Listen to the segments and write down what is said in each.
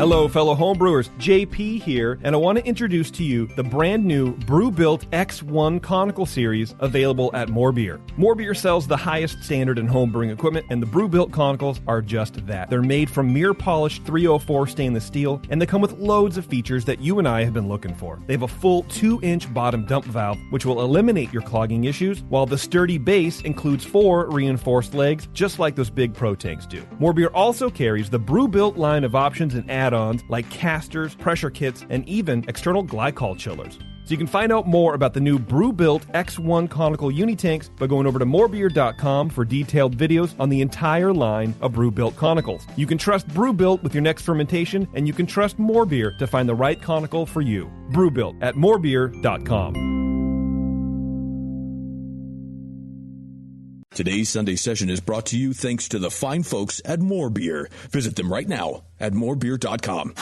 Hello, fellow homebrewers. JP here, and I want to introduce to you the brand new Brewbuilt X1 Conical Series available at More Beer. More Beer sells the highest standard in homebrewing equipment, and the Brewbuilt Conicals are just that. They're made from mirror-polished 304 stainless steel, and they come with loads of features that you and I have been looking for. They have a full 2-inch bottom dump valve, which will eliminate your clogging issues, while the sturdy base includes 4 reinforced legs, just like those big Pro tanks do. More Beer also carries the Brewbuilt line of options and add-ons like casters, pressure kits, and even external glycol chillers. So you can find out more about the new Brewbuilt X1 Conical Unitanks by going over to morebeer.com for detailed videos on the entire line of Brewbuilt Conicals. You can trust Brewbuilt with your next fermentation, and you can trust More Beer to find the right conical for you. Brewbuilt at morebeer.com. Today's Sunday session is brought to you thanks to the fine folks at More Beer. Visit them right now at morebeer.com.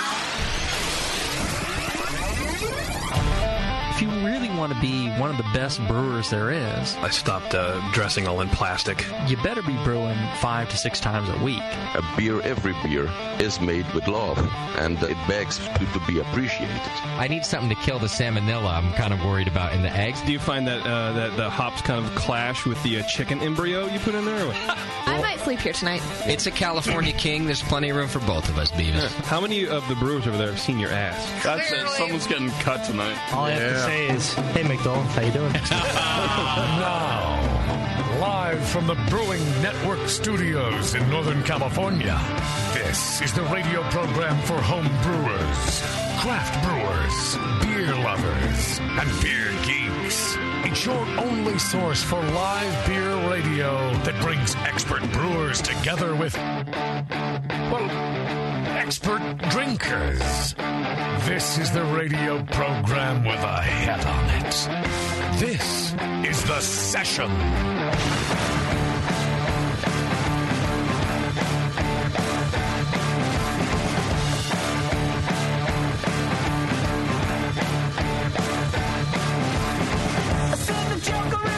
If you really want to be one of the best brewers there is, I stopped dressing all in plastic. You better be brewing 5 to 6 times a week. Every beer is made with love, and it begs to be appreciated. I need something to kill the salmonella I'm kind of worried about in the eggs. Do you find that that the hops kind of clash with the chicken embryo you put in there? I might sleep here tonight. It's a California King. There's plenty of room for both of us, Beavis. How many of the brewers over there have seen your ass? That's it. Someone's getting cut tonight. All I have to say is, hey, McDowell, how you doing? Now, live from the Brewing Network studios in Northern California, this is the radio program for home brewers, craft brewers, beer lovers, and beer geeks. It's your only source for live beer radio that brings expert brewers together with, well, expert drinkers. This is the radio program with a head on it. This is The Session.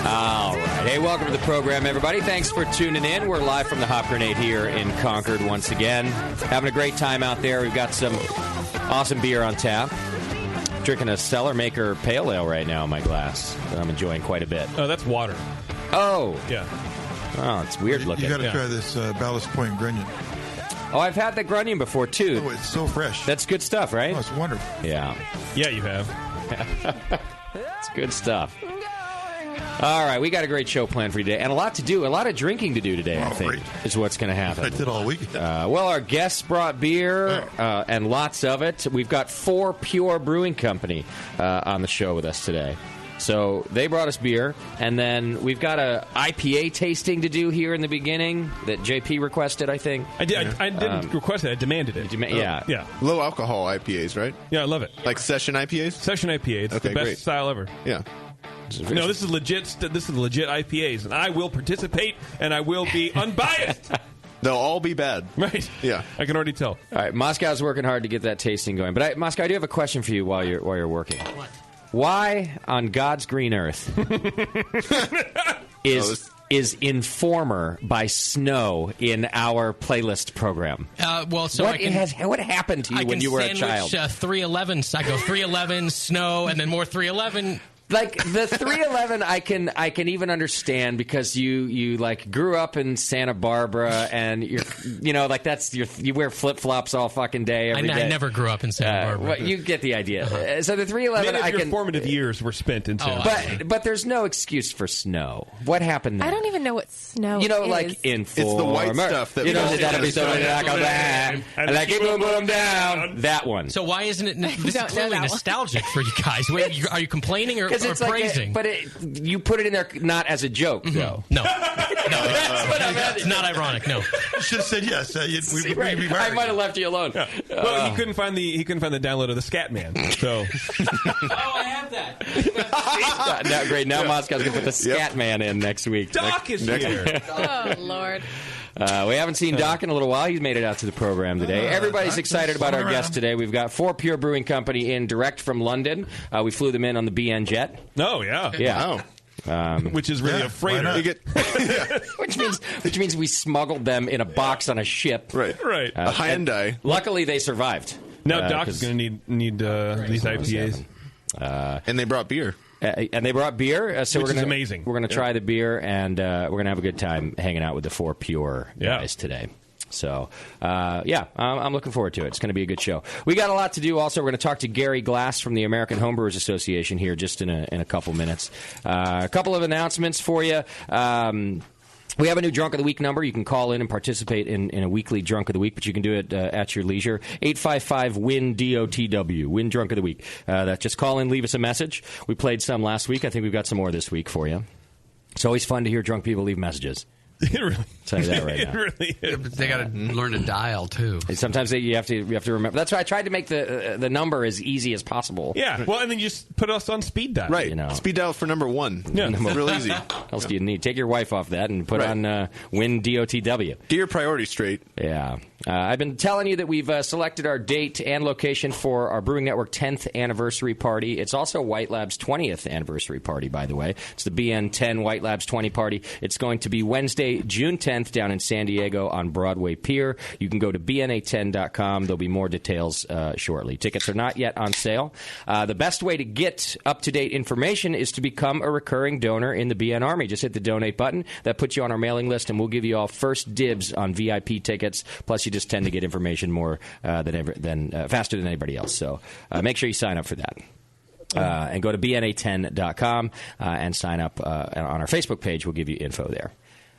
All right. Hey, welcome to the program, everybody. Thanks for tuning in. We're live from the Hop Grenade here in Concord once again. Having a great time out there. We've got some awesome beer on tap. Drinking a Cellar Maker Pale Ale right now in my glass that I'm enjoying quite a bit. Oh, that's water. Oh. Yeah. Oh, it's weird looking. You got to try this Ballast Point Grunion. Oh, I've had the Grunion before, too. Oh, it's so fresh. That's good stuff, right? Oh, it's wonderful. Yeah. Yeah, you have. It's good stuff. All right, we got a great show planned for you today, and a lot to do, a lot of drinking to do today, I think, is what's going to happen. I did all week. Well, our guests brought beer, and lots of it. We've got Fourpure Brewing Company on the show with us today. So they brought us beer, and then we've got a IPA tasting to do here in the beginning that JP requested, I think. I didn't request it. I demanded it. Yeah. Low alcohol IPAs, right? Yeah, I love it. Like session IPAs? Session IPA. It's the best style ever. Yeah. No, this is legit. This is legit IPAs, and I will participate, and I will be unbiased. They'll all be bad. Right. Yeah. I can already tell. All right, Moscow's working hard to get that tasting going. But Moscow, I do have a question for you while you're working. What? Why on God's green earth is Informer by Snow in our playlist program? What happened to you when you were a child? 311. I go 311 Snow, and then more 311. Like the 311, I can even understand because you like grew up in Santa Barbara and you wear flip flops all fucking day every day. I never grew up in Santa Barbara. Well, you get the idea. So the 311, Many of your formative years were spent in Santa Barbara. But there's no excuse for snow. What happened there? I don't even know what snow is. Like Informer. It's the white stuff that that'll be so bad. And like boom boom down. That one. So why isn't it? This is clearly nostalgic for you guys. Are you complaining or praising? You put it in there not as a joke, though. No. It's not ironic. No. You should have said yes. I might have left you alone. Yeah. Well, he couldn't find the download of the Scatman. So. I have that. Great. Now Moscow's gonna put the Scatman in next week. Doc is here. Oh Lord. We haven't seen Doc in a little while. He's made it out to the program today. Everybody's excited about our guest today. We've got Fourpure Brewing Company in direct from London. We flew them in on the BN Jet. Oh, yeah. Yeah. Wow. Which is really a freighter. Which means we smuggled them in a box on a ship. Right. A Hyundai. Luckily, they survived. Now Doc is going to need these IPAs. And they brought beer. And they brought beer, so Which we're gonna, is amazing. We're going to try the beer, and we're going to have a good time hanging out with the Fourpure guys today. So, I'm looking forward to it. It's going to be a good show. We got a lot to do. Also, we're going to talk to Gary Glass from the American Homebrewers Association here just in a couple minutes. A couple of announcements for you. We have a new Drunk of the Week number. You can call in and participate in a weekly Drunk of the Week, but you can do it at your leisure. 855-WIN-DOTW, Win Drunk of the Week. Just call in, leave us a message. We played some last week. I think we've got some more this week for you. It's always fun to hear drunk people leave messages. It really, I'll tell you that right now. It really is. But they got to learn to dial too. And sometimes you have to remember. That's why I tried to make the number as easy as possible. Yeah. Well, and then you just put us on speed dial. Right. You know. Speed dial for number 1. Yeah. Real easy. What else do you need? Take your wife off that and put on Win DOTW. Get your priorities straight. Yeah. I've been telling you that we've selected our date and location for our Brewing Network 10th anniversary party. It's also White Lab's 20th anniversary party, by the way. It's the BN10 White Labs 20 party. It's going to be Wednesday, June 10th down in San Diego on Broadway Pier. You can go to bna10.com. There'll be more details shortly. Tickets are not yet on sale. The best way to get up-to-date information is to become a recurring donor in the BN Army. Just hit the donate button. That puts you on our mailing list, and we'll give you all first dibs on VIP tickets. Plus, you just tend to get information more faster than anybody else. So make sure you sign up for that. And go to bna10.com and sign up on our Facebook page. We'll give you info there.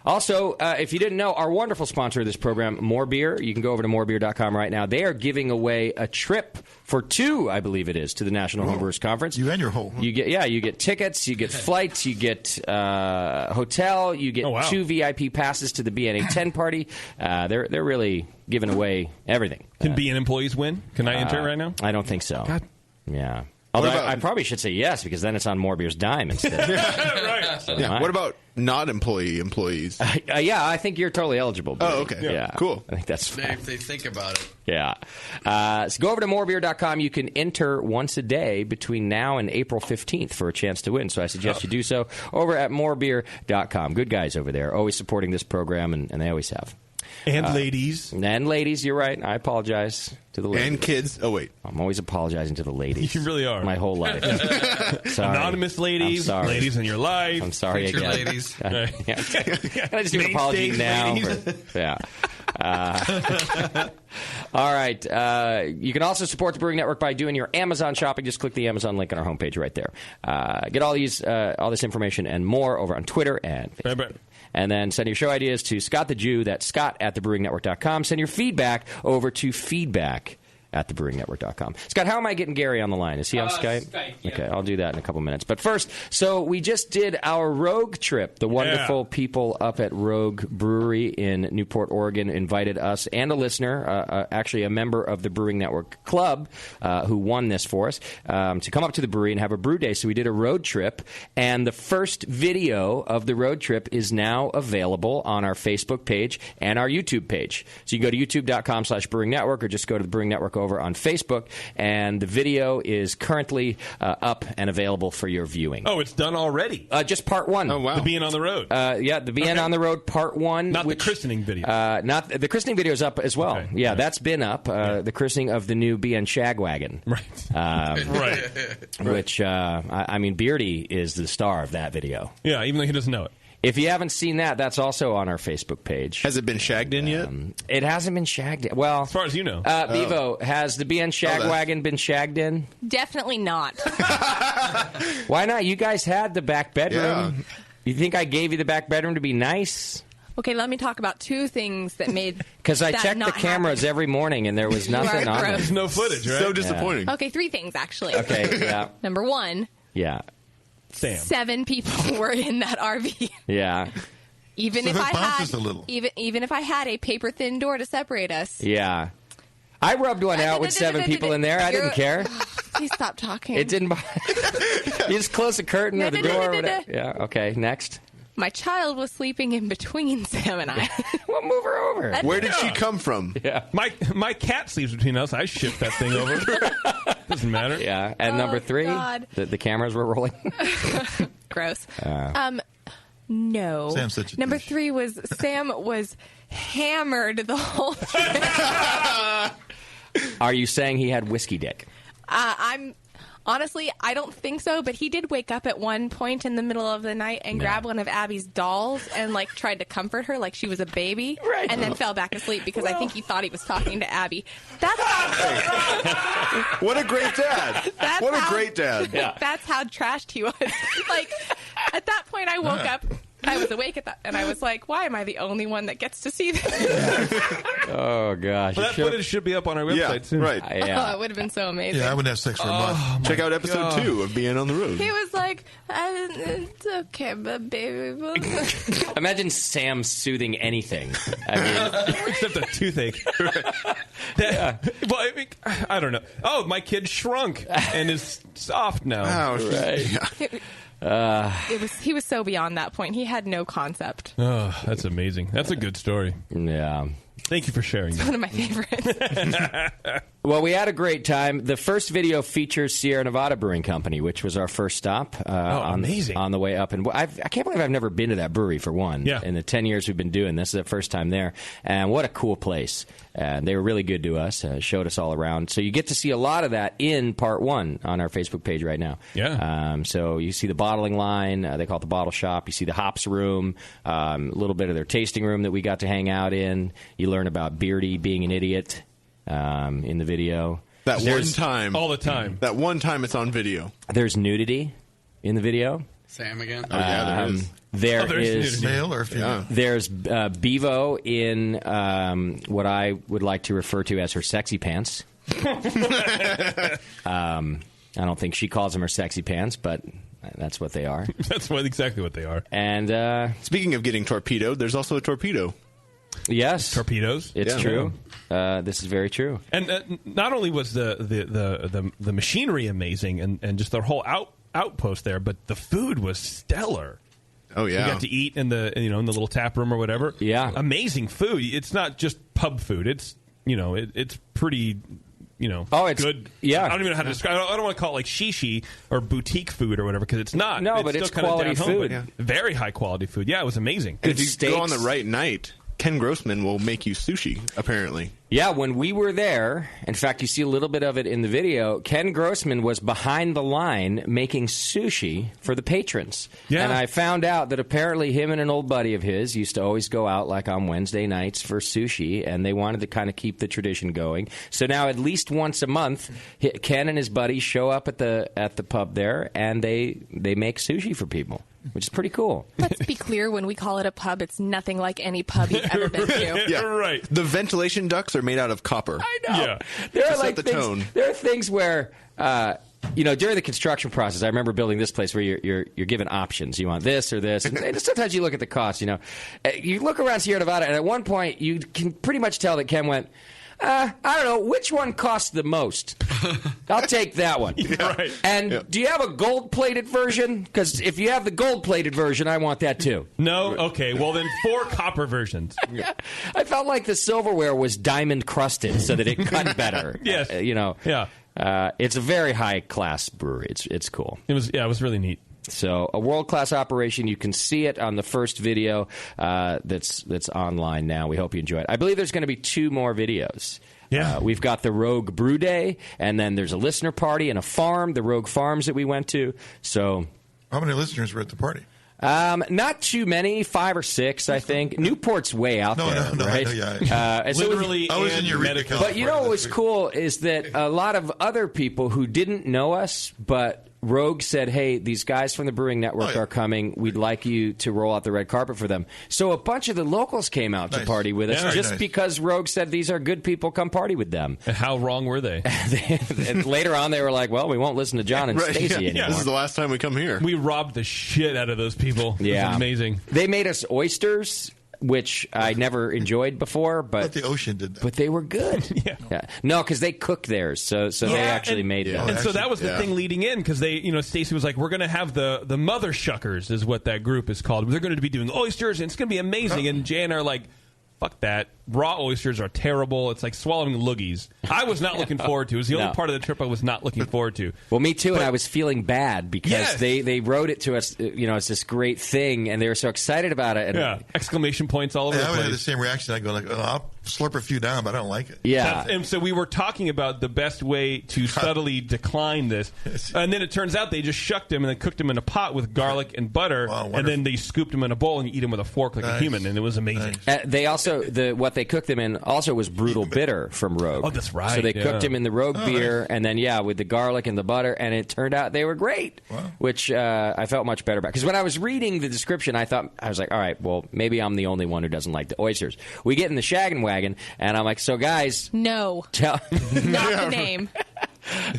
Also, if you didn't know, our wonderful sponsor of this program, More Beer, you can go over to morebeer.com right now. They are giving away a trip for 2, I believe it is, to the National Homebrewers Conference. You and your whole. You get tickets, you get flights, you get hotel, you get 2 VIP passes to the BNA 10 party. They're really giving away everything. Can BN employees win? Can I enter right now? I don't think so. God. Yeah. Although I probably should say yes, because then it's on More Beer's dime instead. Right. So Yeah. What about not employees? Yeah, I think you're totally eligible. Billy. Oh, okay. Yeah. Cool. I think that's fine. If they think about it. Yeah. So go over to morebeer.com. You can enter once a day between now and April 15th for a chance to win. So I suggest you do so over at morebeer.com. Good guys over there, always supporting this program, and they always have. And ladies. And ladies, you're right. I apologize to the ladies. And kids. Oh, wait. I'm always apologizing to the ladies. You really are. My whole life. Sorry. Anonymous ladies, I'm sorry. ladies in your life. I'm sorry Preacher again. ladies. Can I just do an Main apology stage now? ladies. Yeah. All right. You can also support the Brewing Network by doing your Amazon shopping. Just click the Amazon link on our homepage right there. Get all this information and more over on Twitter and Facebook. Right. And then send your show ideas to Scott the Jew. That's Scott@thebrewingnetwork.com. Send your feedback over to feedback@thebrewingnetwork.com. Scott, how am I getting Gary on the line? Is he on Skype? Skype, yeah. Okay, I'll do that in a couple minutes. But first, so we just did our Rogue trip. The wonderful people up at Rogue Brewery in Newport, Oregon, invited us and a listener, actually a member of the Brewing Network Club, who won this for us, to come up to the brewery and have a brew day. So we did a road trip, and the first video of the road trip is now available on our Facebook page and our YouTube page. So you go to youtube.com/Brewing Network or just go to the Brewing Network over on Facebook, and the video is currently up and available for your viewing. Oh, it's done already? Just part 1. Oh, wow. The BN on the road? Yeah, the BN on the road part 1. Not the christening video? Not the christening video is up as well. Okay. Yeah, that's been up. The christening of the new BN Shagwagon. Right. Right. Which, I mean, Beardy is the star of that video. Yeah, even though he doesn't know it. If you haven't seen that, that's also on our Facebook page. Has it been shagged in yet? It hasn't been shagged yet. Well, as far as you know. Bevo, has the BN Shagwagon been shagged in? Definitely not. Why not? You guys had the back bedroom. Yeah. You think I gave you the back bedroom to be nice? Okay, let me talk about 2 things that made Because I that checked the not cameras happen. every morning and there was nothing on gross. them. There's no footage, right? So disappointing. Okay, 3 things actually. Okay, yeah. Number 1, Yeah. Sam. 7 people were in that RV. Yeah. Even So if that I had bounces a little. even if I had a paper thin door to separate us. Yeah. I rubbed one out with 7 people in there. I didn't care. Please stop talking. It didn't bother. You just close the curtain or the door. Or whatever. Yeah, okay, next. My child was sleeping in between Sam and I. Well, move her over. Where did she come from? Yeah. My cat sleeps between us. I shift that thing over. Doesn't matter. Yeah. And number 3, God. the cameras were rolling. Gross. No. Sam such a Number douche. 3 was Sam was hammered the whole trip. Are you saying he had whiskey dick? Honestly, I don't think so, but he did wake up at one point in the middle of the night and grab one of Abby's dolls and tried to comfort her like she was a baby, and then fell back asleep because I think he thought he was talking to Abby. That's what a great dad! What a great dad! Yeah. That's how trashed he was. At that point, I woke up. I was awake at that, and I was like, why am I the only one that gets to see this? Oh, gosh. Well, that footage should be up on our website soon. Right. Oh, it would have been so amazing. Yeah, I wouldn't have sex for a month. Check out episode 2 of Being on the Road. He was like, it's okay, but baby. Imagine Sam soothing anything. I mean, except a toothache. Well, I mean, I don't know. Oh, my kid shrunk and is soft now. Oh, right. He was so beyond that point. He had no concept. Oh, that's amazing. That's a good story. Yeah. Thank you for sharing that. One of my favorites. Well, we had a great time. The first video features Sierra Nevada Brewing Company, which was our first stop amazing. on the way up. And I can't believe I've never been to that brewery, for one. Yeah. In the 10 years we've been doing this, is the first time there. And what a cool place. And they were really good to us, showed us all around. So you get to see a lot of that in part 1 on our Facebook page right now. Yeah. So you see the bottling line. They call it the bottle shop. You see the hops room, a little bit of their tasting room that we got to hang out in. You learn about Beardy being an idiot. In the video. One time. All the time. That one time it's on video. There's nudity in the video. Sam again? Oh, yeah, there is. There is male or female? There's Bevo in what I would like to refer to as her sexy pants. I don't think she calls them her sexy pants, but that's what they are. That's exactly what they are. And speaking of getting torpedoed, there's also a torpedo. Yes, torpedoes. It's true. This is very true. And not only was the machinery amazing and just their whole outpost there, but the food was stellar. Oh yeah, we got to eat in the in the little tap room or whatever. Yeah, amazing food. It's not just pub food. It's it's pretty. It's good. Yeah, I don't even know how to describe it. I don't want to call it like shishi or boutique food or whatever because it's not. No, but it's quality food. Very high quality food. Yeah, it was amazing. And if you go on the right night, Ken Grossman will make you sushi, apparently. Yeah, when we were there, in fact, you see a little bit of it in the video, Ken Grossman was behind the line making sushi for the patrons. Yeah. And I found out that apparently him and an old buddy of his used to always go out like on Wednesday nights for sushi, and they wanted to kind of keep the tradition going. So now at least once a month, Ken and his buddy show up at the pub there, and they make sushi for people, which is pretty cool. Let's be clear, when we call it a pub, it's nothing like any pub you've ever been to. Yeah, right. The ventilation ducts are made out of copper. I know. Yeah. There are set the tone. There are things where during the construction process, I remember building this place where you're given options. You want this or this. And sometimes you look at the cost, You look around Sierra Nevada, and at one point, you can pretty much tell that Ken went, I don't know, which one costs the most? I'll take that one. Yeah, right. And do you have a gold-plated version? Because if you have the gold-plated version, I want that too. No? Okay, well then 4 copper versions. I felt like the silverware was diamond-crusted so that it cut better. Yes. Yeah. It's a very high-class brewery. It's cool. It was really neat. So a world-class operation. You can see it on the first video that's online now. We hope you enjoy it. I believe there's going to be 2 more videos. Yeah. We've got the Rogue Brew Day, and then there's a listener party and a farm, the Rogue Farms that we went to. So, how many listeners were at the party? Not too many, 5 or 6, I think. Newport's way out there, right? Literally, I was in Eureka, California. But you know what was cool is that a lot of other people who didn't know us, but Rogue said, hey, these guys from the Brewing Network are coming. We'd like you to roll out the red carpet for them. So a bunch of the locals came out to party with us just because Rogue said these are good people, come party with them. And how wrong were they? And later on, they were like, well, we won't listen to John and Stacy anymore. This is the last time we come here. We robbed the shit out of those people. Yeah. It was amazing. They made us oysters, which I never enjoyed before, but the ocean did that. But they were good. Yeah. No, because they cooked theirs, so they actually made them. And so that was the thing leading in, because they, Stacy was like, we're going to have the mother shuckers, is what that group is called. They're going to be doing oysters, and it's going to be amazing. And Jay and I are like, fuck that. Raw oysters are terrible. It's like swallowing loogies. I was not looking forward to. It was the only part of the trip I was not looking forward to. Well, me too, and I was feeling bad because they wrote it to us, it's this great thing, and they were so excited about it. And exclamation points all over the place. I would have the same reaction. I go like, slurp a few down, but I don't like it. And so we were talking about the best way to subtly decline this. And then it turns out they just shucked him and then cooked him in a pot with garlic and butter. And then they scooped him in a bowl and you eat him with a fork like a human. And it was amazing. They also, what they cooked them in also was Brutal Bitter from Rogue. Oh, that's right. So they cooked him in the Rogue beer and then, with the garlic and the butter. And it turned out they were great, which I felt much better about. Because when I was reading the description, I was like, all right, well, maybe I'm the only one who doesn't like the oysters. We get in the shaggin' wagon, and I'm like, so guys. No. Not the name.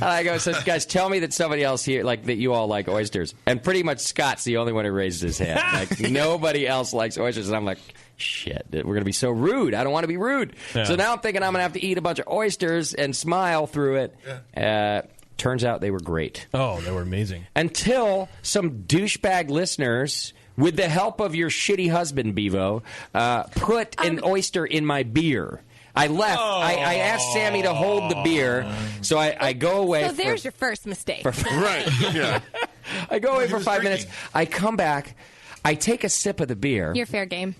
I go, so guys, tell me that somebody else here, that you all like oysters. And pretty much Scott's the only one who raises his hand. Nobody else likes oysters. And I'm like, shit, we're going to be so rude. I don't want to be rude. Yeah. So now I'm thinking I'm going to have to eat a bunch of oysters and smile through it. Yeah. Turns out they were great. Oh, they were amazing. Until some douchebag listeners, with the help of your shitty husband, Bevo, put an oyster in my beer. I left. I asked Sammy to hold the beer, so I go away. So there's your first mistake. Right, yeah. I go away for 5 minutes. I come back. I take a sip of the beer. You're fair game.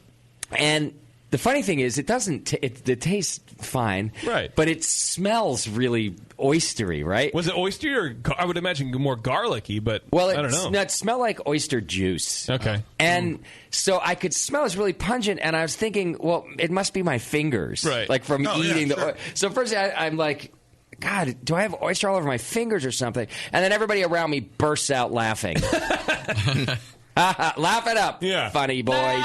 And the funny thing is, it doesn't. It tastes fine, right? But it smells really oystery, right? Was it oystery or I would imagine more garlicky? But I don't know. No, it smelled like oyster juice. Okay, and so I could smell it's really pungent, and I was thinking, well, it must be my fingers, right? Like from eating the. So first, I'm like, God, do I have oyster all over my fingers or something? And then everybody around me bursts out laughing. Laugh it up, funny boys.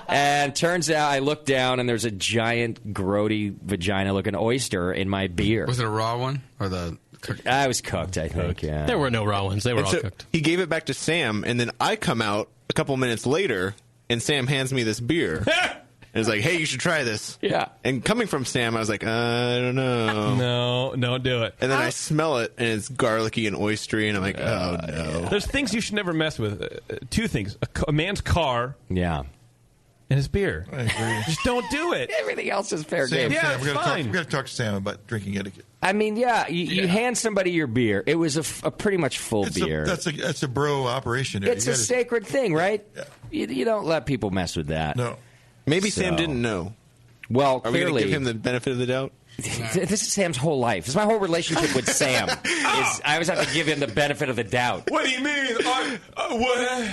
And turns out I look down and there's a giant, grody, vagina-looking oyster in my beer. Was it a raw one or the? I was cooked, I think. Yeah. There were no raw ones; they were all cooked. He gave it back to Sam, and then I come out a couple minutes later, and Sam hands me this beer. And it's like, hey, you should try this. Yeah. And coming from Sam, I was like, I don't know. No, don't do it. And then I smell it, and it's garlicky and oystery, and I'm like, oh, no. There's things you should never mess with. Two things. A man's car. Yeah. And his beer. I agree. Just don't do it. Everything else is fair Sam, game. Sam, it's fine. we got to talk to Sam about drinking etiquette. I mean, you hand somebody your beer. It was a pretty much full beer. That's a bro operation. There. It's a sacred thing, right? Yeah. You don't let people mess with that. No. Maybe Sam didn't know. Well, Are we clearly, going to give him the benefit of the doubt? This is Sam's whole life. This is my whole relationship with Sam. I always have to give him the benefit of the doubt. What do you mean? What?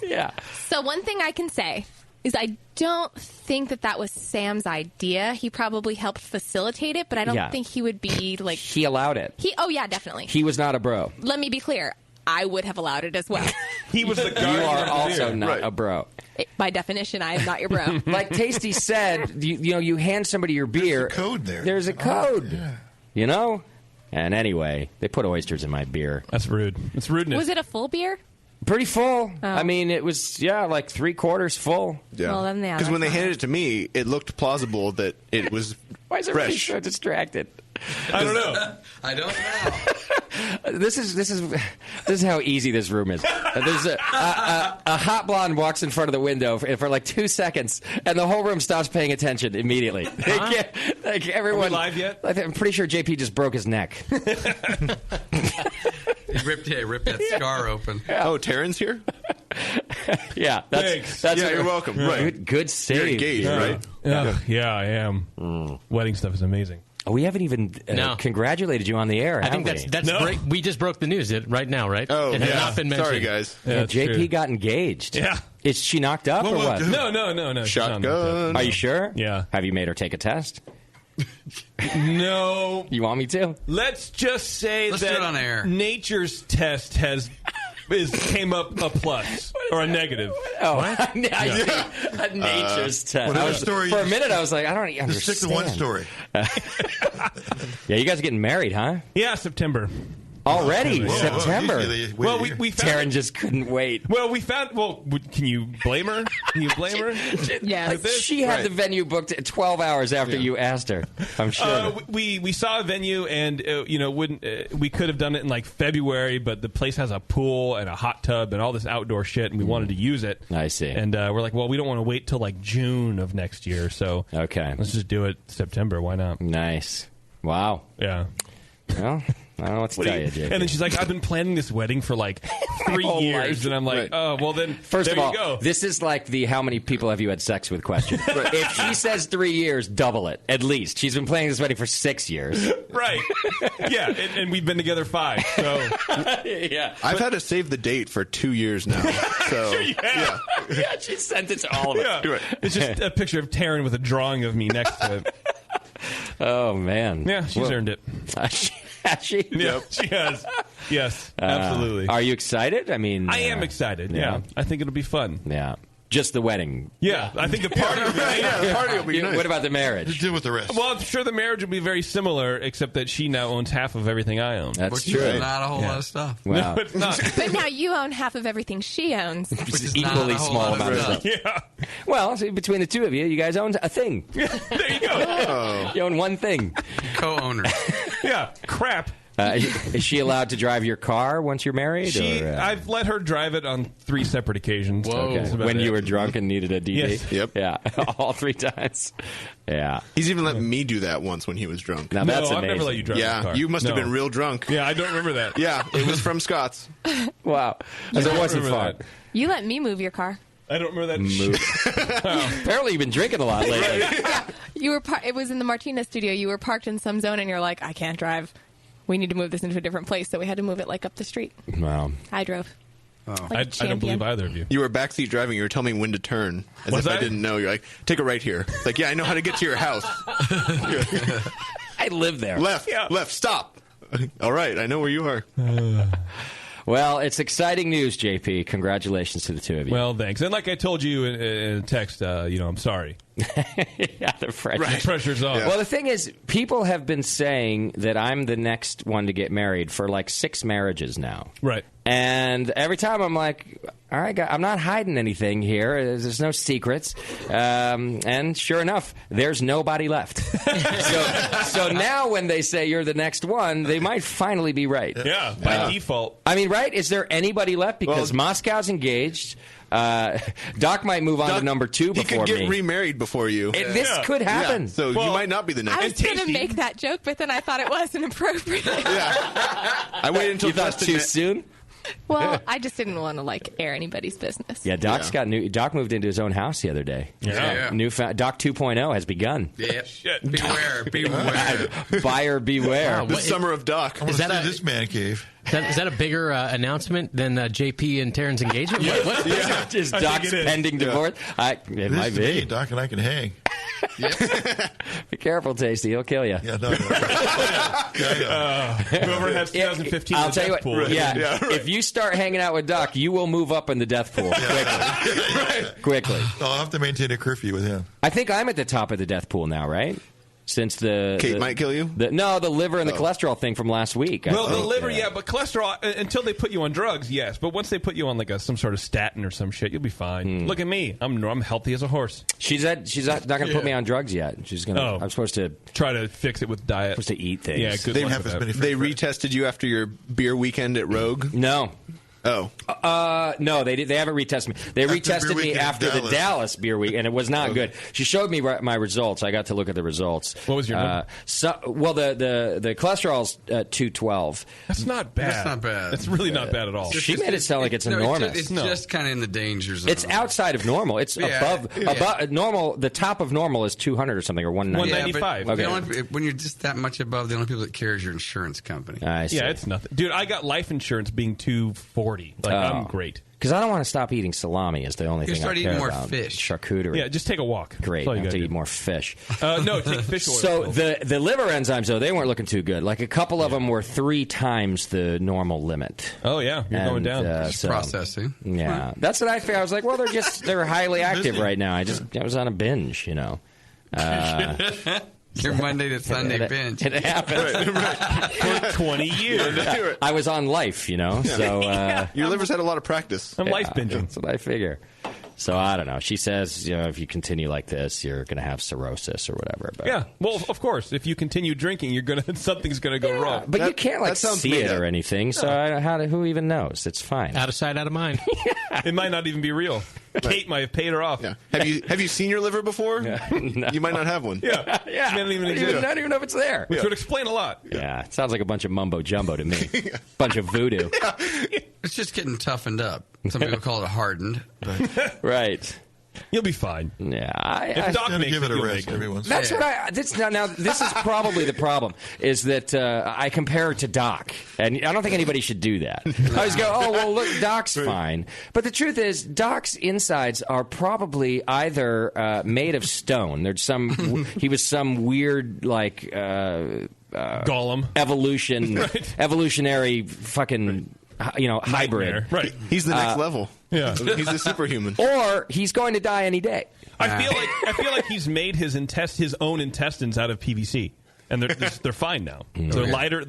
Yeah. So one thing I can say is I don't think that was Sam's idea. He probably helped facilitate it, but I don't think he would be like... He allowed it. Oh, yeah, definitely. He was not a bro. Let me be clear. I would have allowed it as well. He was the guardian. You are of the also beer. not a bro. By definition, I am not your bro. Like Tasty said, you hand somebody your beer. There's a code there. There's a code. Yeah. You know? And anyway, they put oysters in my beer. That's rude. It's rudeness. Was it a full beer? Pretty full. Oh. I mean, it was, like 3/4 full. Yeah. Well, then, Because when they handed it to me, it looked plausible that it was Why is everybody fresh. so distracted? I don't know. I don't know. This is how easy this room is. There's a hot blonde walks in front of the window for like 2 seconds, and the whole room stops paying attention immediately. Like everyone. Are we live yet? I'm pretty sure JP just broke his neck. He ripped that scar open. Oh, Taryn's here? Yeah. Thanks. That's Yeah, you're welcome. Right. Good save. You're engaged, right? Yeah, I am. Wedding stuff is amazing. We haven't even congratulated you on the air. I think that's great. We just broke the news right now, right? Oh, it has not been mentioned. Sorry, guys. Yeah, JP true. got engaged. Yeah. Is she knocked up or what? No. Shotgun. Are you sure? Yeah. Have you made her take a test? No. You want me to? Let's just say Let's do that it on air. Nature's test came up a plus or a negative. Oh, a nature's test. Whatever story. For a minute, I was like, I don't understand. Just stick to one story. Yeah, you guys are getting married, huh? Yeah, September. Already? Whoa, September. Well, we found Taryn just couldn't wait. Well, we found. Well, can you blame her? Can you blame her? Yeah. She had the venue booked 12 hours after you asked her. I'm sure. We saw a venue, and we could have done it in like February, but the place has a pool and a hot tub and all this outdoor shit, and we wanted to use it. I see. And we're like, well, we don't want to wait till like June of next year, so okay, let's just do it September. Why not? Nice. Wow. Yeah. Well, I don't know what to tell you, JP. And then she's like, I've been planning this wedding for like 3 whole years. life. And I'm like, oh, well then, First there of all, you go. this is like the how many people have you had sex with question. If she says 3 years, double it, at least. She's been planning this wedding for 6 years. Right. Yeah, and we've been together 5. So yeah. I've had to save the date for 2 years now. So Sure you have. Yeah, she sent it to all of us. Yeah. Do it. It's just a picture of Taryn with a drawing of me next to it. Oh, man. Yeah, she's earned it. Has she? Yeah, she has. Yes, absolutely. Are you excited? I mean, I am excited. Yeah. I think it'll be fun. Yeah. Just the wedding. Yeah, I think the party will be nice. Yeah, the party will be nice. What about the marriage? Deal with the rest. Well, I'm sure the marriage will be very similar, except that she now owns half of everything I own. That's Which true. is not a whole lot of stuff. Wow. No, it's not. But now you own half of everything she owns. Which is not equally a whole small lot of amount of stuff. stuff. Yeah. Well, see, between the two of you, you guys own a thing. There you go. You own one thing. Co-owner. Yeah. Crap. Is she allowed to drive your car once you're married? I've let her drive it on 3 separate occasions. Whoa. Okay. That's about When it. you were drunk and needed a DD? Yes. Yep. Yeah. All 3 times. Yeah. He's even let me do that once when he was drunk. Now No, that's I've amazing. never let you drive the Yeah, car. you must have No. been real drunk. Yeah, I don't remember that. Yeah, it was from Scott's. Wow. Because it wasn't remember fun. that. You let me move your car. I don't remember that. Move. Apparently you've been drinking a lot lately. You were. It was in the Martinez studio. You were parked in some zone, and you're like, I can't drive. We need to move this into a different place, so we had to move it like up the street. Wow. I drove. Oh. Like a I don't champion. believe either of you. You were backseat driving. You were telling me when to turn. As Was if I I? didn't know. You're like, take a right here. It's like, yeah, I know how to get to your house. I live there. Left. Yeah. Left. Stop. All right. I know where you are. Well, it's exciting news, JP. Congratulations to the two of you. Well, thanks. And like I told you in a text, I'm sorry. Yeah, the pressure. The pressure's on. Yeah. Well, the thing is, people have been saying that I'm the next one to get married for like 6 marriages now. Right. And every time I'm like, all right, I'm not hiding anything here. There's no secrets. And sure enough, there's nobody left. so now when they say you're the next one, they might finally be right. Yeah, by default. I mean, right? Is there anybody left? Because Moscow's engaged. Doc might move on to number 2 before He could get me. remarried before you. This could happen. Yeah, so you might not be the next. I was going to make that joke, but then I thought it wasn't appropriate. I waited until You thought Justin too soon? Well, I just didn't want to air anybody's business. Yeah, Doc moved into his own house the other day. Yeah. Doc 2.0 has begun. Yeah. Beware. Buyer beware. Wow, The summer of Doc. I want to see this man cave. Is that a bigger announcement than JP and Taryn's engagement? What? Is I Doc's think it is. pending divorce? It This might is be. me, Doc, and I can hang. Be careful, Tasty. He'll kill you. Yeah, no. Whoever has 2015 I'll in the tell you death what. pool. Yeah, if you start hanging out with Doc, you will move up in the death pool quickly. I'll have to maintain a curfew with him. I think I'm at the top of the death pool now, right? Since Kate might kill you? the liver and the cholesterol thing from last week. Well, the liver, but cholesterol, until they put you on drugs, yes. But once they put you on some sort of statin or some shit, you'll be fine. Look at me. I'm healthy as a horse. She's not going to put me on drugs yet. She's going to. I'm supposed to try to fix it with diet. Supposed to eat things. Yeah, good luck with that. They retested you after your beer weekend at Rogue? No. Oh. No, they haven't retested me. They retested me after the Dallas beer week, and it was not good. She showed me my results. I got to look at the results. What was your number? The cholesterol's 212. That's not bad. That's not bad. That's really not bad at all. She made it sound like it's enormous. It's just kind of in the danger zone. It's outside of normal. It's above normal. The top of normal is 200 or something, or 190. 195. But the only, when you're just that much above, the only people that care is your insurance company. I see. Yeah, it's nothing. Dude, I got life insurance being 240. I'm great. Because I don't want to stop eating salami is the only thing I start care eating more about. fish. Charcuterie. Yeah, just take a walk. Great. I have to eat more fish. No, take fish oil. So the liver enzymes, though, they weren't looking too good. Like a couple of them were 3 times the normal limit. Oh, yeah. You're going down. Just processing. Yeah. That's what I figured. I was like, well, they're highly active right now. I was on a binge, Your Monday to Sunday binge. It happened. For 20 years. I was on life, so... Your liver's had a lot of practice. I'm life binging. That's what I figure. So I don't know. She says, if you continue like this, you're going to have cirrhosis or whatever. But. Yeah. Well, of course, if you continue drinking, something's going to go wrong. But you can't see it or anything. So who even knows? It's fine. Out of sight, out of mind. It might not even be real. Kate might have paid her off. Yeah. Have you seen your liver before? No. You might not have one. Yeah. Yeah. It don't even I exist. don't even know if it's there. Which would explain a lot. Yeah, it sounds like a bunch of mumbo jumbo to me. Bunch of voodoo. It's just getting toughened up. Some people call it hardened. But. Right. You'll be fine. Yeah, if Doc makes give it a you'll rest make it. every once. That's what I. Now, this is probably the problem. Is that I compare it to Doc, and I don't think anybody should do that. I always go, oh well, look, Doc's fine, but the truth is, Doc's insides are probably either made of stone. There's some. He was some weird like. Gollum. Evolutionary fucking. Hybrid. Right. He's the next level. Yeah. He's a superhuman. Or he's going to die any day. I feel like he's made his own intestines out of PVC, and they're fine now. They're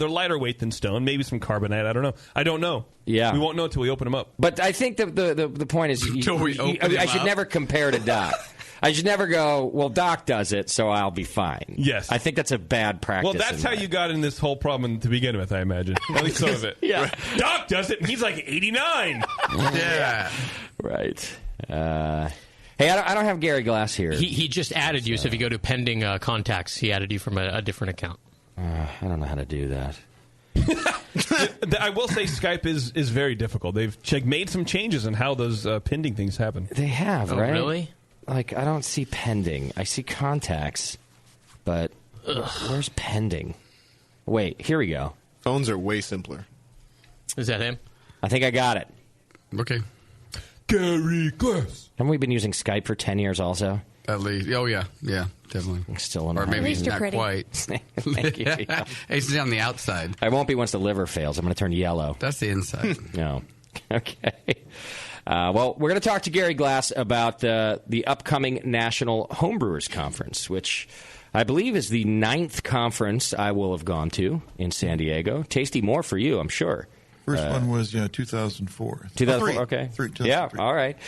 lighter weight than stone. Maybe some carbonate. I don't know. Yeah, we won't know until we open them up. But I think the point is, I should never compare to Doc. I should never go, well, Doc does it, so I'll be fine. Yes. I think that's a bad practice. Well, that's how you got in this whole problem to begin with, I imagine. At least some of it. Yeah. Doc does it, and he's like 89. Yeah. Right. Hey, I don't have Gary Glass here. He just added you, so if you go to pending contacts, he added you from a different account. I don't know how to do that. I will say Skype is very difficult. They've made some changes in how those pending things happen. They have, Oh, right? really? Like, I don't see pending. I see contacts, but where's pending? Wait, here we go. Phones are way simpler. Is that him? I think I got it. Okay. Gary Glass. Haven't we been using Skype for 10 years also? At least. Oh, yeah. Yeah, definitely. Still in Or maybe least you're not pretty. quite. Thank you. Yeah. It's on the outside. I won't be once the liver fails. I'm going to turn yellow. That's the inside. No. Okay. Well, we're going to talk to Gary Glass about the upcoming National Homebrewers Conference, which I believe is the 9th conference I will have gone to in San Diego. Tasty more for you, I'm sure. First one was 2004. 2004, okay. 2003. Yeah, all right.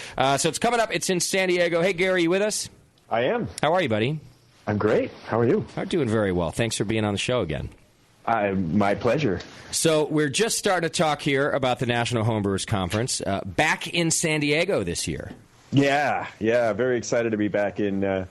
So it's coming up. It's in San Diego. Hey, Gary, you with us? I am. How are you, buddy? I'm great. How are you? I'm doing very well. Thanks for being on the show again. My pleasure. So we're just starting to talk here about the National Homebrewers Conference back in San Diego this year. Yeah. Very excited to be back in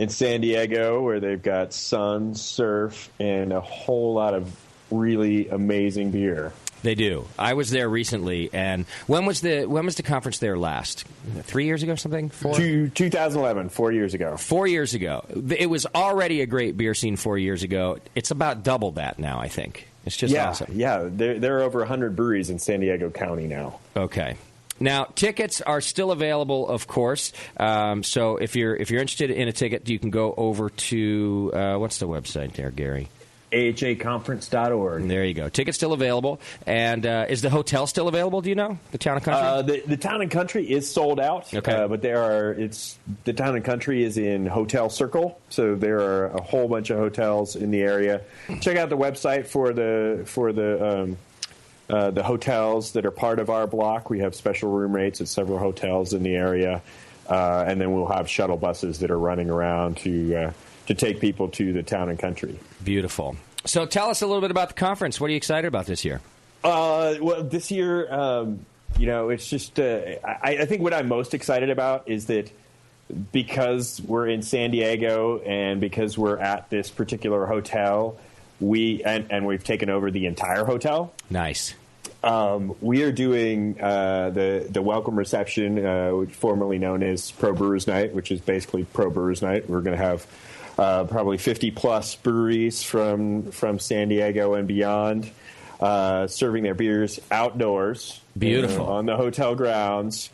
San Diego, where they've got sun, surf, and a whole lot of really amazing beer. They do. I was there recently, and when was the conference there last? 3 years ago, something? 2011, 4 years ago. 4 years ago. It was already a great beer scene 4 years ago. It's about double that now, I think. It's just awesome. Yeah, there are over 100 breweries in San Diego County now. Okay. Now, tickets are still available, of course. So if you're interested in a ticket, you can go over to what's the website there, Gary? AHAconference.org. There you go. Tickets still available. And is the hotel still available, do you know? The Town and Country? The Town and Country is sold out. Okay. But the Town and Country is in Hotel Circle, so there are a whole bunch of hotels in the area. Check out the website for the hotels that are part of our block. We have special room rates at several hotels in the area. And then we'll have shuttle buses that are running around to take people to the Town and Country. Beautiful. So tell us a little bit about the conference. What are you excited about this year? Well, this year, it's just I think what I'm most excited about is that because we're in San Diego and because we're at this particular hotel, we've taken over the entire hotel. Nice. We are doing the welcome reception, formerly known as Pro Brewers Night, which is basically Pro Brewers Night. We're going to have probably 50-plus breweries from San Diego and beyond serving their beers outdoors. Beautiful. On the hotel grounds.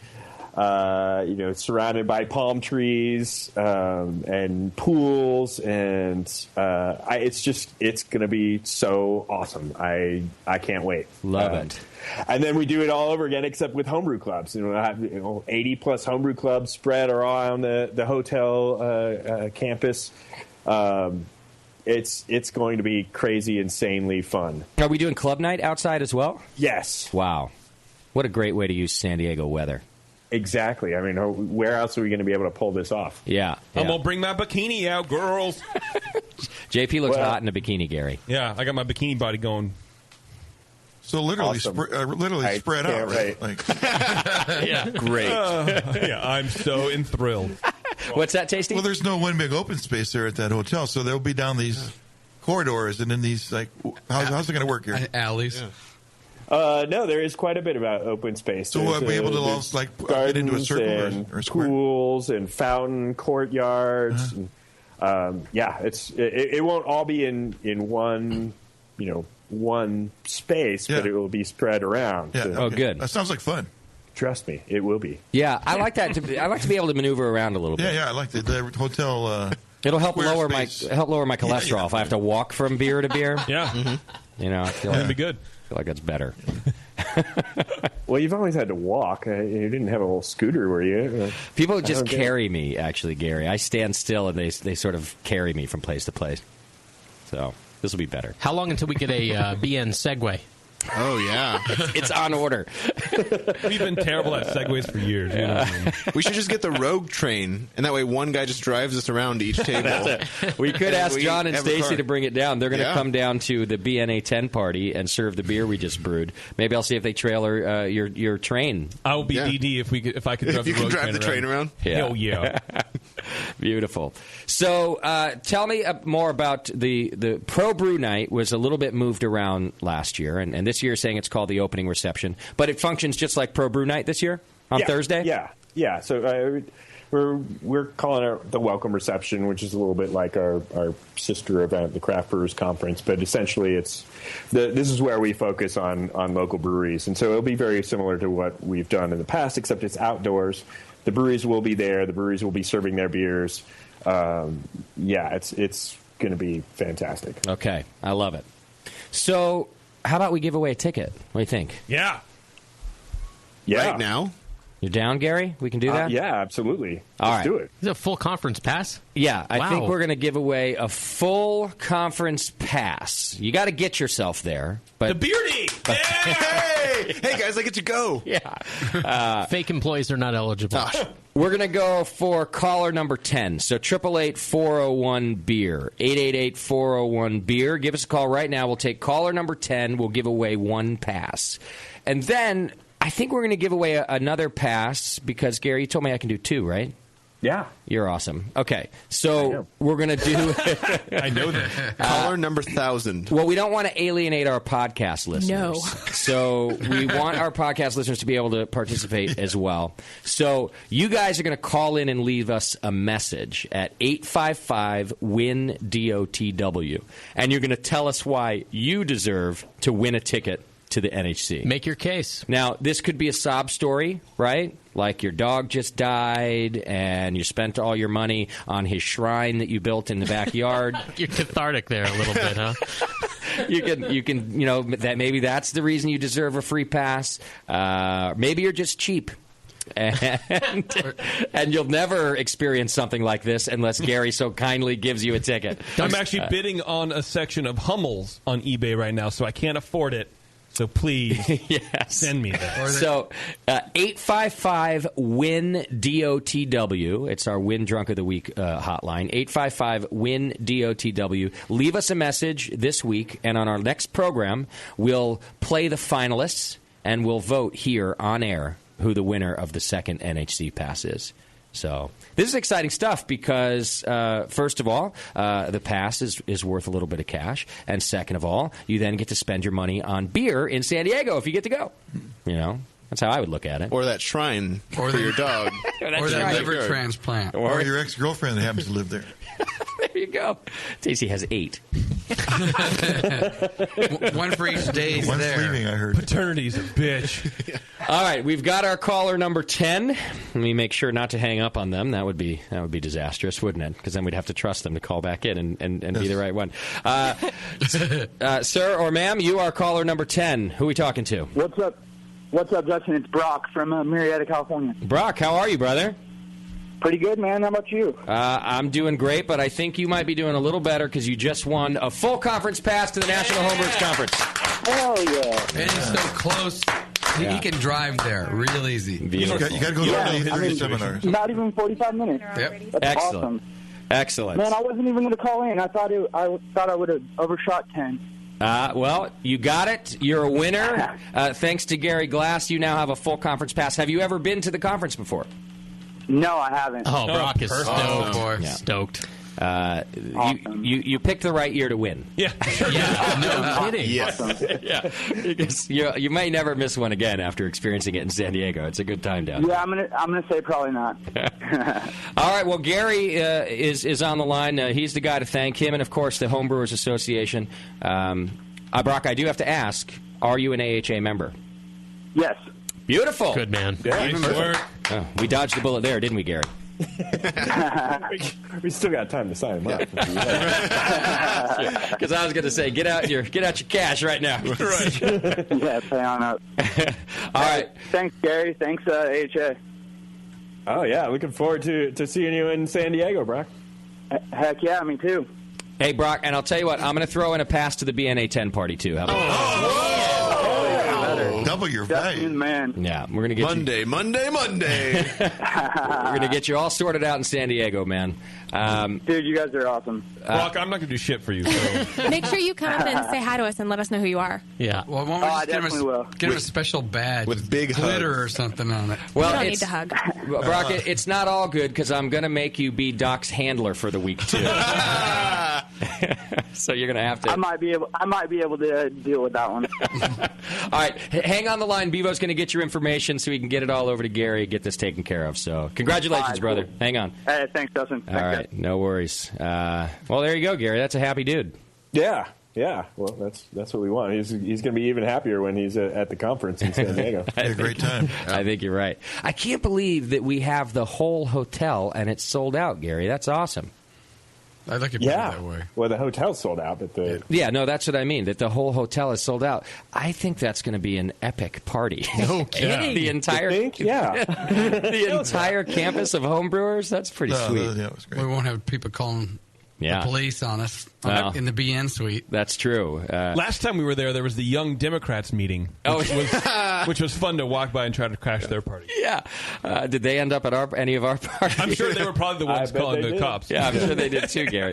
Surrounded by palm trees and pools, and it's going to be so awesome. I can't wait. Love it. And then we do it all over again, except with homebrew clubs. 80+ homebrew clubs spread around the hotel campus. It's going to be crazy, insanely fun. Are we doing club night outside as well? Yes. Wow. What a great way to use San Diego weather. Exactly. I mean, where else are we going to be able to pull this off? Yeah. I'm going to bring my bikini out, girls. JP looks hot in a bikini, Gary. Yeah, I got my bikini body going. So literally, Awesome. literally spread out, right? Like, yeah, great. Yeah, I'm so enthralled. What's that, Tasty? Well, there's no one big open space there at that hotel, so they'll be down these corridors and in these like. How's it going to work here? Alleys. No, there is quite a bit about open space. So we'll be able to all, like, get into a circle or square? Pools and fountain courtyards. And, it won't all be in one, one space, but it will be spread around. Yeah. So- Oh, good. That sounds like fun. Trust me, it will be. Yeah, I like that. I like to be able to maneuver around a little bit. Yeah, I like the hotel. It'll help square lower space. my cholesterol if I have to walk from beer to beer. Yeah. I feel That'd be good. I feel like that's better. Well, you've always had to walk. You didn't have a little scooter, were you? People just carry me, actually, Gary. I stand still, and they sort of carry me from place to place. So this will be better. How long until we get a BN Segway? Oh, yeah. It's on order. We've been terrible at segues for years. You know what I mean? We should just get the rogue train, and that way one guy just drives us around to each table. We could ask John and have a car. Stacy to bring it down. They're going to Yeah. come down to the BNA 10 party and serve the beer we just brewed. Maybe I'll see if they trailer your train. I will be DD if I could drive If you the can road drive the train around. Hell yeah. Beautiful. So tell me more about the Pro Brew Night. Was a little bit moved around last year, and this year saying it's called the opening reception, but it functions just like Pro Brew Night this year on Thursday. Yeah. So we're calling it the welcome reception, which is a little bit like our sister event, the Craft Brewers Conference, but essentially this is where we focus on local breweries, and so it'll be very similar to what we've done in the past, except it's outdoors. The breweries will be there. The breweries will be serving their beers. It's going to be fantastic. Okay, I love it. So, how about we give away a ticket? What do you think? Yeah. Right now? You're down, Gary? We can do that? Yeah, absolutely. All Let's right. do it. Is it a full conference pass? Yeah, I Wow. think we're going to give away a full conference pass. You got to get yourself there. But The Beardy! Hey, guys, I get to go. Yeah. Fake employees are not eligible. We're going to go for caller number 10. So 888-401-BEER. 888-401-BEER. Give us a call right now. We'll take caller number 10. We'll give away one pass. And then I think we're going to give away another pass because, Gary, you told me I can do two, right? Yeah. You're awesome. Okay. So we're going to do... I know that. Caller number 1,000. Well, we don't want to alienate our podcast listeners. No. So we want our podcast listeners to be able to participate as well. So you guys are going to call in and leave us a message at 855-WIN-DOTW. And you're going to tell us why you deserve to win a ticket to the NHC. Make your case. Now, this could be a sob story, right? Like your dog just died and you spent all your money on his shrine that you built in the backyard. You're cathartic there a little bit, huh? You can, that maybe that's the reason you deserve a free pass. Maybe you're just cheap. And you'll never experience something like this unless Gary so kindly gives you a ticket. I'm actually bidding on a section of Hummels on eBay right now, so I can't afford it. So please send me that. So 855-WIN-DOTW. It's our Win Drunk of the Week hotline. 855-WIN-DOTW. Leave us a message this week, and on our next program, we'll play the finalists, and we'll vote here on air who the winner of the second NHC pass is. So this is exciting stuff because, first of all, the pass is worth a little bit of cash. And second of all, you then get to spend your money on beer in San Diego if you get to go. That's how I would look at it. Or that shrine for your dog. Or that liver transplant. Or your ex-girlfriend that happens to live there. There you go. Stacey has 8. One for each day. One's there. leaving, I heard. Paternity's a bitch. All right, we've got our caller number 10. Let me make sure not to hang up on them. That would be disastrous, wouldn't it? Because then we'd have to trust them to call back in and be the right one. Sir or ma'am, you are caller number 10. Who are we talking to? What's up? What's up, Justin? It's Brock from Marietta, California. Brock, how are you, brother? Pretty good, man. How about you? I'm doing great, but I think you might be doing a little better because you just won a full conference pass to the National Homebrewers Conference. Hell yeah. And he's so close. He can drive there real easy. Beautiful. You got to go to the seminars. Not even 45 minutes. Yep. That's Excellent. awesome. Excellent. Man, I wasn't even going to call in. I thought I would have overshot 10. Well, you got it. You're a winner. Thanks to Gary Glass, you now have a full conference pass. Have you ever been to the conference before? No, I haven't. Oh, Brock is stoked. Oh, boy. Yeah. Stoked. Awesome. You picked the right year to win. Yeah. No kidding. Yes. Yeah. Because you may never miss one again after experiencing it in San Diego. It's a good time down there. Yeah, I'm gonna say probably not. All right. Well, Gary is on the line. He's the guy to thank. Him and, of course, the Homebrewers Association. Brock, I do have to ask, are you an AHA member? Yes. Beautiful. Good man. Yeah, Oh, we dodged the bullet there, didn't we, Gary? We still got time to sign him up. Because I was going to say, get out your cash right now. Right. Yeah, pay on up. All right. Thanks, Gary. Thanks, AHA. Oh, yeah. Looking forward to seeing you in San Diego, Brock. Heck yeah, me too. Hey, Brock, and I'll tell you what, I'm going to throw in a pass to the BNA 10 party, too. How about Double your value. Man. Yeah, we're going to get Monday. we're going to get you all sorted out in San Diego, man. Dude, you guys are awesome. Brock, I'm not going to do shit for you. So. Make sure you come up and say hi to us and let us know who you are. Yeah. Well, why don't we I just definitely will. get him a special badge with big glitter hugs. or something on it. Well, You don't need it's, to hug. Brock, it's not all good because I'm going to make you be Doc's handler for the week, too. So you're going to have to. I might be able to deal with that one. All right, hang on the line. Bevo's going to get your information so we can get it all over to Gary, get this taken care of. So congratulations, All right, brother. cool. Hang on. Hey, thanks, Dustin. All right, no worries. Well, there you go, Gary. That's a happy dude. Yeah. Well, that's what we want. He's going to be even happier when he's at the conference in San Diego. A great time. I think you're right. I can't believe that we have the whole hotel and it's sold out, Gary. That's awesome. I like it that way. Well, the hotel's sold out, but the Yeah, no, that's what I mean. That the whole hotel is sold out. I think that's going to be an epic party. No kidding. The entire, You think? Yeah. the entire campus of homebrewers. That's pretty sweet. Yeah, it was great. We won't have people calling Yeah. the police on us Well. in the BN suite. That's true. Last time we were there was the Young Democrats meeting, which was fun to walk by and try to crash their party. Yeah. Did they end up at any of our parties? I'm sure they were probably the ones calling the cops. Yeah, I'm sure they did too, Gary.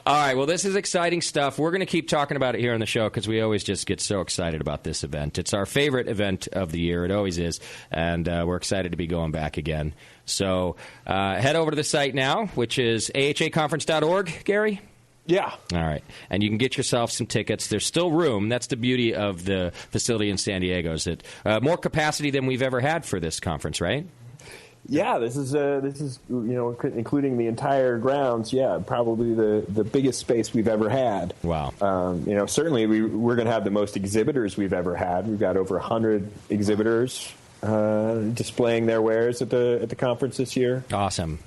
All right, well, this is exciting stuff. We're going to keep talking about it here on the show because we always just get so excited about this event. It's our favorite event of the year. It always is, and we're excited to be going back again. So head over to the site now, which is ahaconference.org, Gary? Yeah. All right. And you can get yourself some tickets. There's still room. That's the beauty of the facility in San Diego, is that more capacity than we've ever had for this conference, right? Yeah, this is including the entire grounds. Yeah, probably the biggest space we've ever had. Wow. Certainly we're going to have the most exhibitors we've ever had. We've got over 100 exhibitors displaying their wares at the conference this year. Awesome.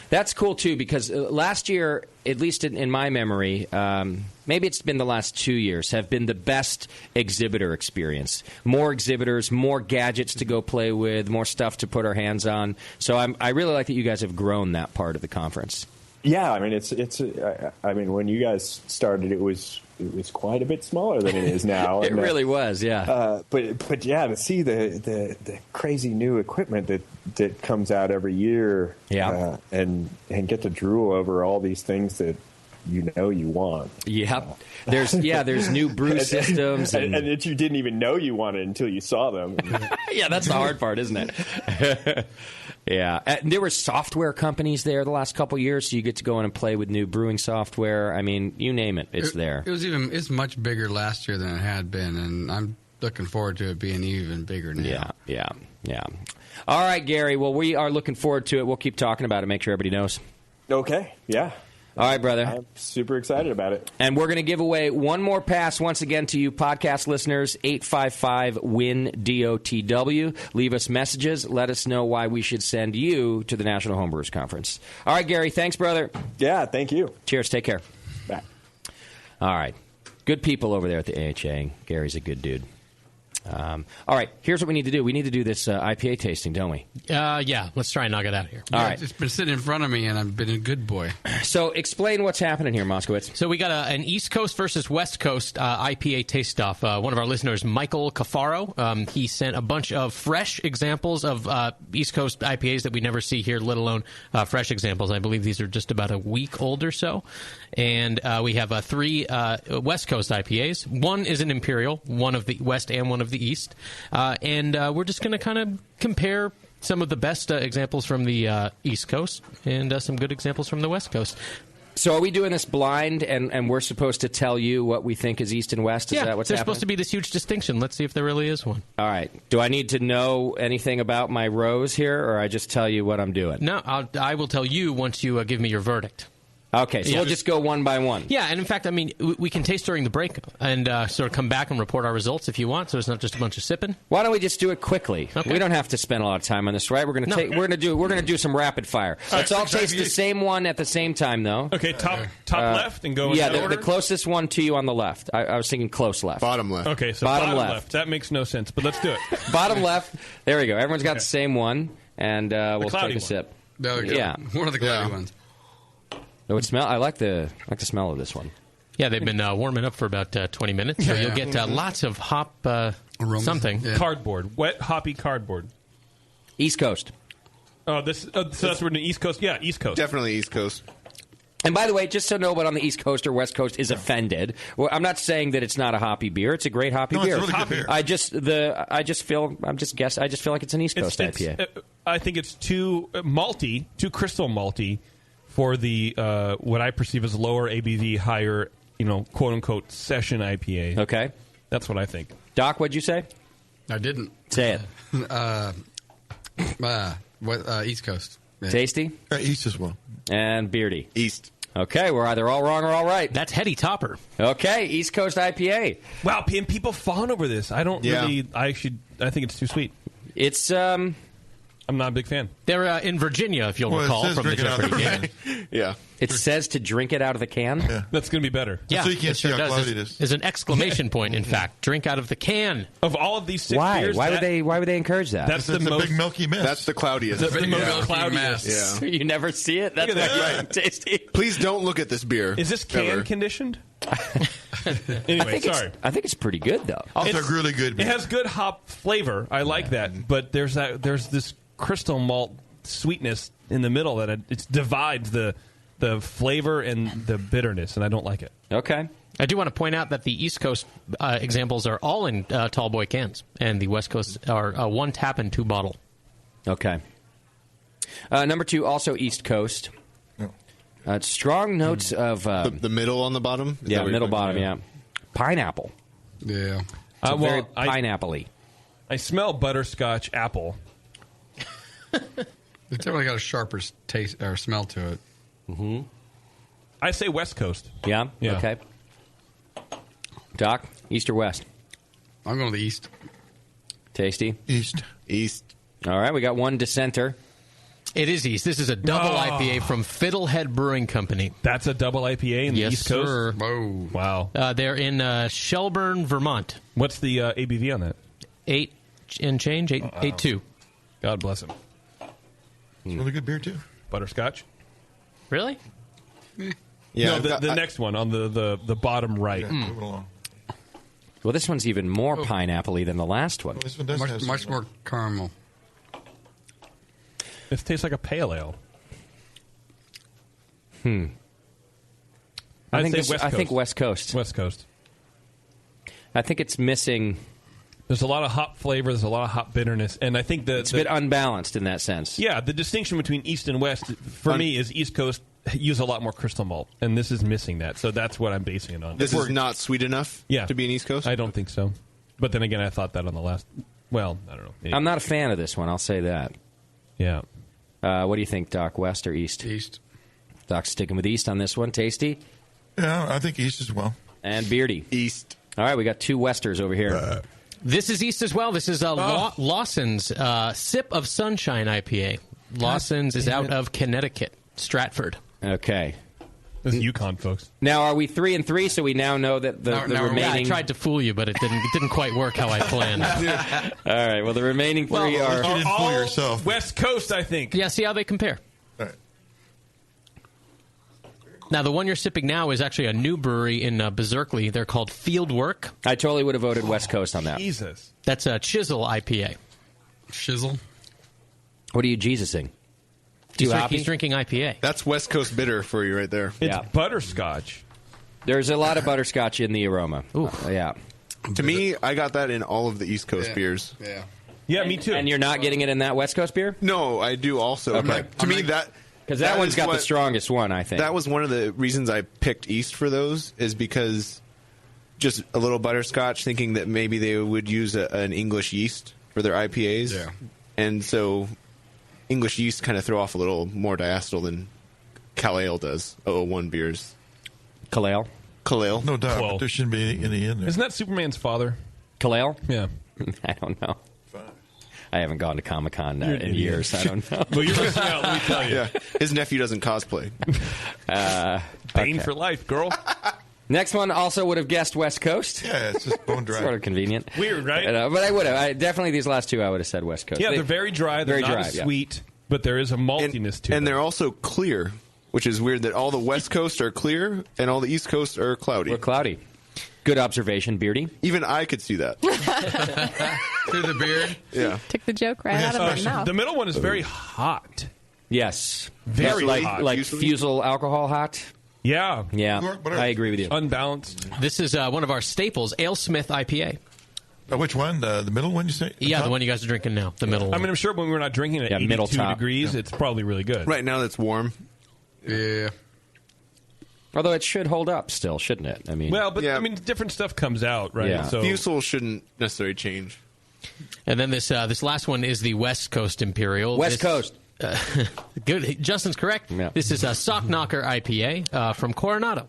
That's cool, too, because last year, at least in my memory, maybe it's been the last 2 years, have been the best exhibitor experience. More exhibitors, more gadgets to go play with, more stuff to put our hands on. So I really like that you guys have grown that part of the conference. Yeah, I mean, when you guys started, it was quite a bit smaller than it is now. It really was, yeah. But yeah, to see the crazy new equipment that comes out every year, yeah, and get to drool over all these things that you want. Yep. There's new brew systems and that you didn't even know you wanted until you saw them. Yeah, that's the hard part, isn't it? Yeah. And there were software companies there the last couple of years, so you get to go in and play with new brewing software. I mean, you name it, it's there. It's much bigger last year than it had been, and I'm looking forward to it being even bigger now. Yeah. All right, Gary. Well, we are looking forward to it. We'll keep talking about it, make sure everybody knows. Okay. Yeah. All right, brother. I'm super excited about it. And we're going to give away one more pass once again to you podcast listeners, 855-WIN-DOTW. Leave us messages. Let us know why we should send you to the National Homebrewers Conference. All right, Gary. Thanks, brother. Yeah, thank you. Cheers. Take care. Bye. All right. Good people over there at the AHA. Gary's a good dude. All right, here's what we need to do. We need to do this IPA tasting, don't we? Yeah, let's try and knock it out here. All right. It's been sitting in front of me, and I've been a good boy. So explain what's happening here, Moskowitz. So we got an East Coast versus West Coast IPA taste-off. One of our listeners, Michael Cafaro, he sent a bunch of fresh examples of East Coast IPAs that we never see here, let alone fresh examples. I believe these are just about a week old or so. And we have 3 West Coast IPAs. One is an Imperial, one of the West and one of the East. And we're just going to kind of compare some of the best examples from the East Coast and some good examples from the West Coast. So are we doing this blind, and we're supposed to tell you what we think is East and West? Is that what's there's happening? supposed to be this huge distinction. Let's see if there really is one. All right. Do I need to know anything about my rows here, or I just tell you what I'm doing? No, I will tell you once you give me your verdict. Okay, so we'll just go one by one. Yeah, and in fact, I mean, we can taste during the break and sort of come back and report our results if you want, so it's not just a bunch of sipping. Why don't we just do it quickly? Okay. We don't have to spend a lot of time on this, right? We're going to do some rapid fire. Let's all taste the same one at the same time, though. Okay, top left and go. Yeah, in order? the closest one to you on the left. I was thinking close left. Bottom left. Okay, so bottom left. That makes no sense, but let's do it. Bottom left. There we go. Everyone's got the same one, and we'll take a sip. There we go. Yeah, one of the cloudy ones. No, it smell. I like the smell of this one. Yeah, they've been warming up for about 20 minutes, so you'll get lots of hop something. Yeah. Cardboard, wet hoppy cardboard. East Coast. Oh, so that's where the East Coast. Yeah, East Coast. Definitely East Coast. And by the way, just so nobody on the East Coast or West Coast is offended, well, I'm not saying that it's not a hoppy beer. It's a great hoppy beer. It's a really good beer. I just feel like it's an East Coast IPA. I think it's too malty, too crystal malty for the what I perceive as lower ABV, higher, quote unquote session IPA. Okay, that's what I think. Doc, what'd you say? I didn't say it. East Coast. Yeah. Tasty? East as well. And Beardy? East. Okay, we're either all wrong or all right. That's Heady Topper. Okay, East Coast IPA. Wow, and people fawn over this. I don't really. I think it's too sweet. It's I'm not a big fan. They're in Virginia, if you'll recall, from the Jeopardy game. Yeah. It says to drink it out of the can? Yeah. That's going to be better. Yeah, so you can't see how cloudy it is. There's an exclamation point, in fact. Drink out of the can. Of all of these 6 beers... Why would they encourage that? That's the big milky mist. That's the cloudiest. That's the most cloudiest. Yeah. You never see it? That's right. Tasty. Please don't look at this beer. Is this can conditioned? Anyway, sorry. I think it's pretty good, though. Also really good beer. It has good hop flavor. I like that. But there's this crystal malt sweetness in the middle that it divides the flavor and the bitterness, and I don't like it. Okay. I do want to point out that the East Coast examples are all in tall boy cans, and the West Coast are 1 tap and 2 bottle. Okay. Number 2, also East Coast. Strong notes of... the middle on the bottom? Yeah, middle bottom, yeah. Pineapple. Yeah. Very pineapple-y. I smell butterscotch apple. It's definitely got a sharper taste or smell to it. Mm-hmm. I say West Coast. Yeah? Yeah. Okay. Doc, East or West? I'm going to the East. Tasty? East. All right, we got one dissenter. It is East. This is a double IPA from Fiddlehead Brewing Company. That's a double IPA in the East Coast? Sir. Whoa. Wow. They're in Shelburne, Vermont. What's the ABV on that? 8 and change, 8.2. God bless him. It's really good beer, too. Butterscotch? Really? Yeah. No, the next one on the bottom right. Yeah, move it along. Well, this one's even more pineapple-y than the last one. Well, this one does have Much more caramel. This tastes like a pale ale. I think West Coast. West Coast. I think it's missing... There's a lot of hop flavor. There's a lot of hop bitterness. And I think it's a bit unbalanced in that sense. Yeah, the distinction between East and West, for me, is East Coast use a lot more crystal malt. And this is missing that. So that's what I'm basing it on. This is not sweet enough to be an East Coast? I don't think so. But then again, I thought that on the last... Well, I don't know. Anyway. I'm not a fan of this one. I'll say that. Yeah. What do you think, Doc? West or East? East. Doc's sticking with East on this one. Tasty? Yeah, I think East as well. And Beardy? East. All right, we got 2 Westers over here. This is East as well. This is Lawson's Sip of Sunshine IPA. Lawson's is out of Connecticut, Stratford. Okay. Those Yukon folks. Now, are we 3-3? So we now know that the remaining. Yeah, I tried to fool you, but it didn't quite work how I planned. All right. Well, the remaining three are all West Coast, I think. Yeah. See how they compare. All right. Now, the one you're sipping now is actually a new brewery in Berkeley. They're called Fieldwork. I totally would have voted West Coast on that. Jesus. That's a Chisel IPA. Shizzle. What are you Jesusing? He's drinking IPA. That's West Coast bitter for you right there. It's butterscotch. There's a lot of butterscotch in the aroma. Ooh. Yeah. To me, I got that in all of the East Coast beers. Yeah. Yeah, me too. And you're not getting it in that West Coast beer? No, I do also. Okay. But to me, that... Because that one's is got the strongest one, I think. That was one of the reasons I picked East for those, is because just a little butterscotch, thinking that maybe they would use an English yeast for their IPAs. Yeah. And so English yeast kind of throw off a little more diacetyl than Cal Ale does, 001 beers. Kalale? Kalale. No doubt, Well, but there shouldn't be any in there. Isn't that Superman's father? Kalale? Yeah. I don't know. I haven't gone to Comic-Con You're an in idiot. years. I don't know. Well, you're missing out, let me tell you. Yeah. His nephew doesn't cosplay. Bane for life, girl. Next one also would have guessed West Coast. Yeah, it's just bone dry. Sort of convenient. Weird, right? But I would have. Definitely these last two I would have said West Coast. Yeah, they're very dry. They're very not dry, as yeah. sweet, but there is a maltiness to And them. they're also clear, which is weird that all the West Coast are clear and all the East Coast are cloudy. We're cloudy. Good observation, Beardy. Even I could see that. Through the beard? Yeah. Took the joke right out of my mouth. The middle one is very hot. Yes. Very hot. Like fusel alcohol hot. Yeah. Yeah, I agree with you. Unbalanced. This is one of our staples, AleSmith IPA. Which one? The middle one you say? Yeah, the one you guys are drinking now. The middle I one. mean, I'm sure when we're not drinking it at middle 82 top. degrees, it's probably really good. Right now that's warm. Yeah. Although it should hold up still, shouldn't it? I mean, Well, but I mean, different stuff comes out, right? Yeah. So Fusel shouldn't necessarily change. And then this last one is the West Coast Imperial. West Coast. Good. Justin's correct. Yeah. This is a Sock Knocker IPA from Coronado.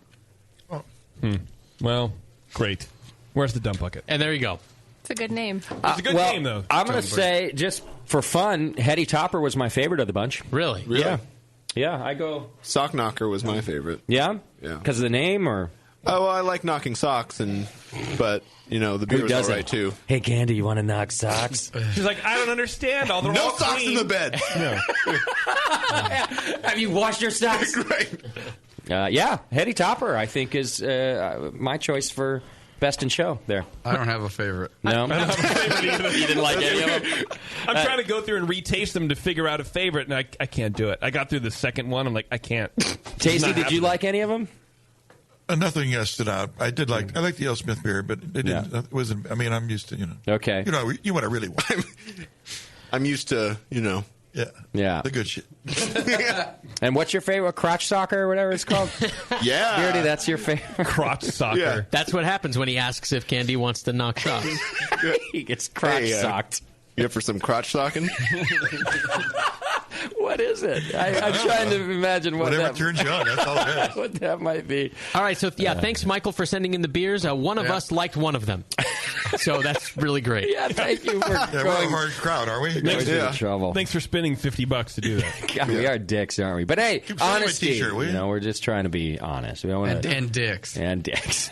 Well, great. Where's the dump bucket? And there you go. It's a good name. It's a good name, though. I'm going to say, just for fun, Hetty Topper was my favorite of the bunch. Really? Yeah. Yeah, I go. Sock Knocker was my favorite. Yeah? Yeah. Because of the name, or? Oh, well, I like knocking socks, but, the beer was all right, too. Hey, Candy, you want to knock socks? She's like, I don't understand. All the No socks in the bed. Have you washed your socks? Yeah, Hetty Topper, I think, is my choice for best in show there. I don't have a favorite. No? I don't have a favorite either. You didn't like any of them? I'm trying to go through and retaste them to figure out a favorite, and I can't do it. I got through the second one. I'm like, I can't. Tasty, did you like any of them? Nothing stood out. I did I like the AleSmith beer, but it didn't. It wasn't. I mean, I'm used to Okay. You what I really want. I'm used to Yeah. the good shit. And what's your favorite? Crotch soccer or whatever it's called? Yeah. Beardy, that's your favorite? Crotch soccer. Yeah. That's what happens when he asks if Candy wants to knock socks. He gets crotch socked. You up for some crotch socking? What is it? I'm trying to imagine what Whatever that, turns you on, that's all it is. what that might be. All right, so thanks, Michael, for sending in the beers. One of us liked one of them. So that's really great. Yeah, thank you for We're a going. hard crowd, are we? Always in trouble. Thanks for spending $50 to do that. God, we are dicks, aren't we? But hey, Keep selling my honesty. t-shirt, will you? We're just trying to be honest. We don't want And dicks. And dicks.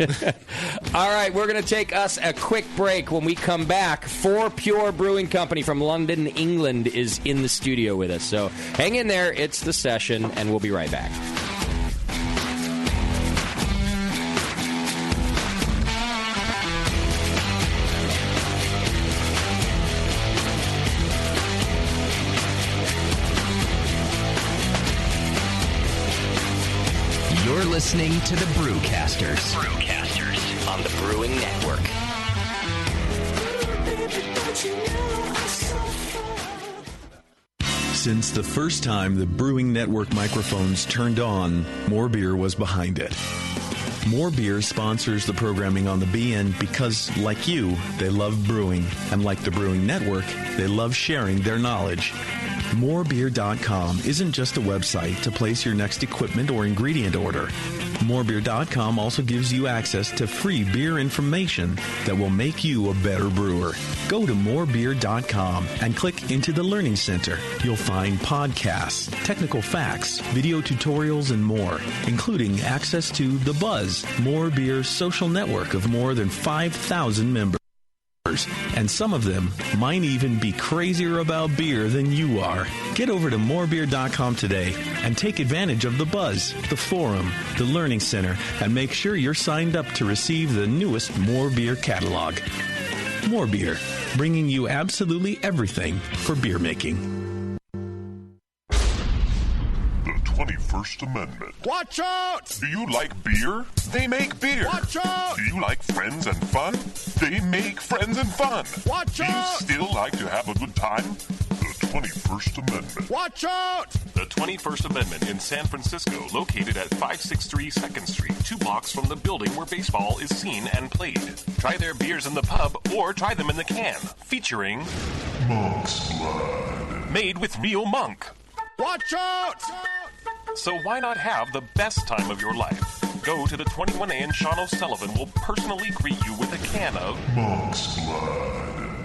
All right, we're going to take us a quick break. When we come back, Fourpure Brewing Company from London, England is in the studio with us. So hang in there. It's The Session, and we'll be right back. You're listening to the Brewcasters. On the Brewing Network. Since the first time the Brewing Network microphones turned on, More Beer was behind it. More Beer sponsors the programming on the BN because, like you, they love brewing. And like the Brewing Network, they love sharing their knowledge. Morebeer.com isn't just a website to place your next equipment or ingredient order. Morebeer.com also gives you access to free beer information that will make you a better brewer. Go to morebeer.com and click into the Learning Center. You'll find podcasts, technical facts, video tutorials, and more, including access to The Buzz, More Beer's social network of more than 5,000 members. And some of them might even be crazier about beer than you are. Get over to morebeer.com today and take advantage of The Buzz, the forum, the Learning Center, and make sure you're signed up to receive the newest More Beer catalog. More Beer, bringing you absolutely everything for beer making. The 21st Amendment. Watch out! Do you like beer? They make beer. Watch out! Do you like friends and fun? They make friends and fun. Watch out! Do you still like to have a good time? The 21st Amendment. Watch out! The 21st Amendment in San Francisco, located at 563 2nd Street, 2 blocks from the building where baseball is seen and played. Try their beers in the pub or try them in the can, featuring Monk's Blood. Made with real monk. Watch out! So why not have the best time of your life? Go to the 21A and Sean O'Sullivan will personally greet you with a can of Monk's Blood.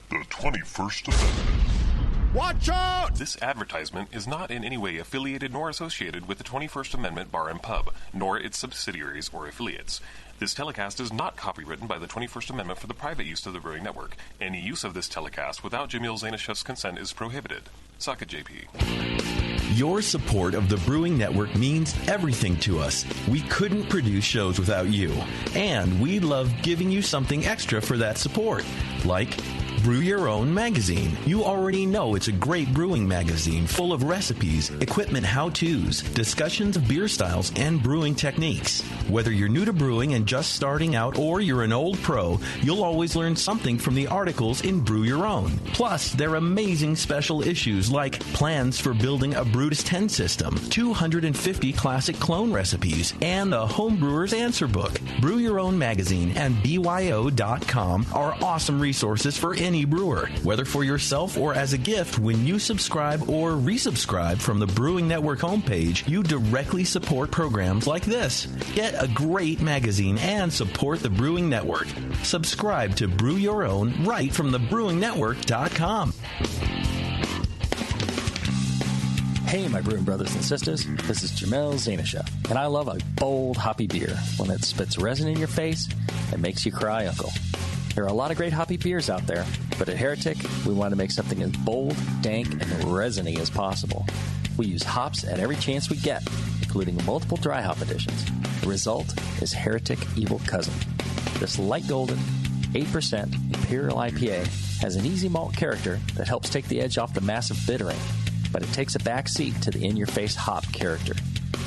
The 21st Amendment. Watch out! This advertisement is not in any way affiliated nor associated with the 21st Amendment Bar and Pub, nor its subsidiaries or affiliates. This telecast is not copywritten by the 21st Amendment for the private use of the Brewing Network. Any use of this telecast without Jamil Zainashev's consent is prohibited. Suck it, JP. Your support of the Brewing Network means everything to us. We couldn't produce shows without you. And we love giving you something extra for that support, like Brew Your Own magazine. You already know it's a great brewing magazine full of recipes, equipment how-tos, discussions of beer styles, and brewing techniques. Whether you're new to brewing and just starting out or you're an old pro, you'll always learn something from the articles in Brew Your Own. Plus, there are amazing special issues like plans for building a Brutus 10 system, 250 classic clone recipes, and a Homebrewer's Answer Book. Brew Your Own magazine and BYO.com are awesome resources for any brewer, whether for yourself or as a gift. When you subscribe or resubscribe from the Brewing Network homepage, you directly support programs like this. Get a great magazine and support the Brewing Network. Subscribe to Brew Your Own right from thebrewingnetwork.com. Hey, my brewing brothers and sisters, this is Jamil Zainashev, and I love a bold, hoppy beer, one that spits resin in your face and makes you cry uncle. There are a lot of great hoppy beers out there, but at Heretic, we want to make something as bold, dank, and resiny as possible. We use hops at every chance we get, including multiple dry hop additions. The result is Heretic Evil Cousin. This light golden, 8% Imperial IPA has an easy malt character that helps take the edge off the massive bittering, but it takes a back seat to the in-your-face hop character.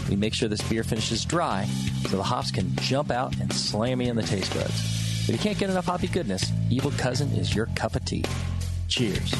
We make sure this beer finishes dry so the hops can jump out and slam you in the taste buds. If you can't get enough hoppy goodness, Evil Cousin is your cup of tea. Cheers.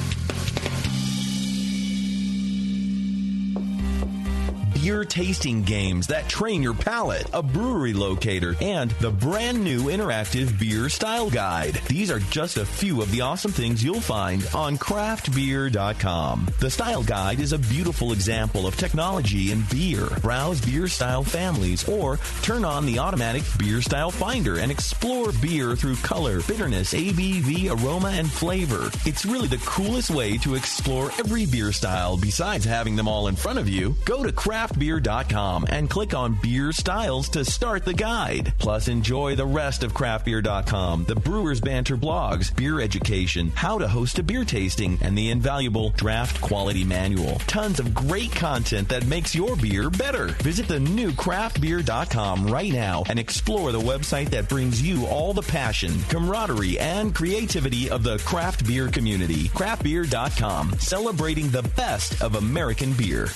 Beer tasting games that train your palate, a brewery locator, and the brand new interactive beer style guide. These are just a few of the awesome things you'll find on craftbeer.com. The style guide is a beautiful example of technology in beer. Browse beer style families or turn on the automatic beer style finder and explore beer through color, bitterness, ABV, aroma, and flavor. It's really the coolest way to explore every beer style besides having them all in front of you. Go to craftbeer.com and click on Beer Styles to start the guide. Plus, enjoy the rest of craftbeer.com, the Brewers Banter blogs, beer education, how to host a beer tasting, and the invaluable Draft Quality Manual. Tons of great content that makes your beer better. Visit the new craftbeer.com right now and explore the website that brings you all the passion, camaraderie, and creativity of the craft beer community. Craftbeer.com, celebrating the best of American beer.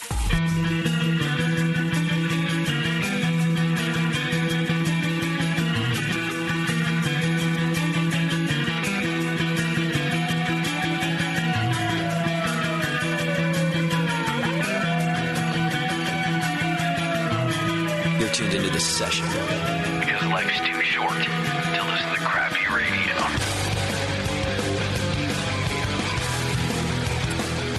You're tuned into this session because life's too short to listen to crappy radio.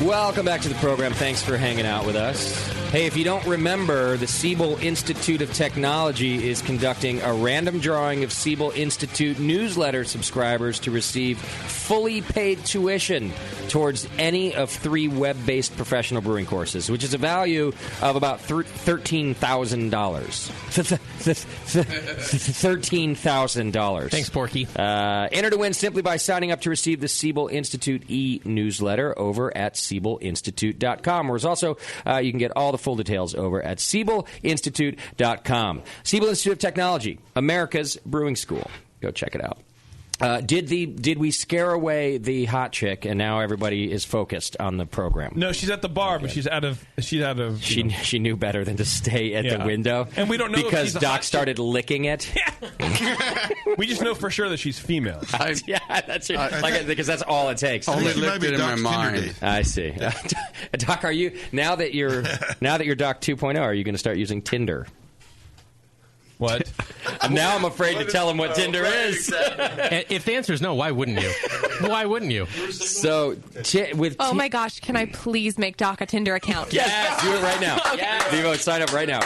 Welcome back to the program. Thanks for hanging out with us. Hey, if you don't remember, the Siebel Institute of Technology is conducting a random drawing of Siebel Institute newsletter subscribers to receive fully paid tuition towards any of 3 web-based professional brewing courses, which is a value of about $13,000. $13,000. Thanks, Porky. Enter to win simply by signing up to receive the Siebel Institute e-newsletter over at SiebelInstitute.com. Whereas also, you can get all the full details over at SiebelInstitute.com. Siebel Institute of Technology, America's brewing school. Go check it out. Did we scare away the hot chick, and now everybody is focused on the program? No, she's at the bar, but she's out of. She knew better than to stay at the window, and we don't know because if she's a Doc hot started licking it. We just know for sure that she's female. Yeah, that's it. Because that's all it takes. Only licked it in my mind. I see. Doc, are you now that you're Doc 2.0? Are you going to start using Tinder? What? Now I'm afraid to tell him what Tinder is. If the answer is no, why wouldn't you? Why wouldn't you? So, oh my gosh, can I please make Doc a Tinder account? Yes, do it right now. Yes. Devo, sign up right now.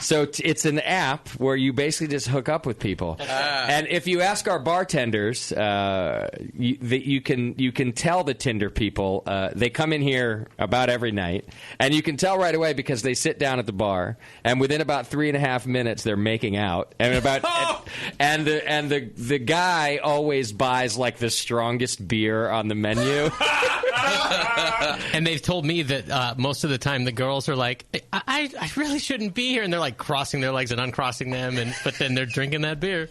It's an app where you basically just hook up with people. And if you ask our bartenders, you can tell the Tinder people, they come in here about every night, and you can tell right away because they sit down at the bar, and within about 3.5 minutes, they're making out, and the guy always buys like the strongest beer on the menu. And they've told me that most of the time the girls are like, I really shouldn't be here, and they're like crossing their legs and uncrossing them, but then they're drinking that beer.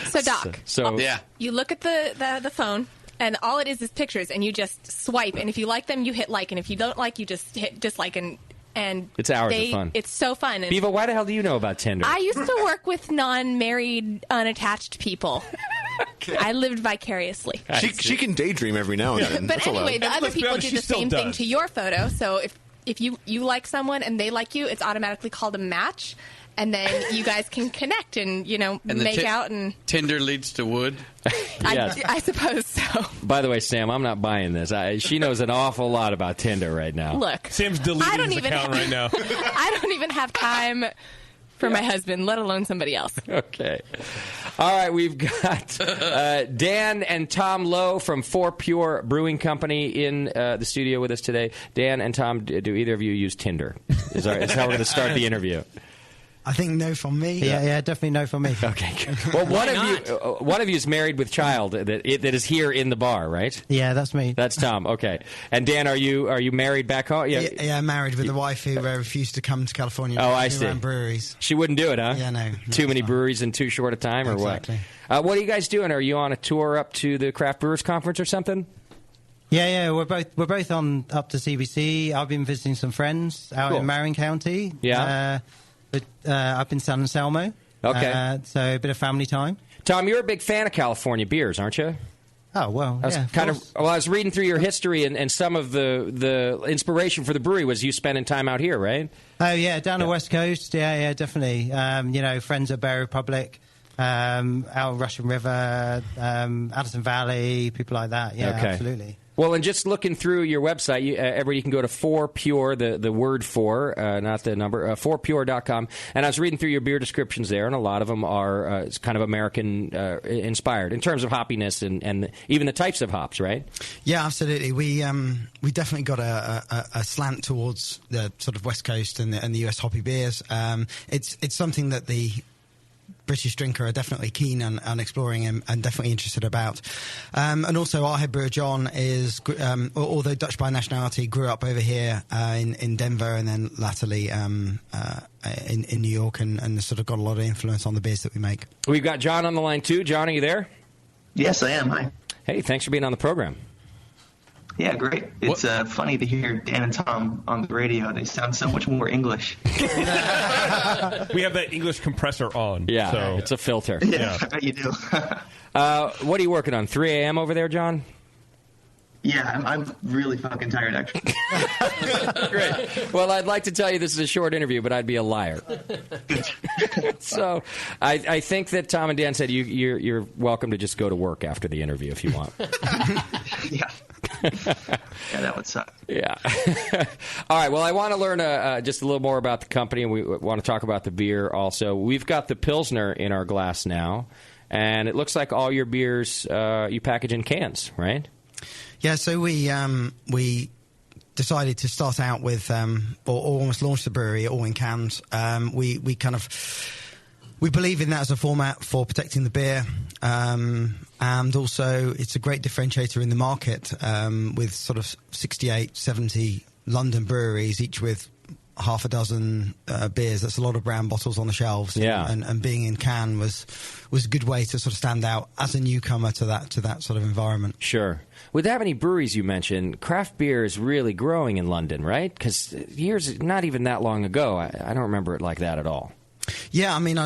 So Doc, yeah, you look at the phone. And all it is pictures, and you just swipe. And if you like them, you hit like. And if you don't like, you just hit dislike. And it's hours of fun. It's so fun. And Bevo, why the hell do you know about Tinder? I used to work with non-married, unattached people. Okay. I lived vicariously. She can daydream every now and then. But anyway, the other people do the same thing to your photo. So if you like someone and they like you, it's automatically called a match. And then you guys can connect and, make out. And Tinder leads to wood? Yes. I suppose so. By the way, Sam, I'm not buying this. She knows an awful lot about Tinder right now. Look. Sam's deleting his account right now. I don't even have time for my husband, let alone somebody else. Okay. All right, we've got Dan and Tom Lowe from Fourpure Brewing Company in the studio with us today. Dan and Tom, do either of you use Tinder? Is how we're going to start the interview. I think no from me. Yeah, definitely no from me. Okay. Well, one of you is married with child that is here in the bar, right? Yeah, that's me. That's Tom. Okay. And Dan, are you married back home? Yeah, married with a wife who refused to come to California. Oh, I see. Around breweries. She wouldn't do it, huh? Yeah, no. Too many breweries in too short a time, or exactly. What? What are you guys doing? Are you on a tour up to the Craft Brewers Conference or something? Yeah, we're both on up to CBC. I've been visiting some friends out in Marin County. Yeah. Up in San Anselmo. Okay. So a bit of family time. Tom, you're a big fan of California beers, aren't you? Oh, well, I was reading through your history, and some of the inspiration for the brewery was you spending time out here, right? Oh, yeah, down the West Coast. Yeah, definitely. Friends at Bear Republic, out Russian River, Addison Valley, people like that. Yeah, okay. Absolutely. Well, and just looking through your website, everybody can go to Fourpure, the word for, not the number, fourpure.com. And I was reading through your beer descriptions there, and a lot of them are kind of American inspired in terms of hoppiness and even the types of hops, right? Yeah, absolutely. We definitely got a slant towards the sort of West Coast and the US hoppy beers. It's something that the British drinker are definitely keen on exploring and definitely interested about. And also our head brewer, John, is, although Dutch by nationality, grew up over here in Denver and then latterly in New York and sort of got a lot of influence on the beers that we make. We've got John on the line too. John, are you there? Yes, I am. Hi. Hey, thanks for being on the program. Yeah, great. It's funny to hear Dan and Tom on the radio. They sound so much more English. We have that English compressor on. Yeah, so. It's a filter. Yeah, I bet you do. What are you working on, 3 a.m. over there, John? Yeah, I'm really fucking tired, actually. Great. Well, I'd like to tell you this is a short interview, but I'd be a liar. So I think that Tom and Dan said you're welcome to just go to work after the interview if you want. Yeah. Yeah, that would suck. Yeah. All right. Well, I want to learn just a little more about the company, and we want to talk about the beer also. We've got the Pilsner in our glass now, and it looks like all your beers you package in cans, right? Yeah, so we decided to start out with, or almost launch the brewery all in cans. We believe in that as a format for protecting the beer, and also it's a great differentiator in the market with sort of 68, 70 London breweries, each with half a dozen beers. That's a lot of brown bottles on the shelves. Yeah. And being in can was a good way to sort of stand out as a newcomer to that sort of environment. Sure. With that many breweries you mentioned, craft beer is really growing in London, right? Because years, not even that long ago, I don't remember it like that at all. Yeah, I mean,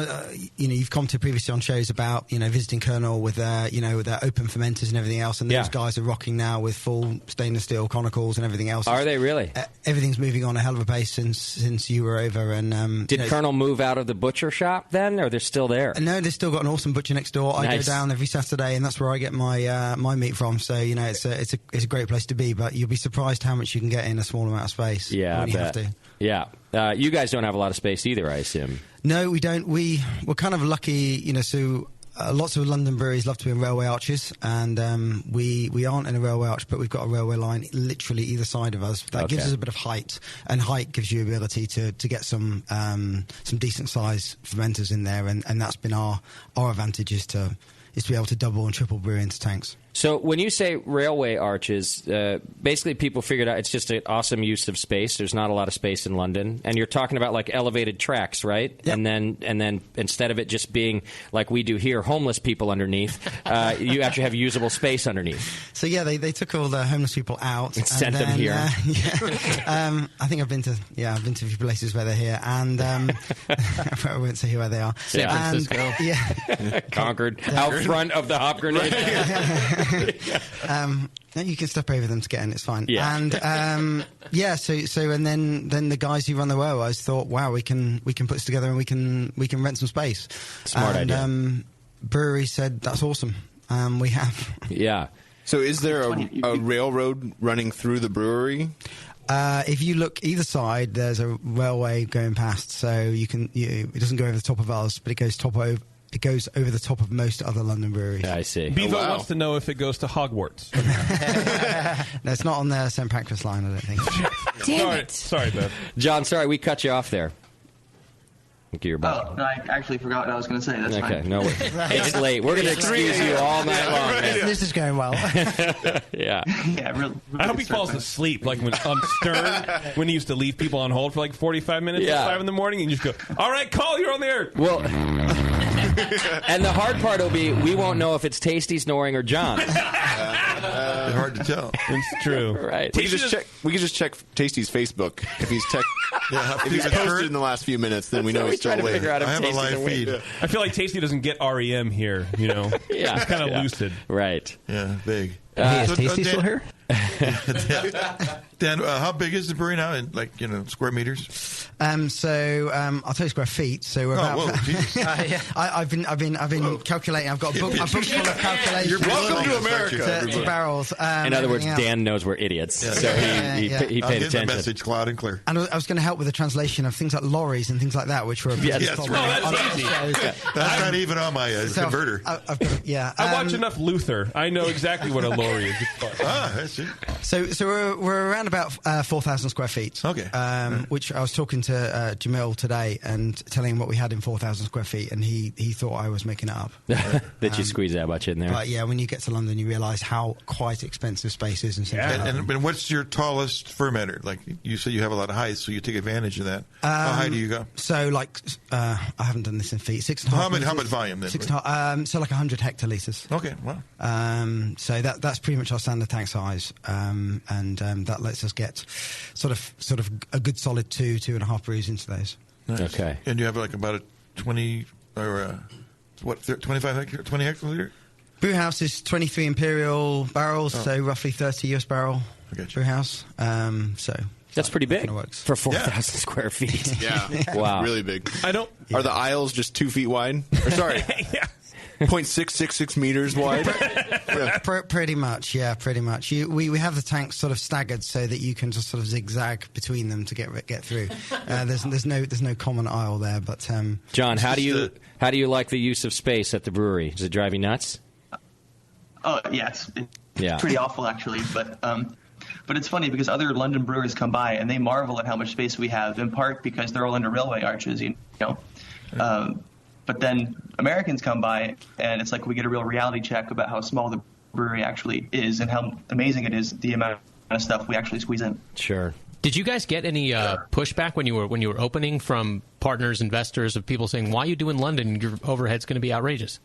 you've commented previously on shows about, visiting Colonel with their open fermenters and everything else, and those guys are rocking now with full stainless steel conicals and everything else. Are they really? Everything's moving on a hell of a pace since you were over. And did Colonel move out of the butcher shop then, or they're still there? No, they've still got an awesome butcher next door. I go down every Saturday, and that's where I get my my meat from. So it's a great place to be. But you'll be surprised how much you can get in a small amount of space. Yeah, when you have to. Yeah, you guys don't have a lot of space either, I assume. No, we don't. We're kind of lucky, so lots of London breweries love to be in railway arches, and we aren't in a railway arch, but we've got a railway line literally either side of us. That gives us a bit of height, and height gives you the ability to get some decent sized fermenters in there, and that's been our advantage is to be able to double and triple brew into tanks. So when you say railway arches, basically people figured out it's just an awesome use of space. There's not a lot of space in London, and you're talking about like elevated tracks, right? Yep. And then instead of it just being like we do here, homeless people underneath, you actually have usable space underneath. So yeah, they took all the homeless people out and sent them here. I think I've been to a few places where they're here, and I won't say where they are. San Francisco, Concord, out front of the hop grenade. You can step over them to get in. It's fine. Yeah. And so and then the guys who run the railways thought, wow, we can put this together and we can rent some space. Smart idea. Brewery said that's awesome. We have. Yeah. So is there a railroad running through the brewery? If you look either side, there's a railway going past. So it doesn't go over the top of ours, but it goes over the top of most other London breweries. I see. Bevo wants to know if it goes to Hogwarts. No, it's not on the St. Pancras line, I don't think. Damn it. Sorry, Bev. John, sorry, we cut you off there. Oh, no, I actually forgot what I was going to say. That's okay, fine. No worries. It's late. We're going to excuse you all night long. This is going well. Yeah. Yeah, really I hope he falls asleep, like when on Stern, when he used to leave people on hold for like 45 minutes at 5 in the morning, and you just go, all right, call, you're on the air. Well, and the hard part will be we won't know if it's Tasty snoring or John. It's hard to tell. It's true. Right. We can just check Tasty's Facebook. If he's if he's posted in the last few minutes, then we know he's still awake. I have a live feed. I feel like Tasty doesn't get REM here, Yeah. It's kind of lucid. Right. Yeah, big. Hey, is Tasty still here? Dan, how big is the brewery now in square meters? I'll tell you square feet. So we're about. I've been calculating. I've got a book full of calculations. You're welcome to America. To barrels. In other words, Dan knows we're idiots, so he paid attention. The message loud and clear. And I was going to help with the translation of things like lorries and things like that, which were a big problem. That's not even on my converter. I watch enough Luther. I know exactly what a lorry is. That's it. So we're around about 4,000 square feet. Okay. Which I was talking to Jamil today and telling him what we had in 4,000 square feet, and he thought I was making it up. That you squeeze that much in there. But yeah, when you get to London, you realise how quite expensive space is. And what's your tallest fermenter? Like you say, you have a lot of height, so you take advantage of that. How high do you go? So I haven't done this in feet. 6.5. How much volume then? 6.5. So like 100 hectolitres. Okay. Wow. So that's pretty much our standard tank size, and that lets us get sort of a good solid 2.5 brews into those. Nice. Okay. And you have like about a 20 or 20 hectoliter? Brew house is 23 imperial barrels, so roughly 30 US barrel brew house. That's pretty big for 4,000 square feet. Yeah. Wow. Really big. I don't. Are the aisles just 2 feet wide? Or, sorry. 0.666 meters wide. Pretty much, yeah, pretty much. We have the tanks sort of staggered so that you can just sort of zigzag between them to get through. There's no common aisle there, but John, how do you like the use of space at the brewery? Does it drive you nuts? Oh yeah, it's pretty awful actually, but it's funny because other London brewers come by and they marvel at how much space we have, in part because they're all under railway arches, you know. But then Americans come by and it's like we get a real reality check about how small the brewery actually is and how amazing it is, the amount of stuff we actually squeeze in. Sure. Did you guys get any pushback when you were opening from partners, investors, of people saying, "Why are you doing London? Your overhead's going to be outrageous"?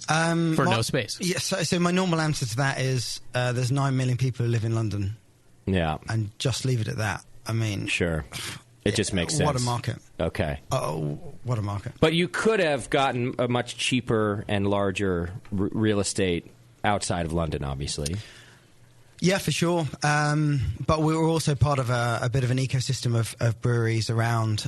No space. Yeah, so my normal answer to that is there's 9 million people who live in London. Yeah. And just leave it at that. I mean... Sure. It just makes sense. What a market. Okay. Oh, what a market. But you could have gotten a much cheaper and larger real estate outside of London, obviously. Yeah, for sure. But we were also part of a bit of an ecosystem of breweries around.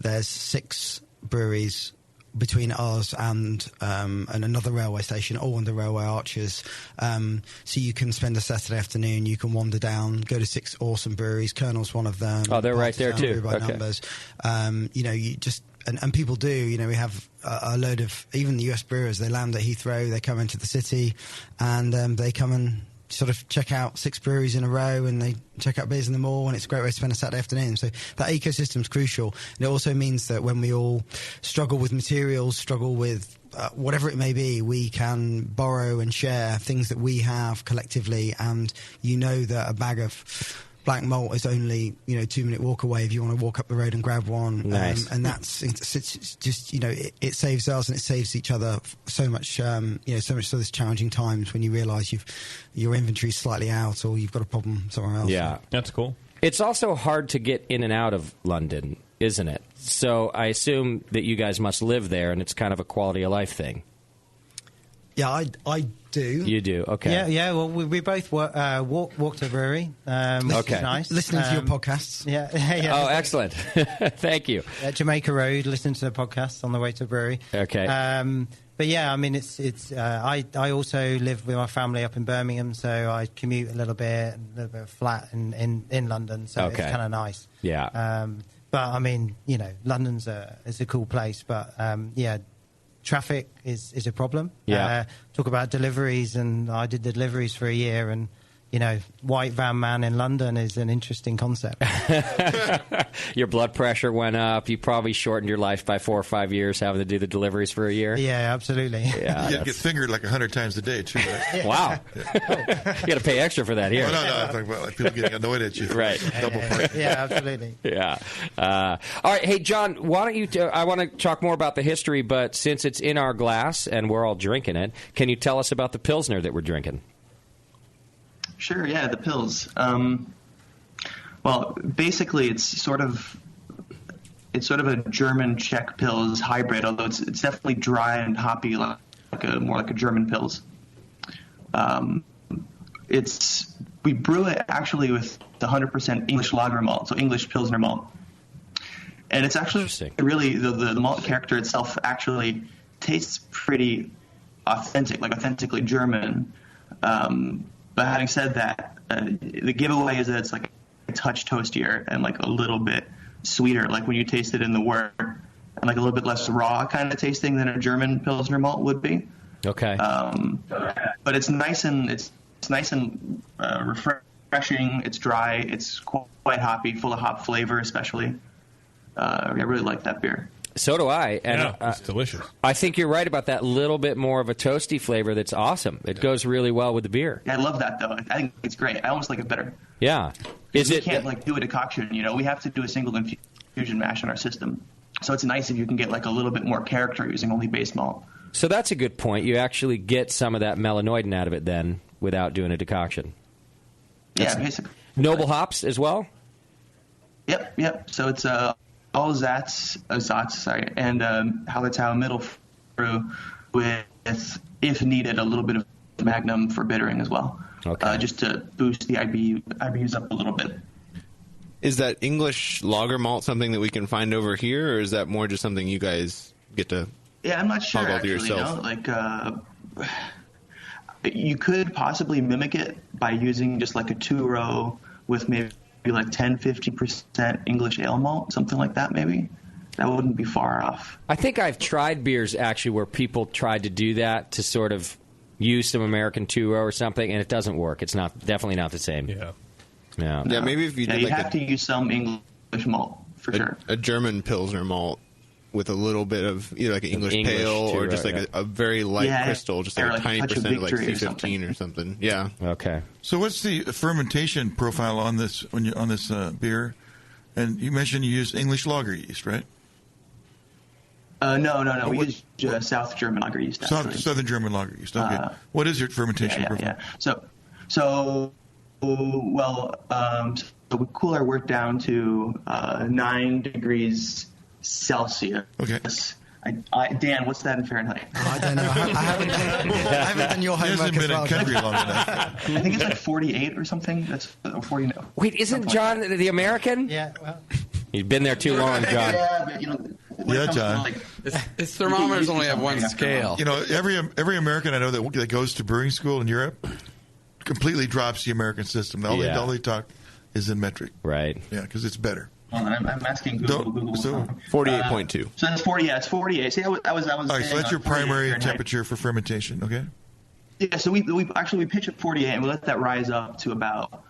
There's 6 breweries between ours and another railway station, all under railway arches. So you can spend a Saturday afternoon, you can wander down, go to 6 awesome breweries. Colonel's one of them. Oh, they're right there too. By numbers. You just... And people do, you know, we have a load of, even the US brewers, they land at Heathrow, they come into the city, and they come and sort of check out 6 breweries in a row, and they check out beers in the mall, and it's a great way to spend a Saturday afternoon. So that ecosystem's crucial. And it also means that when we all struggle with materials, struggle with whatever it may be, we can borrow and share things that we have collectively, and you know that a bag of black malt is only 2-minute walk away if you want to walk up the road and grab one. Nice. And it's just it saves us and it saves each other so much. So much so there's challenging times when you realise your inventory's slightly out or you've got a problem somewhere else. Yeah, that's cool. It's also hard to get in and out of London, isn't it? So I assume that you guys must live there, and it's kind of a quality of life thing. Yeah, I do. You do, okay. Yeah. Well, we both walk to a brewery. Which is nice. Listening to your podcasts. Yeah. Oh, excellent. Thank you. Jamaica Road, listening to the podcasts on the way to a brewery. Okay. But yeah, I mean, I also live with my family up in Birmingham, so I commute a little bit flat in London, so it's kind of nice. Yeah. But I mean, London's it's a cool place, but traffic is a problem. Yeah. Talk about deliveries, and I did the deliveries for a year, and white van man in London is an interesting concept. Your blood pressure went up. You probably shortened your life by 4 or 5 years having to do the deliveries for a year. Yeah, absolutely. Yeah, you get fingered like 100 times a day, too. Right? Wow. You got to pay extra for that here. No, I'm talking about people getting annoyed at you. Right. Double park. Yeah, absolutely. Yeah. All right. Hey, John, why don't you... I want to talk more about the history, but since it's in our glass and we're all drinking it, can you tell us about the Pilsner that we're drinking? Sure, yeah, the Pils. Well, basically, it's sort of a German Czech Pils hybrid, although it's definitely dry and hoppy, more like a German Pils. We brew it actually with the 100% English lager malt, so English Pilsner malt, and it's actually really the malt character itself actually tastes pretty authentic, like authentically German. But having said that, the giveaway is that it's like a touch toastier and like a little bit sweeter, like when you taste it in the wort, and like a little bit less raw kind of tasting than a German Pilsner malt would be. Okay. But it's nice and refreshing. It's dry. It's quite hoppy, full of hop flavor, especially. I really like that beer. So do I. And, it's delicious. I think you're right about that little bit more of a toasty flavor that's awesome. It goes really well with the beer. Yeah, I love that, though. I think it's great. I almost like it better. Yeah. We can't do a decoction, we have to do a single infusion mash in our system. So it's nice if you can get like a little bit more character using only base malt. So that's a good point. You actually get some of that melanoidin out of it then without doing a decoction. Yeah, basically. Noble hops as well? Yep. So it's all Zats, and Hallertau middle brew with, if needed, a little bit of Magnum for bittering as well. Okay. Just to boost the IBUs up a little bit. Is that English lager malt something that we can find over here, or is that more just something you guys get to Yeah, I'm not sure. Toggle to Actually, yourself. You could possibly mimic it by using just like a 2-row with maybe like 10-50% English ale malt, something like that. Maybe that wouldn't be far off. I think I've tried beers actually where people tried to do that to sort of use some American 2-row or something, and it doesn't work. It's definitely not the same. Yeah. Yeah, maybe if you did you like have to use some English malt for sure. a German Pilsner malt with a little bit of either like an English pale or just like a very light crystal, just like a tiny percent, like C15 or something. Yeah. Okay. So what's the fermentation profile on this beer? And you mentioned you use English lager yeast, right? No. We use South German lager yeast. Southern German lager yeast. Okay. What is your fermentation profile? So we cool our wort down to 9 degrees Celsius. Okay. Dan, what's that in Fahrenheit? I don't know. I haven't done your homework. He hasn't been in country long enough. I think it's like 48 or something. That's 40. Wait, isn't John the American? Yeah. Well, you've been there too long, John. Yeah, but, John. Its thermometers only have one scale. Every American I know that goes to brewing school in Europe completely drops the American system. All they talk is in metric. Right. Yeah, because it's better. I'm asking Google. So 48.2. So that's 40. Yeah, it's 48. See, I was. All right, so that's your primary temperature for fermentation. Okay. Yeah. So we pitch at 48, and we let that rise up to about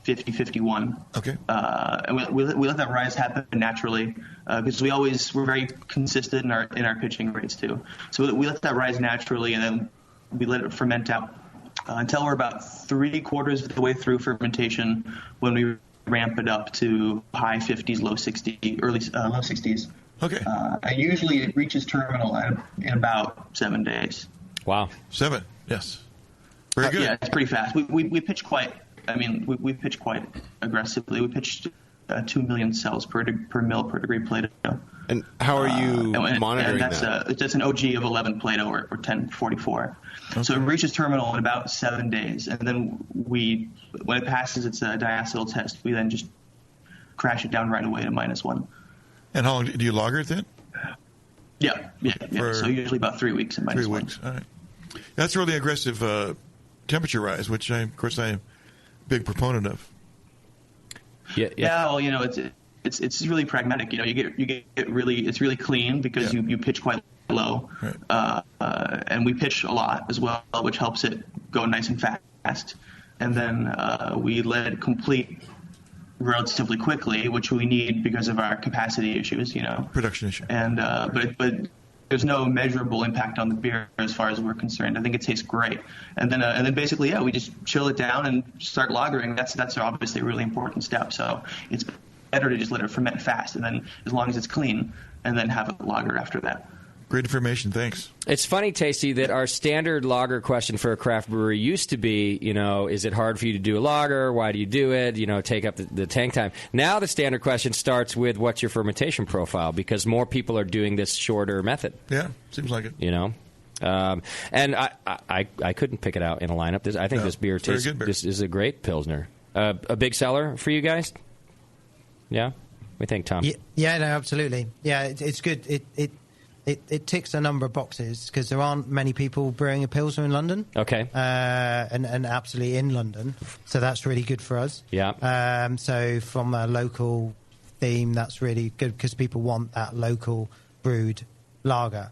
50, 51. Okay. And we let that rise happen naturally because we're very consistent in our pitching rates too. So we let that rise naturally, and then we let it ferment out until we're about 3/4 of the way through fermentation when we ramp it up to high 50s, low 60s, low 60s. Okay. And usually it reaches terminal in about 7 days. Wow. 7. Yes. Very good. Yeah, it's pretty fast. We pitch quite. I mean, we pitch quite aggressively. We pitched 2 million cells per mil per degree Plato. And how are you monitoring that? That's an OG of 11 Plato or 1044. Okay. So it reaches terminal in about 7 days, and then when it passes its diacetyl test, we then just crash it down right away to -1. And how long do you lager it then? Yeah. So usually about 3 weeks at -1. 3 weeks. All right. That's really aggressive temperature rise, which of course I am a big proponent of. Yeah. Well, it's really pragmatic. You get it's really clean because you pitch quite low, right. And we pitch a lot as well, which helps it go nice and fast. And then we let it complete relatively quickly, which we need because of our capacity issues. Production issue. And but there's no measurable impact on the beer as far as we're concerned. I think it tastes great. And then basically, we just chill it down and start lagering. That's obviously a really important step. So it's better to just let it ferment fast, and then as long as it's clean, and then have it lager after that. Great information. Thanks. It's funny, Tasty, that our standard lager question for a craft brewery used to be, is it hard for you to do a lager? Why do you do it? Take up the tank time. Now the standard question starts with what's your fermentation profile, because more people are doing this shorter method. Yeah, seems like it. And I couldn't pick it out in a lineup. I think this beer tastes. This is a great Pilsner. A big seller for you guys. Yeah, we think, Tom. Yeah, no, absolutely. Yeah, it's good. It ticks a number of boxes because there aren't many people brewing a Pilsner in London. Okay. And absolutely in London, so that's really good for us. Yeah. So from a local theme, that's really good because people want that local brewed lager.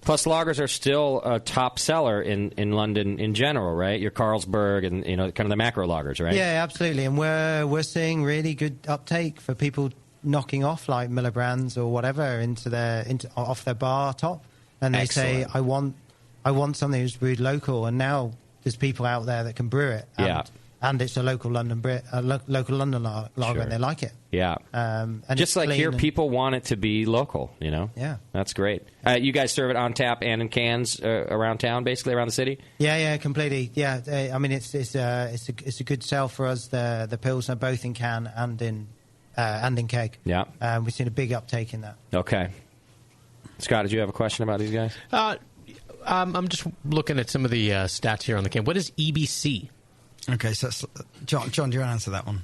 Plus, lagers are still a top seller in London in general, right? Your Carlsberg and kind of the macro lagers, right? Yeah, absolutely. And we're seeing really good uptake for people knocking off like Miller Brands or whatever off their bar top, and they say, "I want something that's brewed local." And now there's people out there that can brew it. And it's a local London lager, Sure. and they like it. Yeah. And just like here, people want it to be local, Yeah. That's great. You guys serve it on tap and in cans around town, basically around the city? Yeah, completely. Yeah, I mean, it's a good sell for us, the Pilsner, both in can and in keg. Yeah. We've seen a big uptake in that. Okay. Scott, did you have a question about these guys? I'm just looking at some of the stats here on the can. What is EBC? Okay, so that's, John, do you want to answer that one?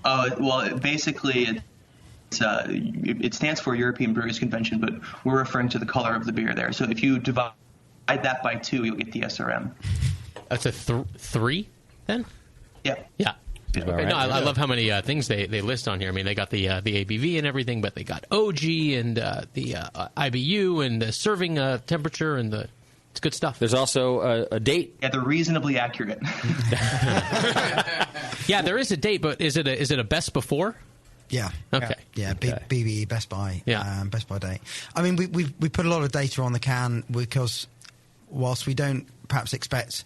Well, basically, it stands for European Brewers Convention, but we're referring to the color of the beer there. So if you divide that by 2, you'll get the SRM. That's a 3 then? Yeah. Yeah. Right. No, I love how many things they list on here. I mean, they got the ABV and everything, but they got OG and the IBU and the serving temperature and it's good stuff. There's also a date. Yeah, they're reasonably accurate. Yeah, there is a date, but is it a best before? Yeah. Okay. Yeah. BB Best Buy. Yeah. Best Buy date. I mean, we put a lot of data on the can because whilst we don't perhaps expect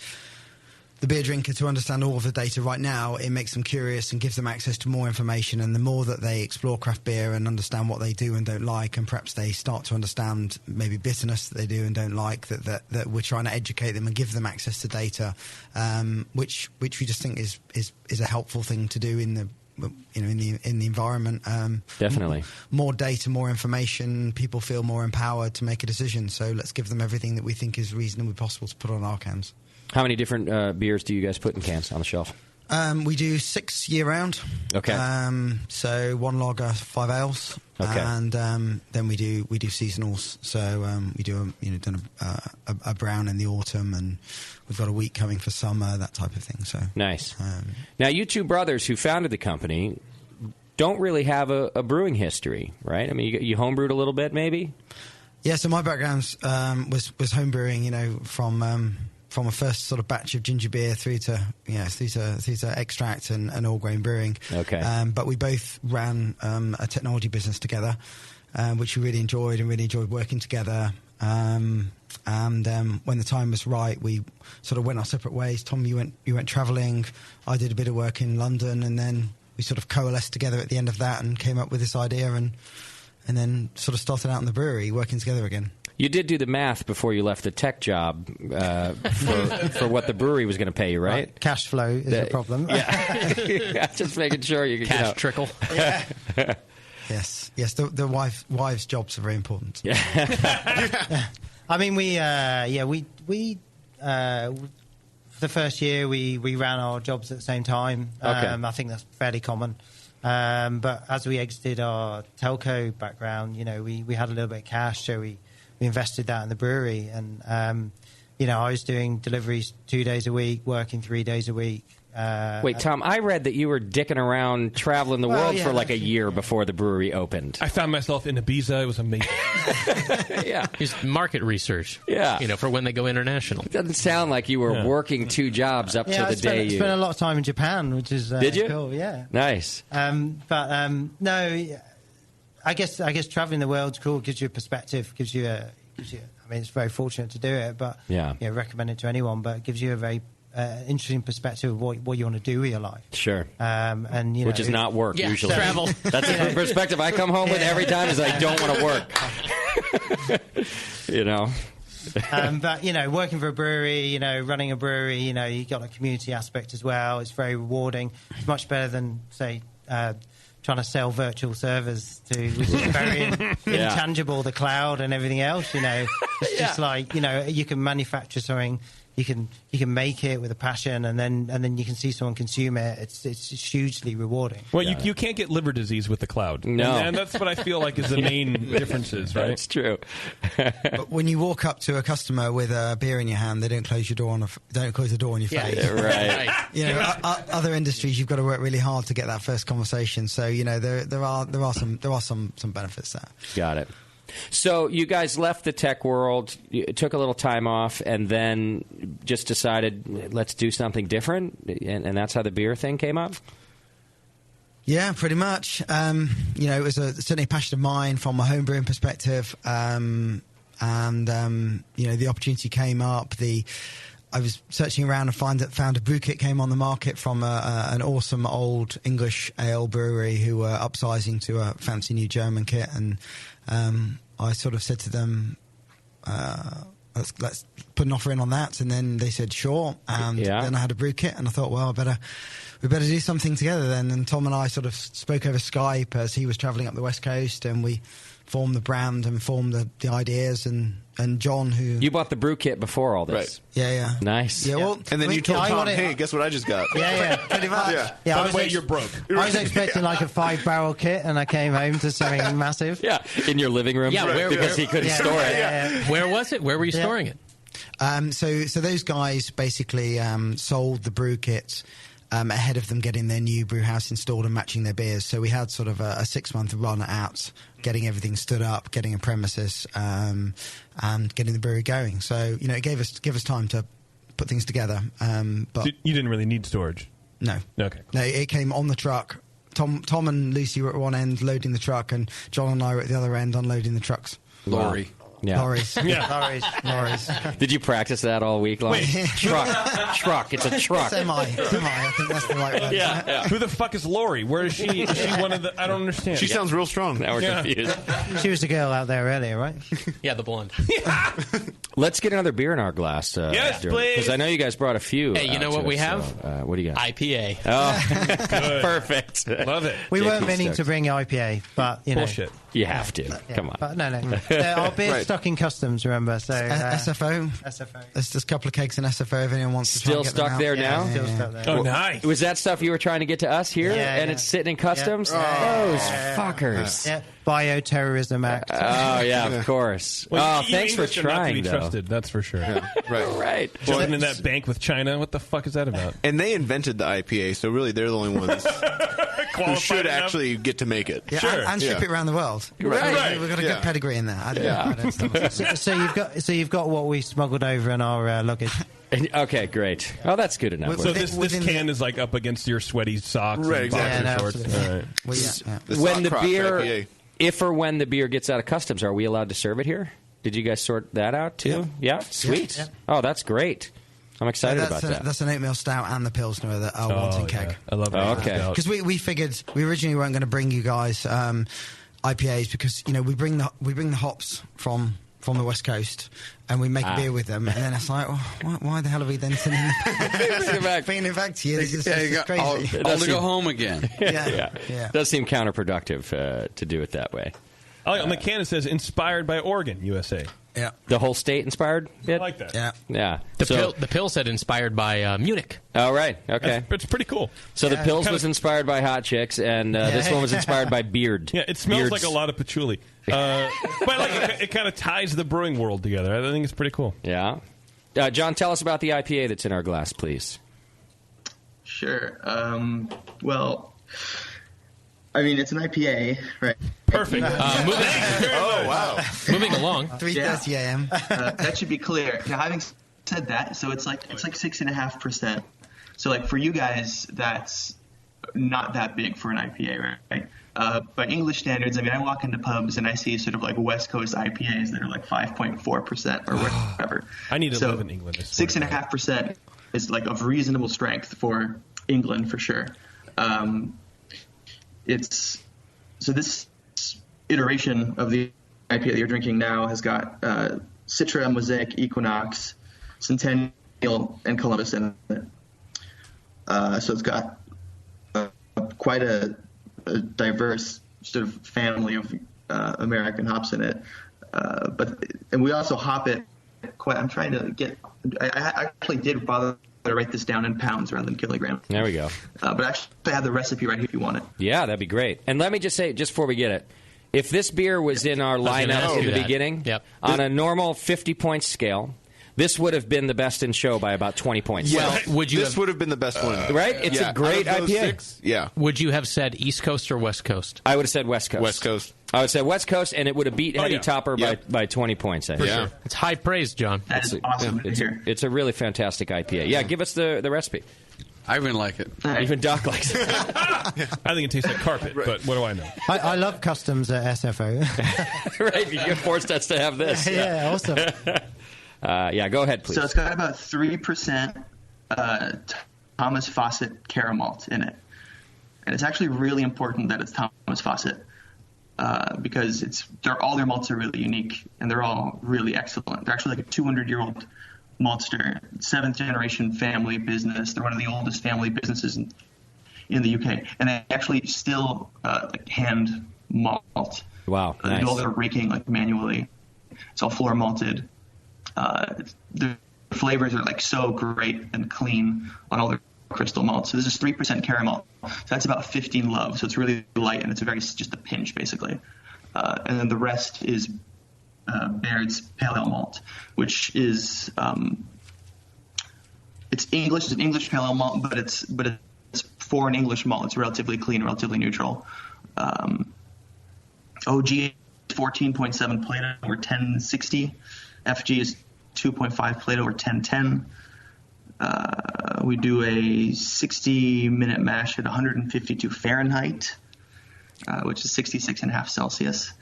the beer drinker to understand all of the data right now, it makes them curious and gives them access to more information. And the more that they explore craft beer and understand what they do and don't like, and perhaps they start to understand maybe bitterness that they do and don't like, that we're trying to educate them and give them access to data, which we just think is a helpful thing to do in the environment. Definitely. More data, more information, people feel more empowered to make a decision. So let's give them everything that we think is reasonably possible to put on our cans. How many different beers do you guys put in cans on the shelf? We do 6 year round. Okay. So 1 lager, 5 ales. Okay. And then we do seasonals. So we do done a brown in the autumn, and we've got a wheat coming for summer, that type of thing. So nice. Now, you two brothers who founded the company don't really have a brewing history, right? I mean, you homebrewed a little bit, maybe. Yeah. So my background was homebrewing. From a first sort of batch of ginger beer through to extract and all grain brewing. Okay. But we both ran a technology business together, which we really enjoyed working together. And when the time was right, we sort of went our separate ways. Tom, you went travelling. I did a bit of work in London, and then we sort of coalesced together at the end of that and came up with this idea, and then sort of started out in the brewery working together again. You did do the math before you left the tech job for what the brewery was going to pay you, right? Cash flow is the problem. Yeah. Just making sure you cash trickle. Yeah. Yes. The wives' jobs are very important. Yeah. I mean, we for the first year we ran our jobs at the same time. Okay. I think that's fairly common. But as we exited our telco background, we had a little bit of cash, so we invested that in the brewery. And, I was doing deliveries 2 days a week, working 3 days a week. Wait, Tom, I read that you were dicking around traveling the world for like a year before the brewery opened. I found myself in Ibiza. It was amazing. Yeah. Just market research. Yeah. For when they go international. It doesn't sound like you were working 2 jobs up to the day you... I spent a lot of time in Japan, which is Did you? cool, yeah. Nice. No, I guess traveling the world's cool. Gives you a perspective. Gives you. I mean, it's very fortunate to do it, but recommend it to anyone. But it gives you a very interesting perspective of what you want to do with your life. Sure. And which is not work usually. Travel. That's the perspective I come home with every time. Is I don't want to work. But working for a brewery, running a brewery, you got a community aspect as well. It's very rewarding. It's much better than say trying to sell virtual servers which is very intangible, the cloud and everything else. It's just like you can manufacture something. You can make it with a passion, and then you can see someone consume it. It's hugely rewarding. Well, you can't get liver disease with the cloud. No, and that's what I feel like is the main differences, right? That's true. But when you walk up to a customer with a beer in your hand, they don't close the door on your face. Right. Other industries, you've got to work really hard to get that first conversation. So there are some benefits there. Got it. So you guys left the tech world, you took a little time off, and then just decided, let's do something different, and that's how the beer thing came up? Yeah, pretty much. It was certainly a passion of mine from a homebrewing perspective, and the opportunity came up. I was searching around and found a brew kit came on the market from an awesome old English ale brewery who were upsizing to a fancy new German kit, and I sort of said to them, let's put an offer in on that, and then they said sure, and then I had a brew kit, and I thought, well, we better do something together then. And Tom and I sort of spoke over Skype as he was travelling up the West Coast, and we formed the brand and formed the ideas, and and John, who you bought the brew kit before all this, right? Yeah. Nice. Yeah, well, and then you told Tom, "Hey, guess what I just got?" Yeah, pretty much. Yeah, By the way, you're broke. I was expecting like a 5-barrel kit, and I came home to something massive. Yeah, in your living room. Yeah, because he couldn't store it. Yeah. Where was it? Where were you storing it? So those guys basically sold the brew kits ahead of them getting their new brew house installed and matching their beers. So we had sort of a 6-month run out, getting everything stood up, getting a premises, and getting the brewery going. So it gave us time to put things together. But So you didn't really need storage. No. Okay. No, it came on the truck. Tom and Lucy were at one end loading the truck, and John and I were at the other end unloading the trucks. Lorry. Yeah. Lorries. Lorries. Did you practice that all week long? Wait. Truck. It's a truck. Semi. I think that's the right word. Yeah. Who the fuck is Lori? Where is she? Is she one of the? I don't understand. She sounds real strong. Now we're confused. She was the girl out there earlier, right? Yeah, the blonde. Let's get another beer in our glass. Yes, please. Because I know you guys brought a few. Hey, you know what we have? What do you got? IPA. Oh, perfect. Love it. We weren't JP meaning Stokes. to bring IPA, but Bullshit. You have to. Come on. But no. Our beer's stuck in customs, remember? So SFO. There's just a couple of kegs in SFO if anyone wants to try Still and get them stuck out. there now? Still stuck there. Oh, nice. Was that stuff you were trying to get to us here? And it's sitting in customs? Those fuckers. Yeah. Bioterrorism Act. Oh, yeah, of course. Well, thanks for English are not to trying, be though. trusted, that's for sure. Right. Jumping in that bank with China. What the fuck is that about? And they invented the IPA, so really they're the only ones who should actually get to make it. Yeah, and ship it around the world. Right. We've got a good pedigree in there. I don't stop. So you've got what we smuggled over in our luggage. Okay, great. Oh, that's good enough. So this can is like up against your sweaty socks Right, and exactly. boxer shorts. absolutely. All right. Well, When the Crocs beer, IPA. if or when the beer gets out of customs, are we allowed to serve it here? Did you guys sort that out too? Yeah, sweet. Yeah. Oh, that's great. I'm excited about that. That's an oatmeal stout and the Pilsner that are wanting keg. I love Oh, that. okay. Because we figured we originally weren't going to bring you guys IPAs because we bring the hops from the West Coast and we make a beer with them, and then it's like, why the hell are we then sending it back to you? This is crazy. All to go home again. Yeah. Does seem counterproductive to do it that way. On the can it says inspired by Oregon, USA. Yeah. The whole state inspired it? I like that. Yeah. The pill said inspired by Munich. Oh, right. Okay. It's pretty cool. So the pills was inspired by hot chicks, and this one was inspired by beard. Yeah, it smells Beards. like a lot of patchouli. But it kind of ties the brewing world together. I think it's pretty cool. Yeah. John, tell us about the IPA that's in our glass, please. Sure. Well, I mean, it's an IPA, right? Perfect. Moving along. 3:30 a.m. That should be clear. Now, having said that, so it's like 6.5%. So like for you guys, that's not that big for an IPA, right? By English standards, I mean, I walk into pubs and I see sort of like West Coast IPAs that are like 5.4% or whatever. I need to live in England. 6.5% is like of reasonable strength for England for sure. So this iteration of the IPA that you're drinking now has got Citra, Mosaic, Equinox, Centennial, and Columbus in it. So it's got quite a diverse sort of family of American hops in it. And we also hop it quite. I'm trying to get. I actually did bother to write this down in pounds rather than kilograms. There we go. But actually, I have the recipe right here if you want it. Yeah, that'd be great. And let me just say, just before we get it, if this beer was in our lineup in the beginning, on a normal 50-point scale, this would have been the best in show by about 20 points. Yeah, this would have been the best one. Right? It's a great out of those IPA. 6, yeah. Would you have said East Coast or West Coast? I would have said West Coast. West Coast. I would say West Coast, and it would have beat Heady Topper by 20 points, I think. Sure. It's high praise, John. That's awesome to hear. It's a really fantastic IPA. Yeah, give us the recipe. I even like it. Even Doc likes it. I think it tastes like carpet, but what do I know? I love customs at SFO. Right, you forced us to have this. Yeah, awesome. Go ahead, please. So it's got about 3% Thomas Fawcett caramel in it. And it's actually really important that it's Thomas Fawcett because all their malts are really unique and they're all really excellent. They're actually like a 200-year-old maltster, 7th-generation family business. They're one of the oldest family businesses in the UK. And they actually still hand malt. Wow, They do all their raking manually. It's all floor malted. The flavors are like so great and clean on all the crystal malt. So this is 3% caramel. So that's about 15 love. So it's really light, and it's just a pinch basically. And then the rest is Baird's Pale Ale malt, which is it's English. It's an English Pale Ale malt, but it's for an English malt. It's relatively clean, relatively neutral. OG is 14.7 Plato or 1060. FG is 2.5 Plato or 1010. We do a 60-minute mash at 152 Fahrenheit, which is 66.5 Celsius.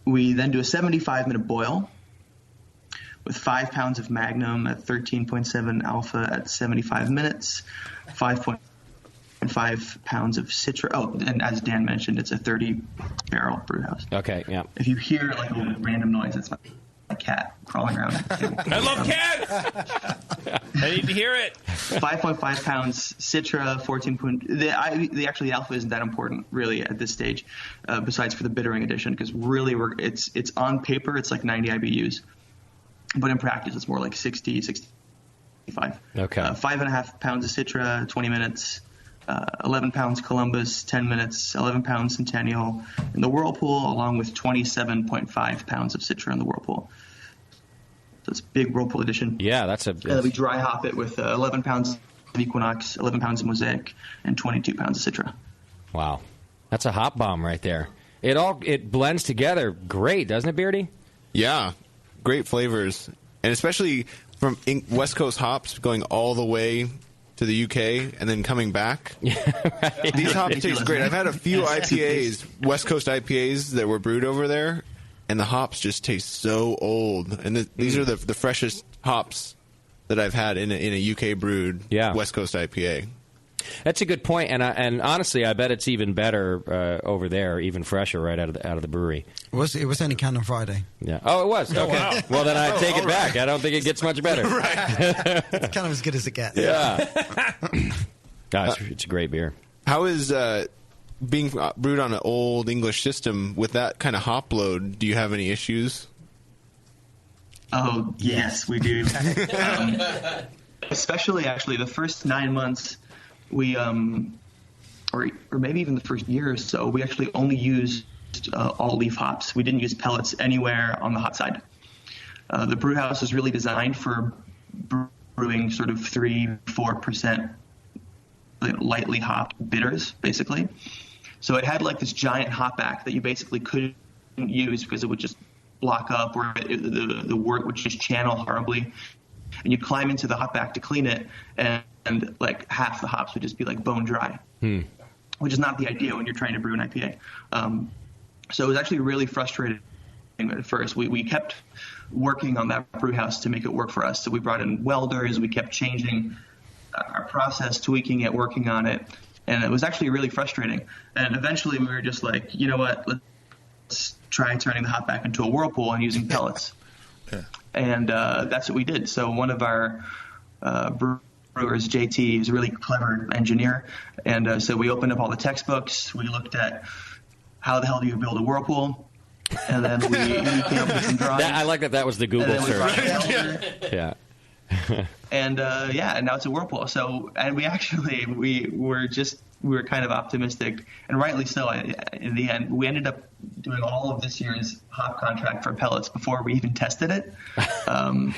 We then do a 75-minute boil with 5 pounds of Magnum at 13.7 alpha at 75 minutes, 5.5 pounds of Citra. Oh, and as Dan mentioned, it's a 30-barrel brew house. Okay, yeah. If you hear like a little random noise, it's my cat crawling around. I love cats! I need to hear it. 5.5 pounds Citra, 14. The alpha isn't that important really at this stage, besides for the bittering addition, because really it's on paper it's like 90 IBUs, but in practice it's more like 60, 65. Okay. 5.5 pounds of Citra, 20 minutes. 11 pounds Columbus, 10 minutes. 11 pounds Centennial in the Whirlpool, along with 27.5 pounds of Citra in the Whirlpool. So it's a big Whirlpool edition. Yeah, that's a. We dry hop it with 11 pounds of Equinox, 11 pounds of Mosaic, and 22 pounds of Citra. Wow, that's a hop bomb right there. It blends together great, doesn't it, Beardy? Yeah, great flavors, and especially from West Coast hops going all the way to the UK and then coming back. Right. These hops taste great. I've had a few IPAs, West Coast IPAs that were brewed over there, and the hops just taste so old. And these are the freshest hops that I've had in a UK brewed West Coast IPA. That's a good point, and honestly, I bet it's even better over there, even fresher, right out of the brewery. It was only canned on Friday. Yeah. Oh, it was. Okay. Wow. Well, then I take it back. I don't think it gets much better. It's kind of as good as it gets. Yeah. Gosh, it's a great beer. How is being brewed on an old English system with that kind of hop load? Do you have any issues? Oh yes, we do. Especially actually the first 9 months. We, or maybe even the first year or so, we actually only used all leaf hops. We didn't use pellets anywhere on the hop side. The brew house is really designed for brewing sort of 3-4% lightly hopped bitters, basically. So it had like this giant hop back that you basically couldn't use because it would just block up, or the wort would just channel horribly. And you'd climb into the hop back to clean it, and like half the hops would just be like bone dry, which is not the idea when you're trying to brew an IPA. So it was actually really frustrating at first. We kept working on that brew house to make it work for us. So we brought in welders. We kept changing our process, tweaking it, working on it. And it was actually really frustrating. And eventually we were just like, you know what, let's try turning the hop back into a whirlpool and using pellets. Yeah. And that's what we did. So one of our brewers, JT, is a really clever engineer. And so we opened up all the textbooks. We looked at how the hell do you build a whirlpool. And then we came up with some drawings. I like that was the Google search. Yeah. And and now it's a whirlpool. So, and we were kind of optimistic, and rightly so. In the end, we ended up doing all of this year's hop contract for pellets before we even tested it.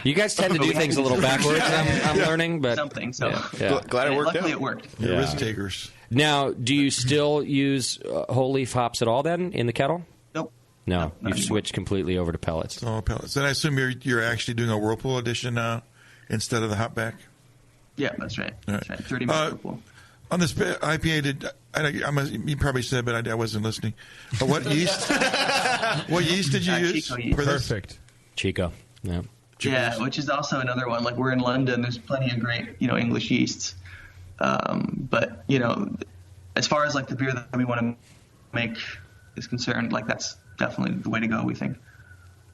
You guys tend to do things a little backwards. I'm learning, but something. So glad it worked. Luckily, out. It worked. You're risk takers. Now, do you still use whole leaf hops at all then in the kettle? Nope. No, you've switched completely over to pellets. Oh, pellets. And I assume you're actually doing a whirlpool edition now instead of the hop back? Yeah, that's right. That's right. 30 minutes whirlpool. On this IPA, you probably said, but I wasn't listening. But what yeast? What yeast did you use? Chico yeast. Perfect. Chico. Yeah. Yeah, which is also another one. Like, we're in London, there's plenty of great, English yeasts. But as far as like the beer that we want to make is concerned, like that's definitely the way to go, we think.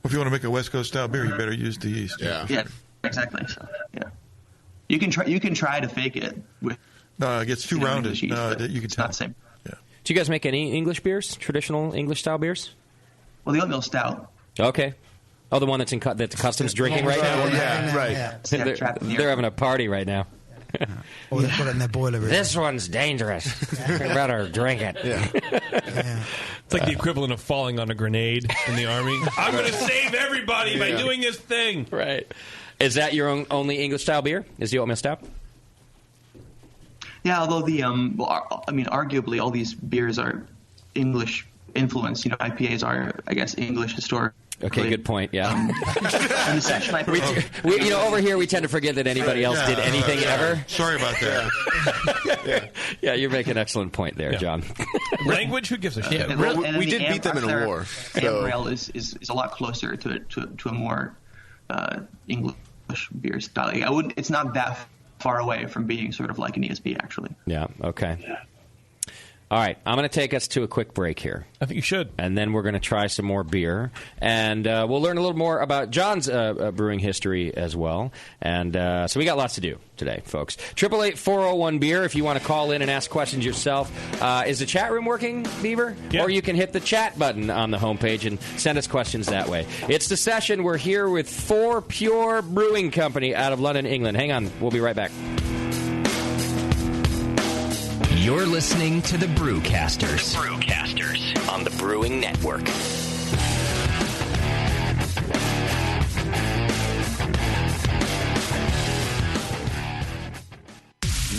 Well, if you want to make a West Coast style beer, you better use the yeast. Yeah, exactly. So, yeah. You can try to fake it with. No, it gets too rounded. Yeast, no, you can tell. Not the same. Yeah. Do you guys make any English beers? Traditional English style beers? Well, the oatmeal stout. Okay. Oh, the one that's that the customs drinking right now? Yeah, right. They're having a party right now. Or they've got it in their boiler room. This one's dangerous. You better drink it. It's like the equivalent of falling on a grenade in the Army. I'm going to save everybody by doing this thing. Right. Is that your only English-style beer? Is the oatmeal stout? Yeah, although arguably all these beers are English influenced. IPAs are, I guess, English historic. Okay, good point. Yeah. we over here we tend to forget that anybody else did anything ever. Sorry about that. Yeah, you make an excellent point there, John. Language? Who gives a shit? We did beat them in a war. Amber is a lot closer to a more English beer style. It's not that far away from being sort of like an ESB, actually. Yeah. Okay. All right, I'm going to take us to a quick break here. I think you should. And then we're going to try some more beer. And we'll learn a little more about John's brewing history as well. And so we got lots to do today, folks. 888-401-BEER if you want to call in and ask questions yourself. Is the chat room working, Beaver? Yeah. Or you can hit the chat button on the homepage and send us questions that way. It's The Session. We're here with Fourpure Brewing Company out of London, England. Hang on. We'll be right back. You're listening to the Brewcasters. On the Brewing Network.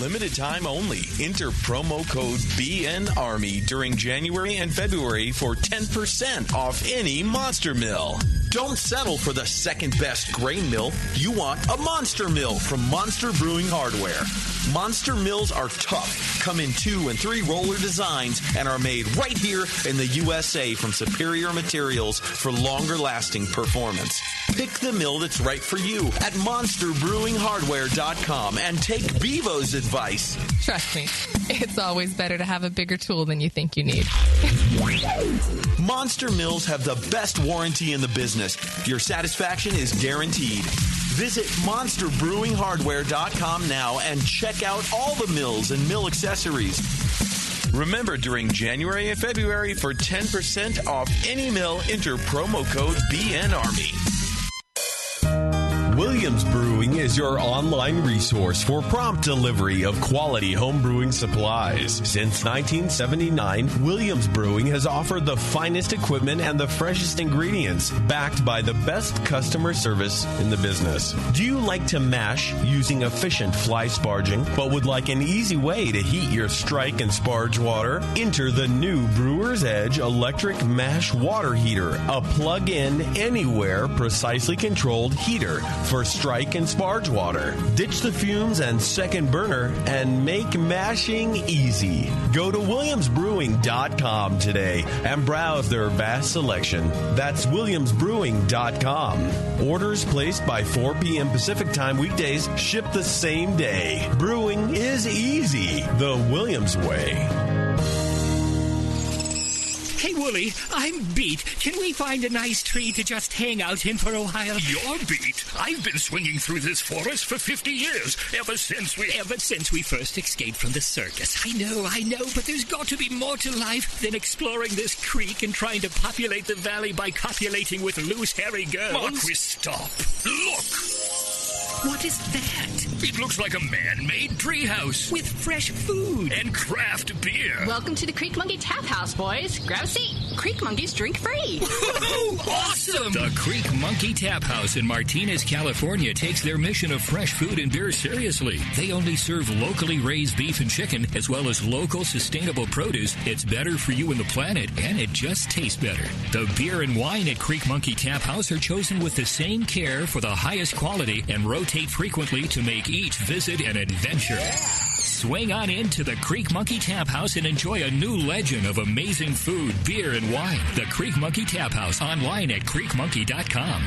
Limited time only. Enter promo code BNARMY during January and February for 10% off any Monster Mill. Don't settle for the second best grain mill. You want a Monster Mill from Monster Brewing Hardware. Monster Mills are tough, come in 2 and 3 roller designs, and are made right here in the USA from superior materials for longer lasting performance. Pick the mill that's right for you at monsterbrewinghardware.com and take Bevo's advice. Trust me, it's always better to have a bigger tool than you think you need. Monster Mills have the best warranty in the business. Your satisfaction is guaranteed. Visit monsterbrewinghardware.com now and check out all the mills and mill accessories. Remember, during January and February, for 10% off any mill, enter promo code BNARMY. Williams Brewing is your online resource for prompt delivery of quality home brewing supplies. Since 1979, Williams Brewing has offered the finest equipment and the freshest ingredients, backed by the best customer service in the business. Do you like to mash using efficient fly sparging, but would like an easy way to heat your strike and sparge water? Enter the new Brewer's Edge electric mash water heater, a plug-in, anywhere, precisely controlled heater for strike and sparge water. Ditch the fumes and second burner and make mashing easy. Go to williamsbrewing.com today and browse their vast selection. That's williamsbrewing.com. Orders placed by 4 p.m. Pacific Time weekdays ship the same day. Brewing is easy the Williams way. Hey, Wooly, I'm beat. Can we find a nice tree to just hang out in for a while? You're beat. I've been swinging through this forest for 50 years, ever since we first escaped from the circus. I know, but there's got to be more to life than exploring this creek and trying to populate the valley by copulating with loose, hairy girls. Marquis, stop. Look! What is that? It looks like a man-made treehouse. With fresh food. And craft beer. Welcome to the Creek Monkey Tap House, boys. Grab a seat. Creek Monkeys drink free. Awesome! The Creek Monkey Tap House in Martinez, California takes their mission of fresh food and beer seriously. They only serve locally raised beef and chicken, as well as local sustainable produce. It's better for you and the planet, and it just tastes better. The beer and wine at Creek Monkey Tap House are chosen with the same care for the highest quality and rotate frequently to make each visit an adventure. Swing on into the Creek Monkey Tap House and enjoy a new legend of amazing food, beer, and wine. The Creek Monkey Tap House, online at creekmonkey.com.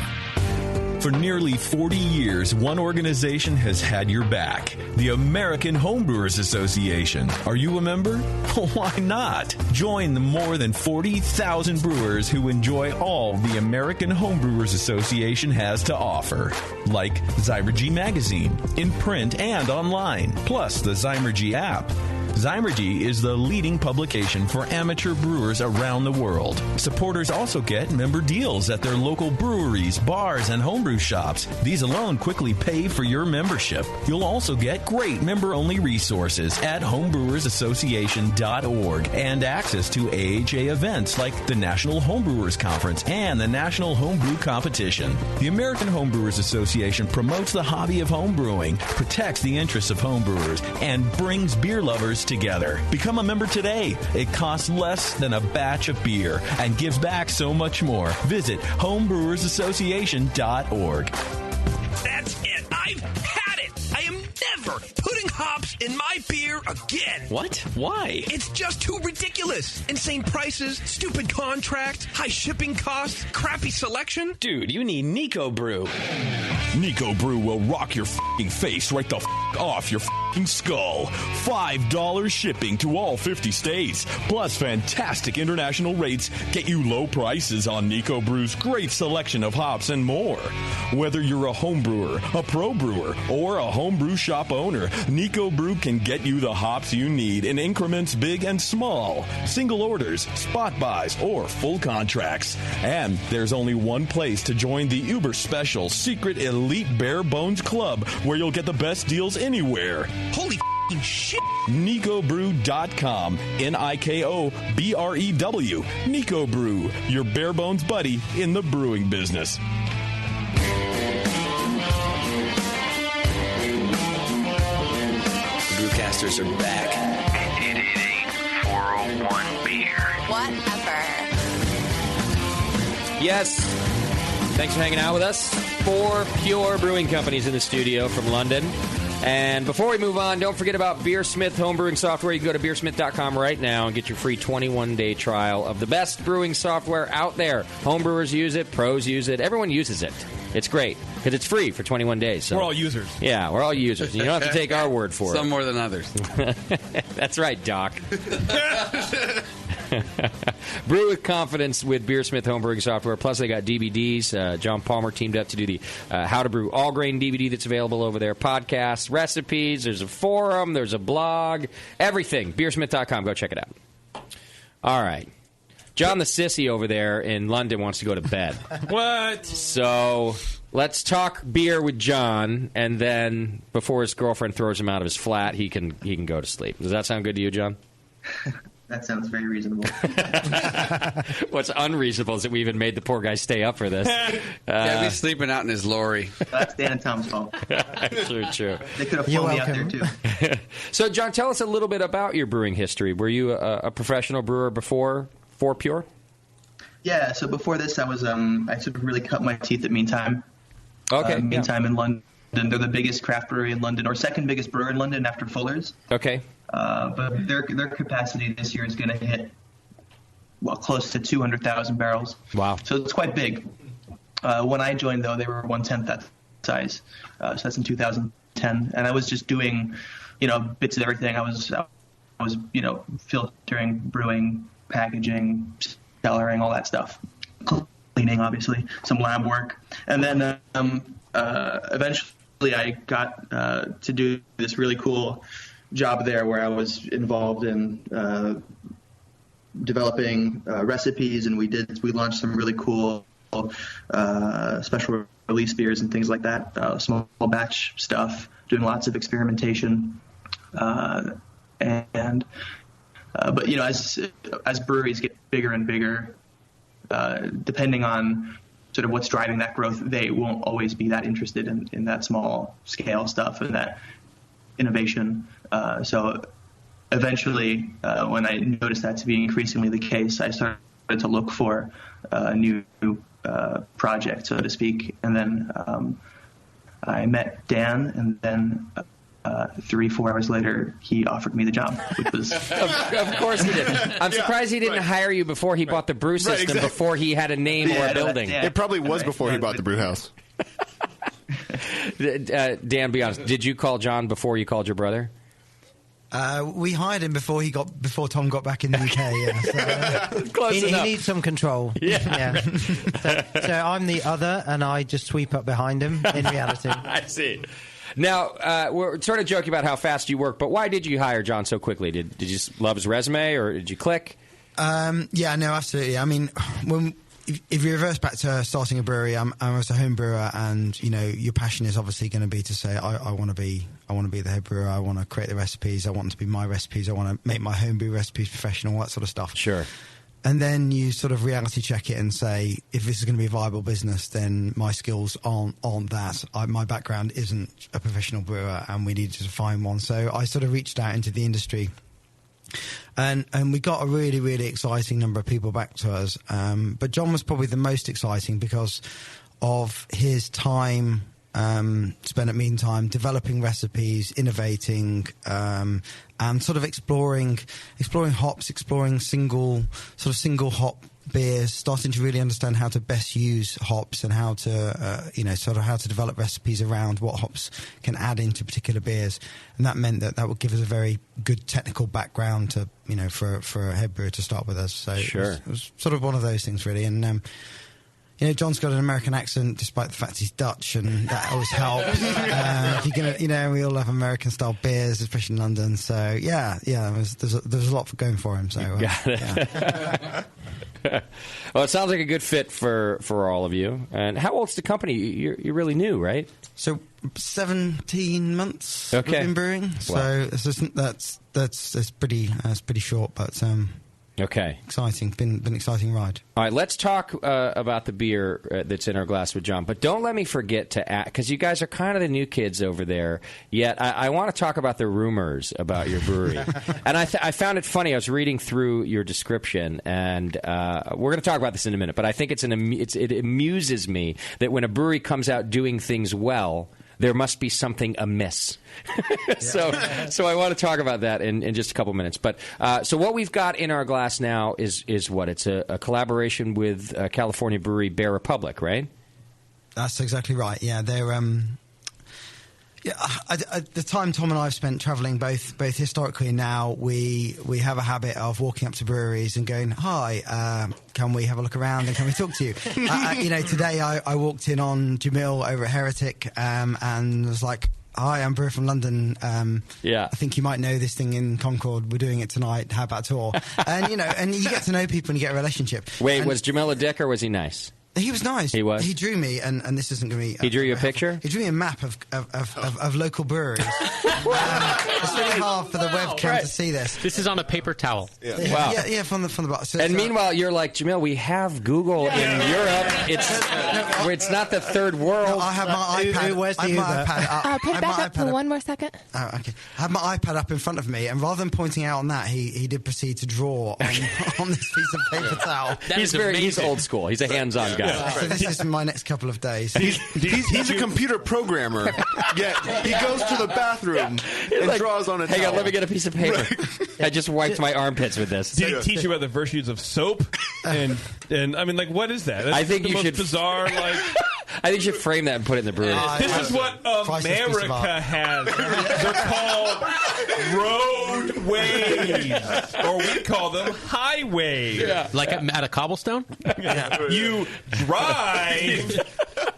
For nearly 40 years, one organization has had your back. The American Homebrewers Association. Are you a member? Why not? Join the more than 40,000 brewers who enjoy all the American Homebrewers Association has to offer. Like Zymergy Magazine, in print and online, plus the Zymergy app. Zymurgy is the leading publication for amateur brewers around the world. Supporters also get member deals at their local breweries, bars, and homebrew shops. These alone quickly pay for your membership. You'll also get great member-only resources at homebrewersassociation.org and access to AHA events like the National Homebrewers Conference and the National Homebrew Competition. The American Homebrewers Association promotes the hobby of homebrewing, protects the interests of homebrewers, and brings beer lovers together. Become a member today. It costs less than a batch of beer and gives back so much more. Visit homebrewersassociation.org. That's it. I've had it. I am never putting hops in my beer again. What? Why? It's just too ridiculous. Insane prices, stupid contracts, high shipping costs, crappy selection. Dude, you need Nico Brew. Nico Brew will rock your f***ing face right the f*** off your f***ing skull. $5 shipping to all 50 states. Plus fantastic international rates get you low prices on Nico Brew's great selection of hops and more. Whether you're a home brewer, a pro brewer, or a homebrew shop owner, Nico Brew can get you the hops you need in increments big and small. Single orders, spot buys, or full contracts. And there's only one place to join the uber special secret elite bare bones club where you'll get the best deals anywhere. Holy shit. NicoBrew.com. NIKOBREW. Nico Brew, your bare bones buddy in the brewing business. Brewcasters are back. 888-401-BEER. Whatever. Yes. Thanks for hanging out with us. Fourpure Brewing Company's in the studio from London. And before we move on, don't forget about Beersmith homebrewing software. You can go to beersmith.com right now and get your free 21-day trial of the best brewing software out there. Homebrewers use it. Pros use it. Everyone uses it. It's great because it's free for 21 days. So. We're all users. Yeah, we're all users. You don't have to take our word for it. Some more than others. That's right, Doc. Brew with confidence with Beersmith homebrewing software. Plus, they got DVDs. John Palmer teamed up to do the How to Brew All Grain DVD that's available over there. Podcasts, recipes. There's a forum. There's a blog. Everything. Beersmith.com. Go check it out. All right. John the Sissy over there in London wants to go to bed. What? So let's talk beer with John, and then before his girlfriend throws him out of his flat, he can go to sleep. Does that sound good to you, John? That sounds very reasonable. What's unreasonable is that we even made the poor guy stay up for this. Yeah, he's sleeping out in his lorry. That's Dan and Tom's fault. True. They could have flown me out there, too. So, John, tell us a little bit about your brewing history. Were you a professional brewer before Fourpure? Yeah, so before this, I sort of really cut my teeth at Meantime. Okay. Meantime in London. They're the biggest craft brewery in London, or second biggest brewer in London after Fuller's. Okay. But their capacity this year is going to hit, close to 200,000 barrels. Wow. So it's quite big. When I joined, though, they were 1/10 that size. So that's in 2010. And I was just doing, bits of everything. I was filtering, brewing, packaging, cellaring, all that stuff. Cleaning, obviously, some lab work. And then eventually I got to do this really cool job there where I was involved in developing recipes, and we launched some really cool special release beers and things like that, small batch stuff, doing lots of experimentation. But as breweries get bigger and bigger, depending on sort of what's driving that growth, they won't always be that interested in that small scale stuff and that innovation. So eventually, when I noticed that to be increasingly the case, I started to look for a new project, so to speak. And then I met Dan, and then 3-4 hours later, he offered me the job, which was... Of course he did. I'm surprised he didn't hire you before he bought the brew system, before he had a name or a building. It probably was before he bought the brew house. Dan, be honest. Did you call John before you called your brother? We hired him before Tom got back in the UK. Yeah, so. Close enough. He needs some control. Yeah. So I'm the other, and I just sweep up behind him. In reality, I see. Now, we're sort of joking about how fast you work, but why did you hire John so quickly? Did you just love his resume, or did you click? Yeah, no, absolutely. I mean, if you reverse back to starting a brewery, I was a home brewer, and your passion is obviously going to be to say, I want to be the head brewer. I want to create the recipes. I want them to be my recipes. I want to make my home brew recipes professional, all that sort of stuff. Sure. And then you sort of reality check it and say, if this is going to be a viable business, then my skills aren't that. My background isn't a professional brewer, and we needed to find one. So I sort of reached out into the industry. And we got a really, really exciting number of people back to us. But John was probably the most exciting because of his time spent at Meantime developing recipes, innovating, and sort of exploring hops, exploring single hop beers, starting to really understand how to best use hops and how to how to develop recipes around what hops can add into particular beers. And that meant that would give us a very good technical background to for a head brewer to start with us. So sure. It was sort of one of those things really. And John's got an American accent, despite the fact he's Dutch, and that always helps. We all have American-style beers, especially in London. So there's a lot going for him. So Got it. Yeah. Well, it sounds like a good fit for all of you. And how old's the company? You're really new, right? So 17 months. Okay. We've been brewing. So that's pretty short, but. Okay. Exciting. Been an exciting ride. All right, let's talk about the beer that's in our glass with John. But don't let me forget to add, because you guys are kind of the new kids over there, yet I want to talk about the rumors about your brewery. And I found it funny. I was reading through your description, and we're going to talk about this in a minute, but I think it amuses me that when a brewery comes out doing things well, there must be something amiss. So I want to talk about that in just a couple minutes. But so what we've got in our glass now is what? It's a collaboration with California brewery Bear Republic, right? That's exactly right. Yeah, they're at the time Tom and I have spent travelling both historically and now, we have a habit of walking up to breweries and going, hi, can we have a look around and can we talk to you? Today I walked in on Jamil over at Heretic and was like, hi, I'm brewer from London. I think you might know this thing in Concord. We're doing it tonight. How about a tour? And and you get to know people and you get a relationship. Wait, was Jamil a dick or was he nice? He was nice. He was. He drew me, and this isn't going to be. He drew you a picture. He drew me a map of local breweries. It's really hard for the webcam to see this. This is on a paper towel. Wow. Yeah, from the bottom. So and meanwhile, you're like, Jamil, we have Google in Europe. It's not the third world. I have my iPad. Where's the iPad up. Put it back up for 1 more second. Oh, okay. I have my iPad up in front of me, and rather than pointing out on that, he did proceed to draw on this piece of paper towel. He's old school. He's a hands-on guy. Yeah. So this is my next couple of days. He's a computer programmer. Yeah, he goes to the bathroom and draws on a towel. Hang on, let me get a piece of paper. I just wiped my armpits with this. Did he teach you about the virtues of soap? And I mean, like, what is that? That's I think you should bizarre. Like, I think you should frame that and put it in the brewery. This is what America has. They're called roadways, or we call them highways. Yeah. Like at a cobblestone? Yeah. You drive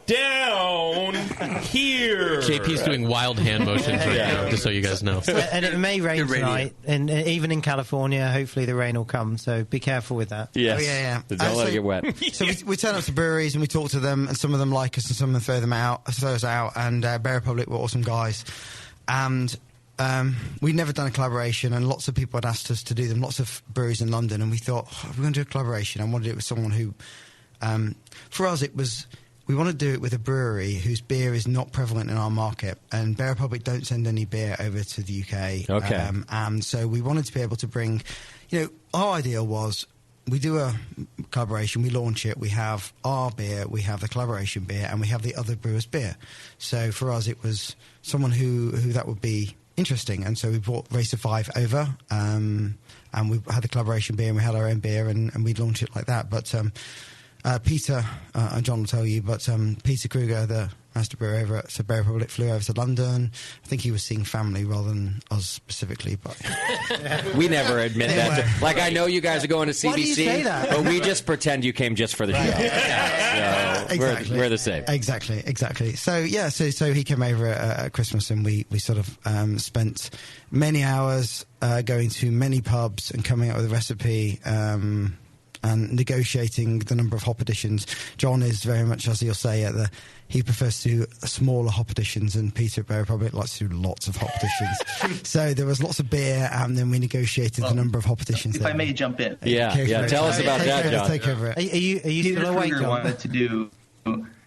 down here. JP's doing wild hand motions right now, just so you guys know. And it may rain tonight, and even in California, hopefully the rain will come, so be careful with that. Yes. Oh, yeah. Don't let it get wet. So we turn up to breweries and we talk to them, and some of them like us and some of them throw us out, and Bear Republic were awesome guys. And we'd never done a collaboration, and lots of people had asked us to do them, lots of breweries in London, and we thought, we're going to do a collaboration. I wanted to do it with someone who, for us, we want to do it with a brewery whose beer is not prevalent in our market, and Bear Republic don't send any beer over to the UK. Okay. And so we wanted to be able to bring, our idea was, we do a collaboration, we launch it, we have our beer, we have the collaboration beer, and we have the other brewer's beer. So for us, it was someone who that would be interesting, and so we brought Racer 5 over, and we had the collaboration beer, and we had our own beer, and we launched it like that. But Peter, and John will tell you, but Peter Kruger, the master brewer over at Bear Republic, flew over to London. I think he was seeing family rather than us specifically. But we never admit that. Like, I know you guys are going to CBC, Why do you say that? but we just pretend you came just for the show. exactly. We're the same. Exactly. So yeah, so he came over at Christmas, and we sort of spent many hours going to many pubs and coming up with a recipe. And negotiating the number of hop additions. John is very much, as he'll say, he prefers to do smaller hop additions, and Peter at Bear Republic likes to do lots of hop additions. So there was lots of beer, and then we negotiated the number of hop additions. If I may jump in. Yeah. Tell us about that, John. Take over it. Are you still awake, John? Wanted to do.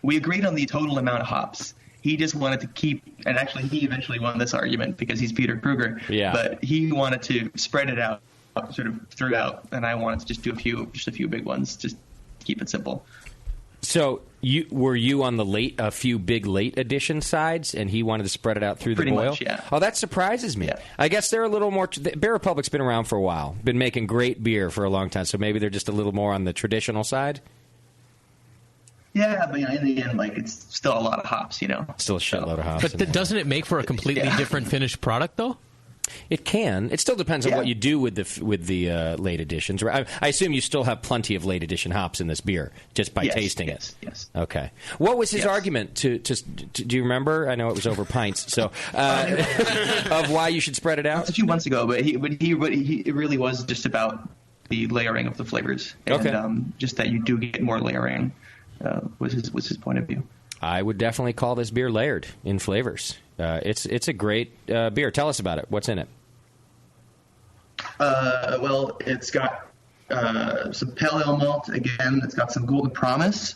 We agreed on the total amount of hops. He just wanted to keep, and actually he eventually won this argument because he's Peter Kruger. Yeah. But he wanted to spread it out sort of throughout, and I wanted to just do a few big ones, just keep it simple. So were you on a few big late edition sides, and he wanted to spread it out through Pretty the boil? much, yeah. Oh, that surprises me. Yeah. I guess they're a little more. Bear Republic's been around for a while, been making great beer for a long time, so maybe they're just a little more on the traditional side. Yeah, but in the end, it's still a lot of hops, Still a shitload of hops. But doesn't it make for a completely different finished product, though? It can. It still depends on what you do with the late editions. I assume you still have plenty of late edition hops in this beer just by tasting it. Yes. Okay. What was his argument to do you remember? I know it was over pints. So of why you should spread it out. It's a few months ago, but it really was just about the layering of the flavors, and just that you do get more layering. Was his point of view. I would definitely call this beer layered in flavors. It's a great beer. Tell us about it. What's in it? Well, it's got some pale ale malt. Again, it's got some Golden Promise,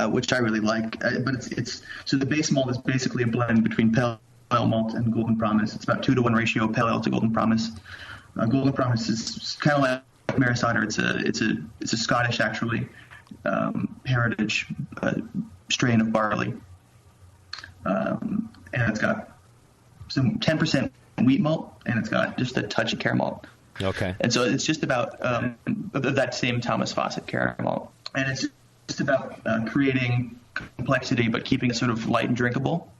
which I really like. But it's so the base malt is basically a blend between pale ale malt and Golden Promise. It's about 2-to-1 ratio pale ale to Golden Promise. Golden Promise is kind of like Maris Otter. It's a Scottish actually heritage strain of barley. And it's got some 10% wheat malt, and it's got just a touch of caramel. Okay. And so it's just about that same Thomas Fawcett caramel. And it's just about creating complexity, but keeping it sort of light and drinkable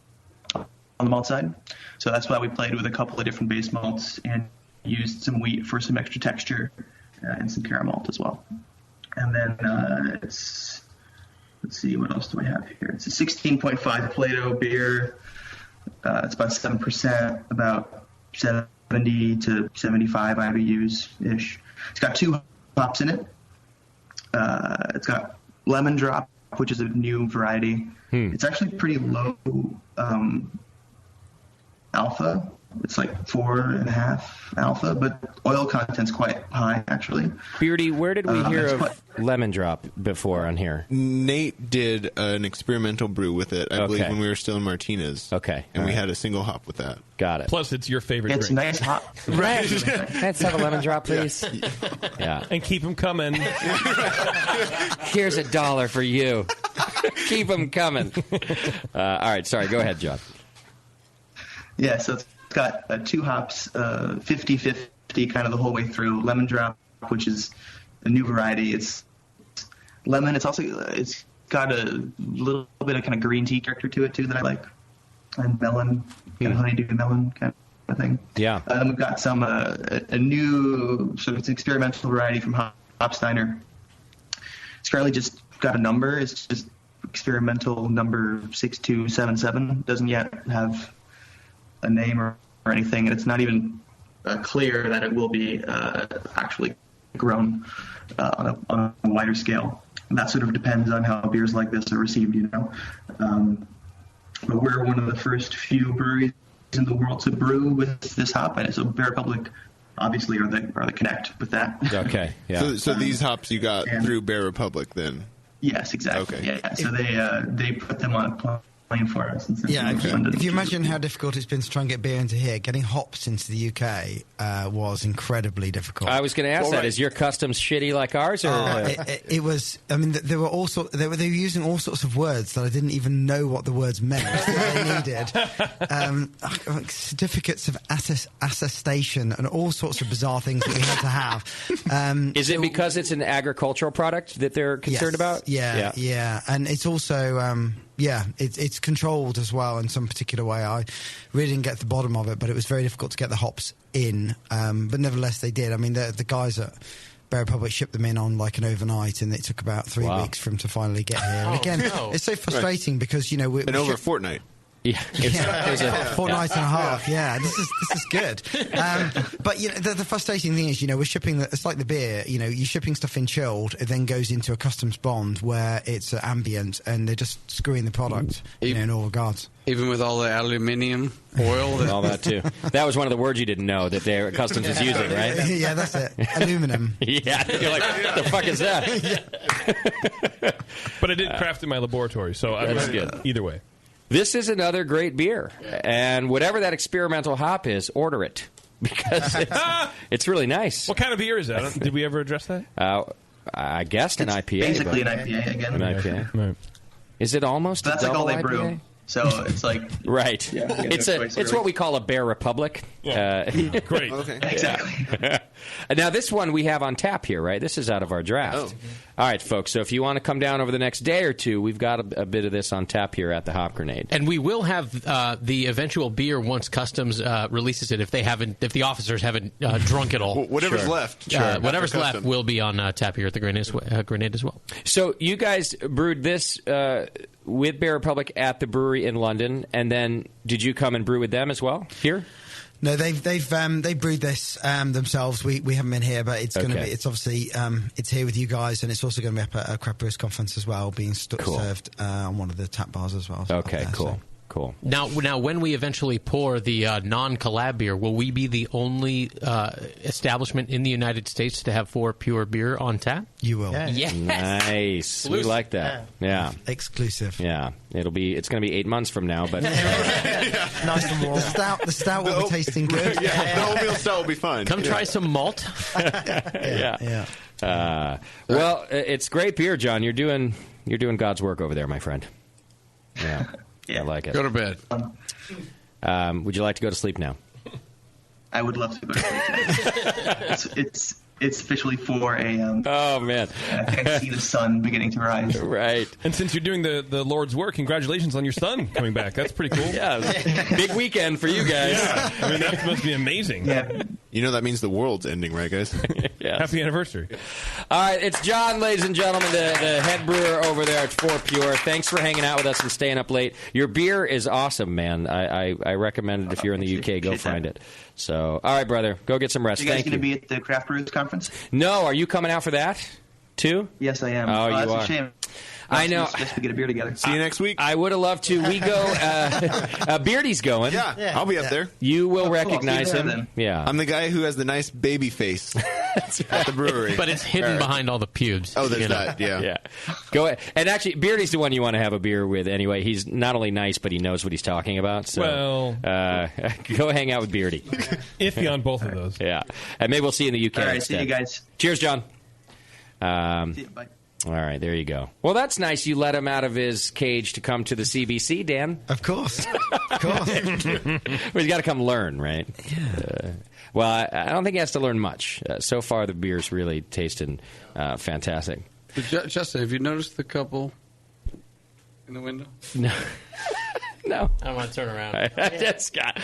on the malt side. So that's why we played with a couple of different base malts and used some wheat for some extra texture and some caramel as well. And then let's see, what else do I have here? It's a 16.5 Plato beer. It's about 7%, about 70 to 75 IBUs-ish. It's got 2 hops in it. It's got Lemon Drop, which is a new variety. It's actually pretty low alpha. It's like 4.5 alpha, but oil content's quite high, actually. Beardy, where did we hear of Lemon Drop before on here? Nate did an experimental brew with it, I believe, when we were still in Martinez. Okay. And we had a single hop with that. Got it. Plus, it's your favorite drink. It's nice hop. Right. Let's have a lemon drop, please. Yeah. And keep them coming. Here's $1 for you. Keep them coming. All right. Sorry. Go ahead, John. Yeah, so it's got 2 hops, 50-50 kind of the whole way through. Lemon Drop, which is a new variety. It's lemon. It's got a little bit of kind of green tea character to it too that I like, and melon, kind of honeydew melon kind of thing. Yeah. Then we've got some a new sort of it's an experimental variety from Hopsteiner. It's currently just got a number. It's just experimental number 6277. Doesn't yet have a name or anything, and it's not even clear that it will be actually grown on a wider scale. And that sort of depends on how beers like this are received, But we're one of the first few breweries in the world to brew with this hop, and so Bear Republic obviously are the connect with that. Okay, yeah. So these hops you got through Bear Republic then? Yes, exactly. Okay. Yeah. So they put them on a plane for us. Yeah, if you imagine how difficult it's been to try and get beer into here, getting hops into the UK was incredibly difficult. I was going to ask that. Is your customs shitty like ours? Or it was. I mean, there were all sorts. They were using all sorts of words that I didn't even know what the words meant that they needed. Certificates of attestation and all sorts of bizarre things that we had to have. Is it because it's an agricultural product that they're concerned about? Yeah, and it's also. It's controlled as well in some particular way. I really didn't get to the bottom of it, but it was very difficult to get the hops in. But nevertheless, they did. I mean, the guys at Bear Republic shipped them in on like an overnight, and it took about 3 weeks for them to finally get here. And again, it's so frustrating because we're over a fortnight. Yeah, it was a fortnight and a half. Yeah, this is good. But the frustrating thing is, we're shipping. It's like the beer. You're shipping stuff in chilled. It then goes into a customs bond where it's ambient, and they're just screwing the product. In all regards. Even with all the aluminium foil, all that too. That was one of the words you didn't know that their customs was using, right? Yeah, that's it. Aluminum. Yeah, you're like, what the fuck is that? But I did craft in my laboratory, so That's good. Either way. This is another great beer, and whatever that experimental hop is, order it because it's really nice. What kind of beer is that? Did we ever address that? I guessed an IPA. Basically an IPA again. An IPA. Right. Is it almost? That's a like all double they brew. IPA? So it's like right. Yeah, It's what we call a Bear Republic. Great. Okay. Exactly. Now this one we have on tap here, right? This is out of our draft. Oh. All right, folks. So if you want to come down over the next day or two, we've got a bit of this on tap here at the Hop Grenade. And we will have the eventual beer once Customs releases it. If the officers haven't drunk it all, Whatever's left, whatever's left will be on tap here at the Grenade as well. So you guys brewed this with Bear Republic at the brewery in London, and then did you come and brew with them as well here? No, they brewed this themselves. We haven't been here, but it's going to be. It's obviously it's here with you guys, and it's also going to be up at a Craft Brewers Conference as well, being served on one of the tap bars as well. Okay, cool. Cool. Now, when we eventually pour the non-collab beer, will we be the only establishment in the United States to have Fourpure beer on tap? You will. Yeah. Yes. Nice. We like that. Yeah. Exclusive. Yeah. It's going to be 8 months from now, but nice and warm. The stout will be tasting good. Yeah, the oatmeal stout will be fun. Come try some malt. Yeah. Well, it's great beer, John. You're doing God's work over there, my friend. Yeah. I like it. Go to bed. Would you like to go to sleep now? I would love to go to sleep. It's officially 4 a.m. Oh, man. I can see the sun beginning to rise. Right. And since you're doing the Lord's work, congratulations on your son coming back. That's pretty cool. Yeah. Big weekend for you guys. Yeah. I mean, that must be amazing. Yeah. You know that means the world's ending, right, guys? Yes. Happy anniversary. All right, it's John, ladies and gentlemen, the head brewer over there at Fourpure. Thanks for hanging out with us and staying up late. Your beer is awesome, man. I recommend it if you're in the UK. Go find it. So, all right, brother, go get some rest. You guys Thank going to be at the Craft Brewers Conference? No, are you coming out for that too? Yes, I am. Oh, you that's are. a shame. I know. Just to get a beer together. See you next week. I would have loved to. We go. Beardy's going. Yeah, I'll be up there. You will cool. recognize See you him. there, then. Yeah, I'm the guy who has the nice baby face at the brewery. But it's hidden behind all the pubes. Oh, there's that. Yeah. Yeah. Go ahead. And actually, Beardy's the one you want to have a beer with anyway. He's not only nice, but he knows what he's talking about. So, go hang out with Beardy. Iffy on both of those. Yeah. And maybe we'll see you in the UK. All right, instead. see you guys. Cheers, John. See you, bye. All right, there you go. Well, that's nice. You let him out of his cage to come to the CBC, Dan. Of course. Of course. Well, he's got to come learn, right? Yeah. Well, I don't think he has to learn much. So far, the beer's really tasting fantastic. Justin, have you noticed the couple in the window? No. No. I want to turn around. That's Scott.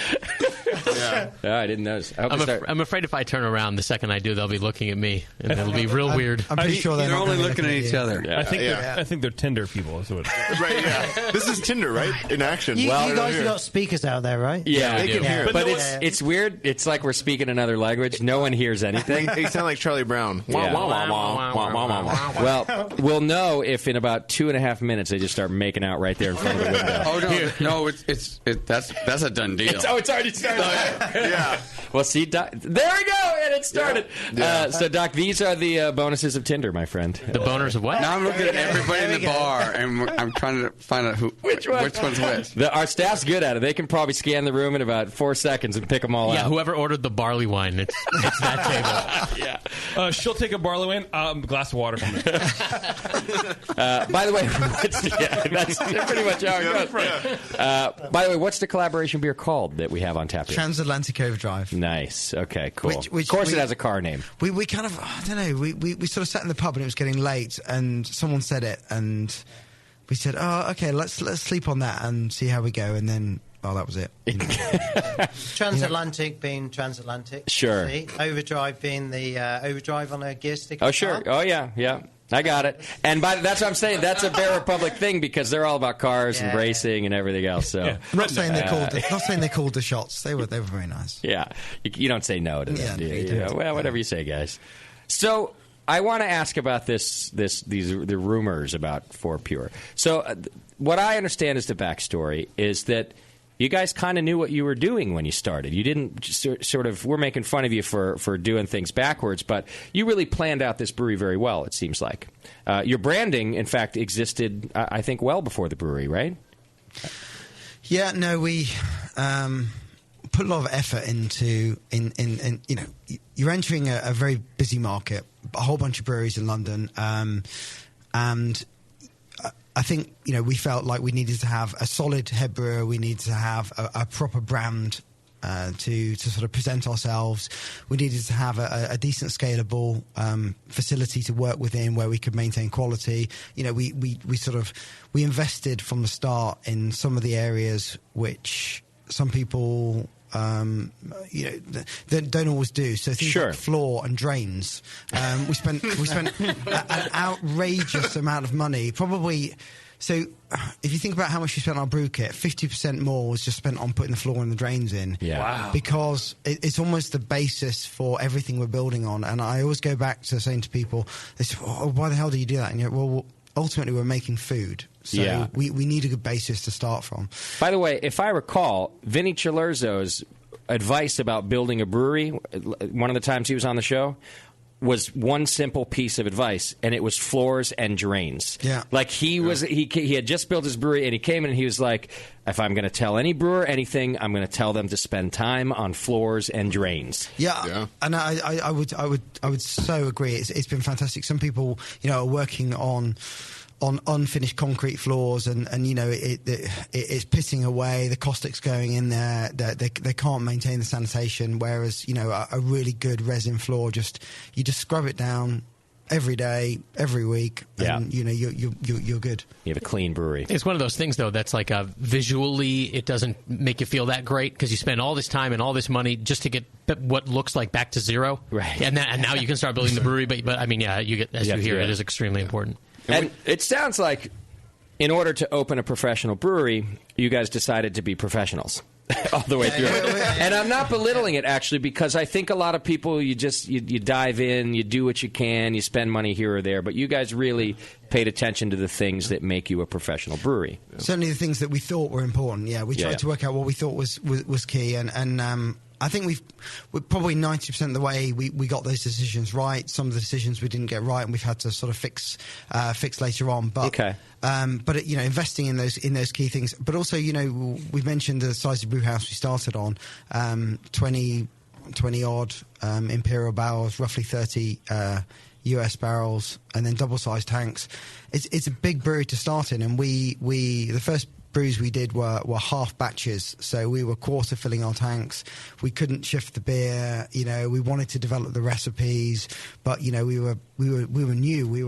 Yeah. No, I didn't notice. I'm afraid if I turn around, the second I do, they'll be looking at me, and it'll be real weird. I'm pretty sure they're only looking at each other. Yeah. I think they're Tinder people. So Right, yeah. This is Tinder, right? In action. You guys have got speakers out there, right? Yeah, they can hear it. But it's weird. It's like we're speaking another language. No one hears anything. They sound like Charlie Brown. Yeah. Well, we'll know if in about 2.5 minutes they just start making out right there in front of the window. Oh no, that's a done deal. It's already started. Yeah. Well, see, Doc, there we go, and it started. Yeah. So, Doc, these are the bonuses of Tinder, my friend. The boners of what? Now I'm looking at everybody in the bar, and I'm trying to find out which one's which. Our staff's good at it. They can probably scan the room in about 4 seconds and pick them all out. Yeah, whoever ordered the barley wine, it's that table. Yeah. She'll take a barley wine, a glass of water from me. By the way, that's pretty much how it goes. By the way, what's the collaboration beer called that we have on tap here? Transatlantic Overdrive. Nice. Okay, cool. Which of course it has a car name. We kind of, I don't know, we sort of sat in the pub and it was getting late and someone said it and we said, oh, okay, let's sleep on that and see how we go. And then well, that was it. Transatlantic being transatlantic. Sure. See? Overdrive being the overdrive on a gear stick. Oh, sure. Oh, yeah. I got it. And that's what I'm saying. That's a Bear Republic thing because they're all about cars and racing and everything else. So I'm not saying they called the shots. They were very nice. Yeah, you don't say no to them. Yeah, well, whatever you say, guys. So I want to ask about the rumors about Fourpure. So what I understand is the backstory is that you guys kind of knew what you were doing when you started. You didn't sort of, we're making fun of you for doing things backwards, but you really planned out this brewery very well, it seems like. Your branding, in fact, existed, I think, well before the brewery, right? Yeah, no, we put a lot of effort into, you know, you're entering a very busy market, a whole bunch of breweries in London, and I think, you know, we felt like we needed to have a solid head brewer. We needed to have a proper brand to sort of present ourselves. We needed to have a decent, scalable facility to work within where we could maintain quality. You know, we invested from the start in some of the areas which some people you know, they don't always do. So things like floor and drains. We spent an outrageous amount of money. Probably. So if you think about how much we spent on our brew kit, 50% more was just spent on putting the floor and the drains in. Yeah. Wow. Because it's almost the basis for everything we're building on. And I always go back to saying to people, they say, why the hell do you do that? And you're like, well, ultimately we're making food. So we need a good basis to start from. By the way, if I recall, Vinny Cilurzo's advice about building a brewery, one of the times he was on the show, was one simple piece of advice, and it was floors and drains. Yeah. Like he had just built his brewery, and he came in and he was like, if I'm going to tell any brewer anything, I'm going to tell them to spend time on floors and drains. Yeah. And I would so agree. It's been fantastic. Some people, you know, are working on unfinished concrete floors, and you know it's pissing away. The caustic's going in there. They can't maintain the sanitation. Whereas, you know, a really good resin floor, you just scrub it down every day, every week, and you know you're good. You have a clean brewery. It's one of those things, though, that's like visually it doesn't make you feel that great because you spend all this time and all this money just to get what looks like back to zero, right? And now you can start building the brewery. But I mean, you get as you hear, it is extremely important. And it sounds like in order to open a professional brewery, you guys decided to be professionals all the way through. And I'm not belittling it, actually, because I think a lot of people, you dive in, you do what you can, you spend money here or there, but you guys really paid attention to the things that make you a professional brewery. Certainly the things that we thought were important, we tried to work out what we thought was key, and I think we're probably 90% of the way we got those decisions right. Some of the decisions we didn't get right, and we've had to sort of fix later on. But but you know, investing in those key things. But also, you know, we mentioned the size of brew house we started on, 20 odd imperial barrels, roughly 30 US barrels, and then double sized tanks. It's a big brewery to start in, and we the first brews we did were half batches, so we were quarter filling our tanks. We couldn't shift the beer, you know. We wanted to develop the recipes, but you know, we were new. We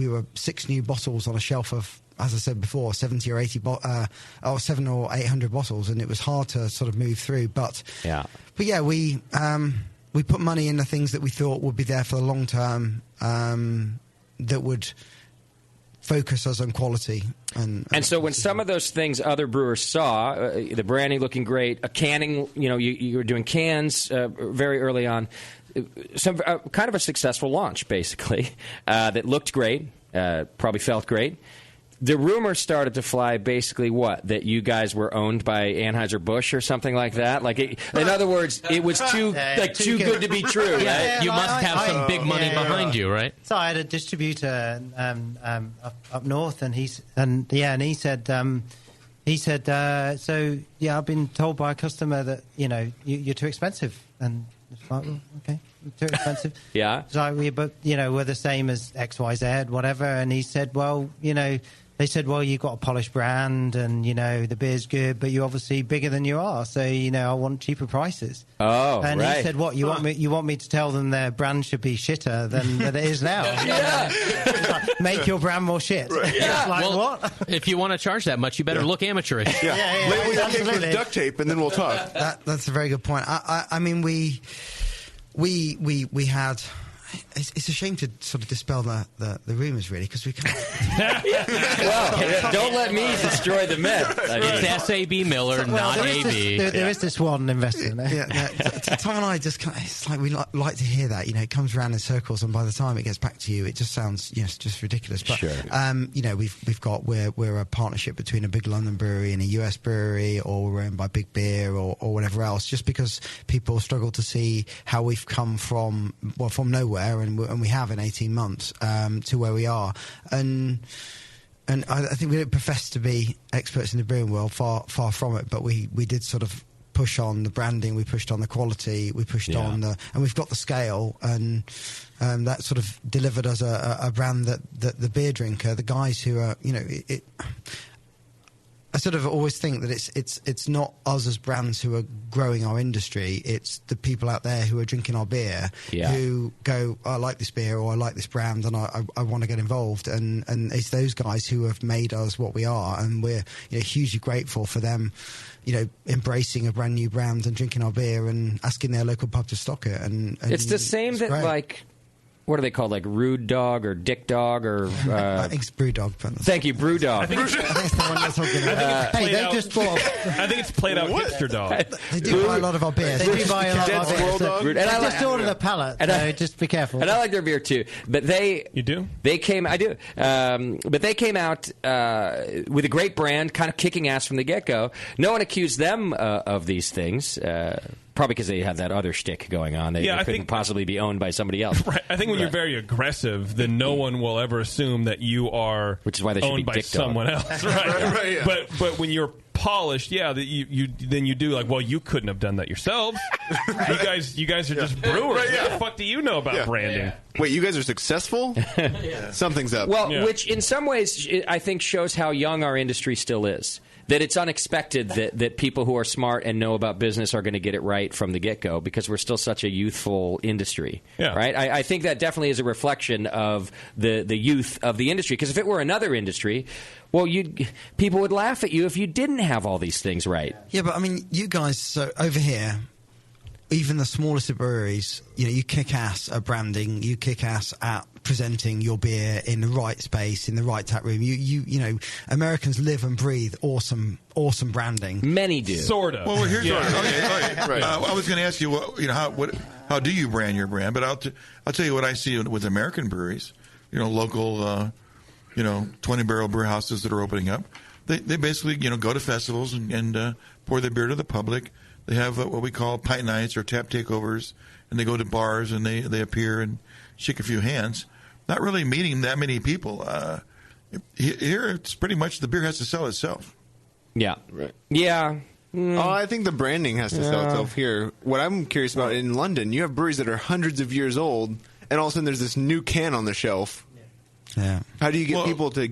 were 6 new bottles on a shelf of, as I said before, 70 or 80 or 700 or 800 bottles, and it was hard to sort of move through. But we put money in the things that we thought would be there for the long term, that would focus us on quality. And so when some of those things other brewers saw, the branding looking great, a canning, you know, you were doing cans very early on, some kind of a successful launch, basically, that looked great, probably felt great. The rumors started to fly, basically, that you guys were owned by Anheuser-Busch or something like that? Like, in other words, it was too good to be true, right? You must have some big money behind you, right? So I had a distributor up north, and he said, I've been told by a customer that, you know, you're too expensive, and it's like, well, okay, too expensive. Yeah. So but you know, we're the same as XYZ, whatever, and he said, well, you know, they said, well, you've got a polished brand and, the beer's good, but you're obviously bigger than you are. So, I want cheaper prices. Oh, and right. he said, what, you want me to tell them their brand should be shitter than it is now? It's like, make your brand more shit. Right. It's like, well, what? If you want to charge that much, you better look amateurish. Yeah. Label your cake with duct tape, and then we'll talk. That's a very good point. I mean, we had. It's a shame to sort of dispel the rumours, really, because we can't. Well, don't let me destroy the myth. It's SAB Miller, not AB. There is this one investor in there. Tom and I it's like we like to hear that. It comes around in circles, and by the time it gets back to you, it just sounds just ridiculous. But sure. We're a partnership between a big London brewery and a US brewery, or we're owned by Big Beer or whatever else. Just because people struggle to see how we've come from nowhere. And we have in 18 months to where we are, and I think we don't profess to be experts in the brewing world, far from it. But we did sort of push on the branding, we pushed on the quality, we pushed on and we've got the scale, and that sort of delivered us a brand that the beer drinker, the guys who are I sort of always think that it's not us as brands who are growing our industry. It's the people out there who are drinking our beer who go, I like this beer, or I like this brand, and I want to get involved. And it's those guys who have made us what we are, and we're hugely grateful for them, embracing a brand new brand and drinking our beer and asking their local pub to stock it. And it's the same that great. like. What are they called? Like Rude Dog or Dick Dog or? I think it's Brew Dog. Thank you, Brew Dog. I think it's the one that's talking about. I think it's played out hipster dog. They do buy a lot of our beers. They do buy a lot of our beers. They just order the pallet, so just be careful. And I like their beer too. But You do? I do. But they came out with a great brand, kind of kicking ass from the get-go. No one accused them of these things. Probably because they have that other shtick going on. They couldn't possibly be owned by somebody else. Right. I think when you're very aggressive, then no one will ever assume that you are Which is why they should owned be by Dick Dog. someone else. Right. But when you're polished, that you do like, well, you couldn't have done that yourselves. You guys are just brewers. What the fuck do you know about branding? Wait, you guys are successful? Something's up. Well, which in some ways I think shows how young our industry still is. That it's unexpected that people who are smart and know about business are going to get it right from the get-go, because we're still such a youthful industry. Yeah. Right? I think that definitely is a reflection of the youth of the industry. Because if it were another industry, well, people would laugh at you if you didn't have all these things right. Yeah, but I mean, you guys, so over here, even the smallest of breweries, you kick ass at branding, you kick ass at presenting your beer in the right space, in the right tap room. Americans live and breathe awesome branding. Many do. Sort of. Well, here's okay. Right. I was going to ask you, how do you brand your brand? But I'll tell you what I see with American breweries. Local, 20-barrel brew houses that are opening up. They basically, go to festivals and pour their beer to the public. They have what we call pint nights or tap takeovers, and they go to bars and they appear and shake a few hands. Not really meeting that many people. Here, it's pretty much the beer has to sell itself. Yeah. Right. Yeah. Oh, I think the branding has to sell itself here. What I'm curious about, in London, you have breweries that are hundreds of years old, and all of a sudden there's this new can on the shelf. Yeah. How do you get people to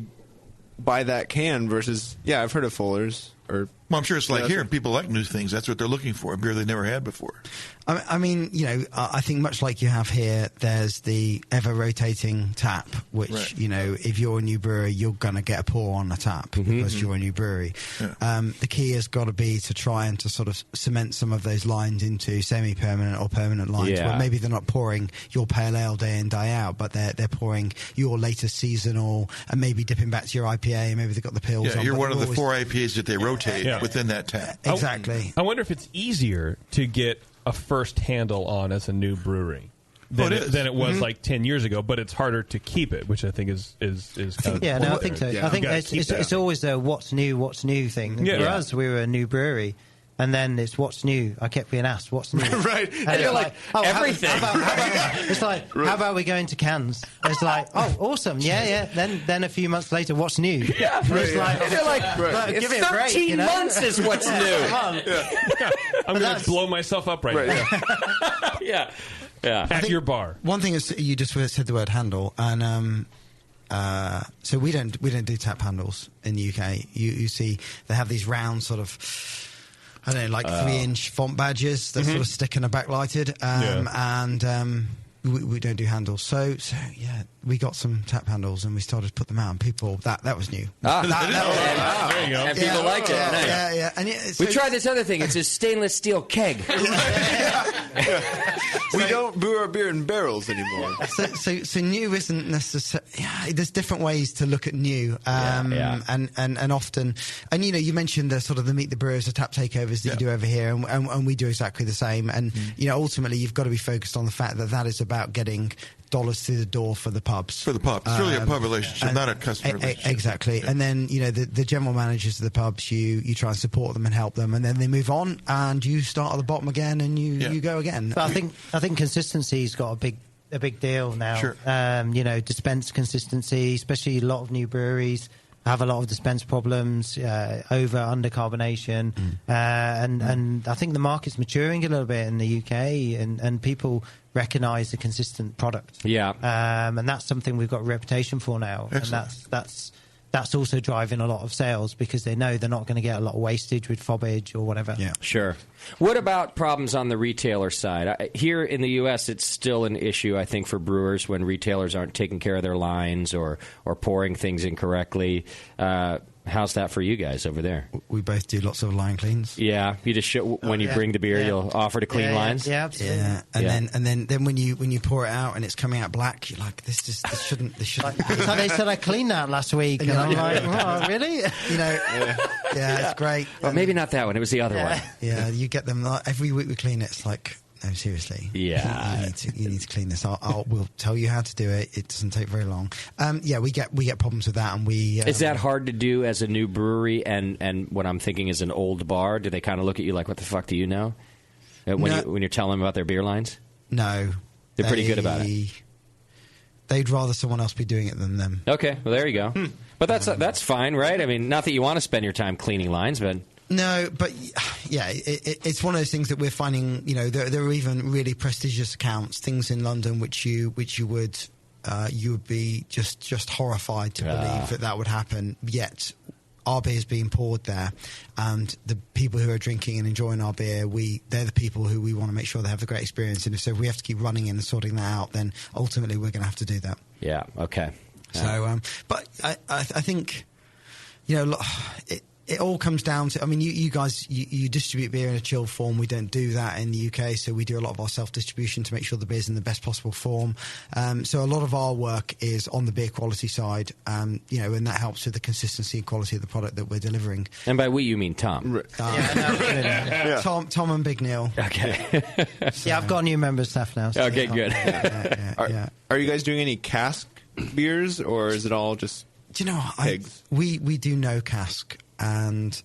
buy that can versus, I've heard of Fuller's. Well, I'm sure it's like here. People like new things. That's what they're looking for, a beer they never had before. I mean, I think much like you have here, there's the ever-rotating tap, which, if you're a new brewery, you're going to get a pour on the tap because you're a new brewery. Yeah. The key has got to be to try and to sort of cement some of those lines into semi-permanent or permanent lines. Yeah. Where maybe they're not pouring your pale ale day in, day out, but they're pouring your latest seasonal and maybe dipping back to your IPA, and maybe they've got the pills on. Yeah, you're one of the 4 IPAs that they rotate within that tap. Exactly. I wonder if it's easier to get a first handle on as a new brewery than it was like 10 years ago, but it's harder to keep it, which I think is kind of I think so. I think it's always a what's new thing. And for us, we were a new brewery. And then it's what's new. I kept being asked, what's new? Right. And you're like, everything. How about, it's like, how about we go into cans? It's like, oh, awesome. Yeah. Then a few months later, what's new? Yeah. It's like, give it a break. 13 months is what's new. I'm going to blow myself up right now. Yeah. At your bar. One thing is, you just said the word handle, and So we don't do tap handles in the UK. You see they have these round sort of, I don't know, like 3-inch font badges that sort of stick and are backlighted, and we don't do handles. So yeah, we got some tap handles and we started to put them out, and people that was new. There you go. And people liked it. Nice. Yeah. And we tried this other thing. It's a stainless steel keg. We don't brew our beer in barrels anymore. So new isn't necessarily. Yeah, there's different ways to look at new, and often, and you mentioned the sort of the Meet the Brewers, the tap takeovers that you do over here, and we do exactly the same. And ultimately, you've got to be focused on the fact that is about getting dollars through the door for the pubs. For the pub. It's really a pub relationship, not a customer relationship. Exactly. And then, the general managers of the pubs, you try and support them and help them, and then they move on, and you start at the bottom again, and you go again. But I think consistency's got a big deal now. Sure. Dispense consistency, especially a lot of new breweries have a lot of dispense problems, under carbonation, and I think the market's maturing a little bit in the UK, and people recognise the consistent product. And that's something we've got a reputation for now. Excellent. And that's also driving a lot of sales, because they know they're not going to get a lot of wastage with fobbage or whatever. Yeah, sure. What about problems on the retailer side? Here in the U.S., it's still an issue, I think, for brewers when retailers aren't taking care of their lines or pouring things incorrectly. How's that for you guys over there? We both do lots of line cleans. Yeah, you just when you bring the beer, you'll offer to clean lines. Yeah, absolutely. Yeah, and then when you pour it out and it's coming out black, you're like, this shouldn't. So they said I cleaned that last week, and I'm like, oh, really? It's great. Well, maybe not that one. It was the other one. Yeah, you get them every week. We clean it. It's like, no, seriously. Yeah, you need to clean this. We'll tell you how to do it. It doesn't take very long. We get problems with that, and we. Is that hard to do as a new brewery? And what I'm thinking is an old bar. Do they kind of look at you like, what the fuck do you know? When you're telling them about their beer lines? No, they're pretty good about it. They'd rather someone else be doing it than them. Okay, well there you go. But that's fine, right? I mean, not that you want to spend your time cleaning lines, but. No, but yeah, it's one of those things that we're finding. There are even really prestigious accounts, things in London which you would be just horrified to believe that would happen. Yet our beer is being poured there, and the people who are drinking and enjoying our beer, they're the people who we want to make sure they have a great experience. And if we have to keep running in and sorting that out, then ultimately we're going to have to do that. Yeah. Okay. So, but I think it all comes down to, I mean, you guys, you distribute beer in a chilled form. We don't do that in the UK, so we do a lot of our self-distribution to make sure the beer's in the best possible form. So a lot of our work is on the beer quality side, and that helps with the consistency and quality of the product that we're delivering. And by we, you mean Tom. Tom and Big Neil. Okay. Yeah, I've got a new member of staff now. So okay, good. Are you guys doing any cask beers, or is it all just do you know kegs? We do no cask. And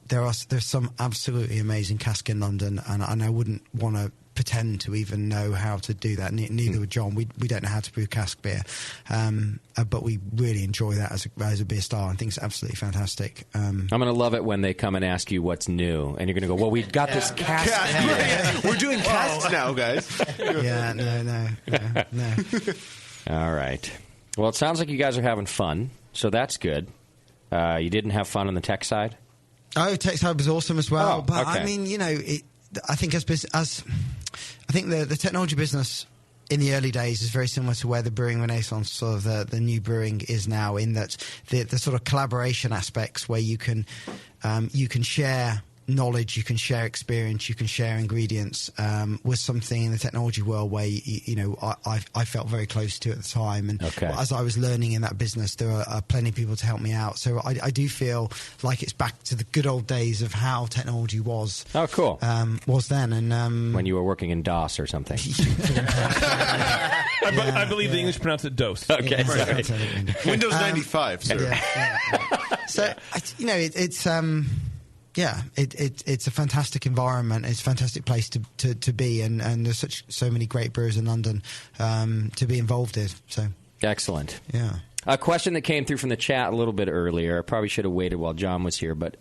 there's some absolutely amazing cask in London, and I wouldn't want to pretend to even know how to do that. Neither would John. We don't know how to brew cask beer, but we really enjoy that as a beer style. I think it's absolutely fantastic. I'm going to love it when they come and ask you what's new, and you're going to go, well, we've got this cask. We're doing casks now, guys. Yeah, no. All right. Well, it sounds like you guys are having fun, so that's good. You didn't have fun on the tech side? Oh, tech side was awesome as well. But okay. I mean, I think I think the technology business in the early days is very similar to where the brewing renaissance, sort of the new brewing, is now. In that the sort of collaboration aspects where you can share knowledge, you can share experience, you can share ingredients, was something in the technology world where I felt very close to at the time, and as I was learning in that business, there are plenty of people to help me out. So I do feel like it's back to the good old days of how technology was. Oh, cool. Was then, and when you were working in DOS or something. I believe the English pronounce it DOS. Okay, sorry. Windows 95, sir. Yeah. So it's. Yeah, it's a fantastic environment. It's a fantastic place to be, and there's so many great brewers in London to be involved in. So excellent. Yeah. A question that came through from the chat a little bit earlier. I probably should have waited while John was here, but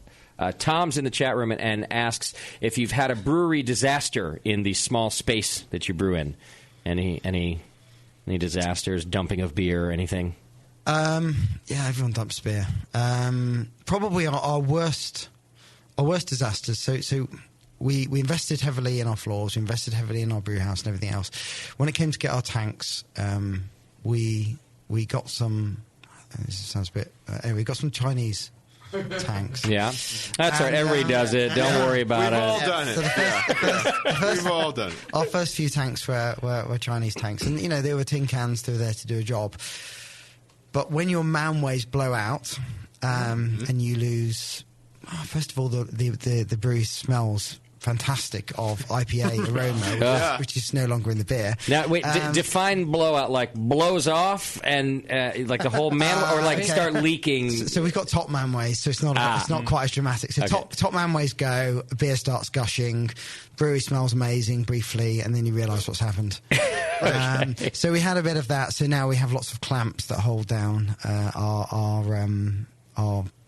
Tom's in the chat room and asks if you've had a brewery disaster in the small space that you brew in. Any Any disasters, dumping of beer or anything? Yeah, everyone dumps beer. Probably our worst disasters. So we invested heavily in our floors. We invested heavily in our brew house and everything else. When it came to get our tanks, we got some. This sounds a bit. Anyway, we got some Chinese tanks. Yeah, that's right. Everybody does it. Don't worry about We've it. all done it. We've all done it. Our first few tanks were Chinese tanks, and they were tin cans. They were there to do a job. But when your manways blow out, and you lose, first of all, the brewery smells fantastic of IPA aroma, which is no longer in the beer. Now, wait, define blowout, like blows off and like the whole man, or like start leaking. So we've got top manways, so it's not quite as dramatic. So top manways go, beer starts gushing, brewery smells amazing briefly, and then you realise what's happened. So we had a bit of that. So now we have lots of clamps that hold down our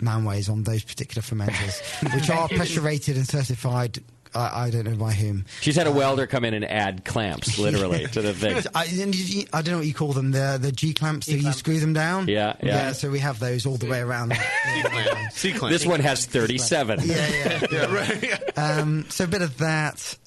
manways on those particular fermenters, which are pressure rated and certified. I don't know by whom. She's had a welder come in and add clamps, literally, to the thing. I don't know what you call them. The G clamps that you screw them down. Yeah. So we have those all the way around. C-clamp. This one has 37. Yeah, right. So a bit of that.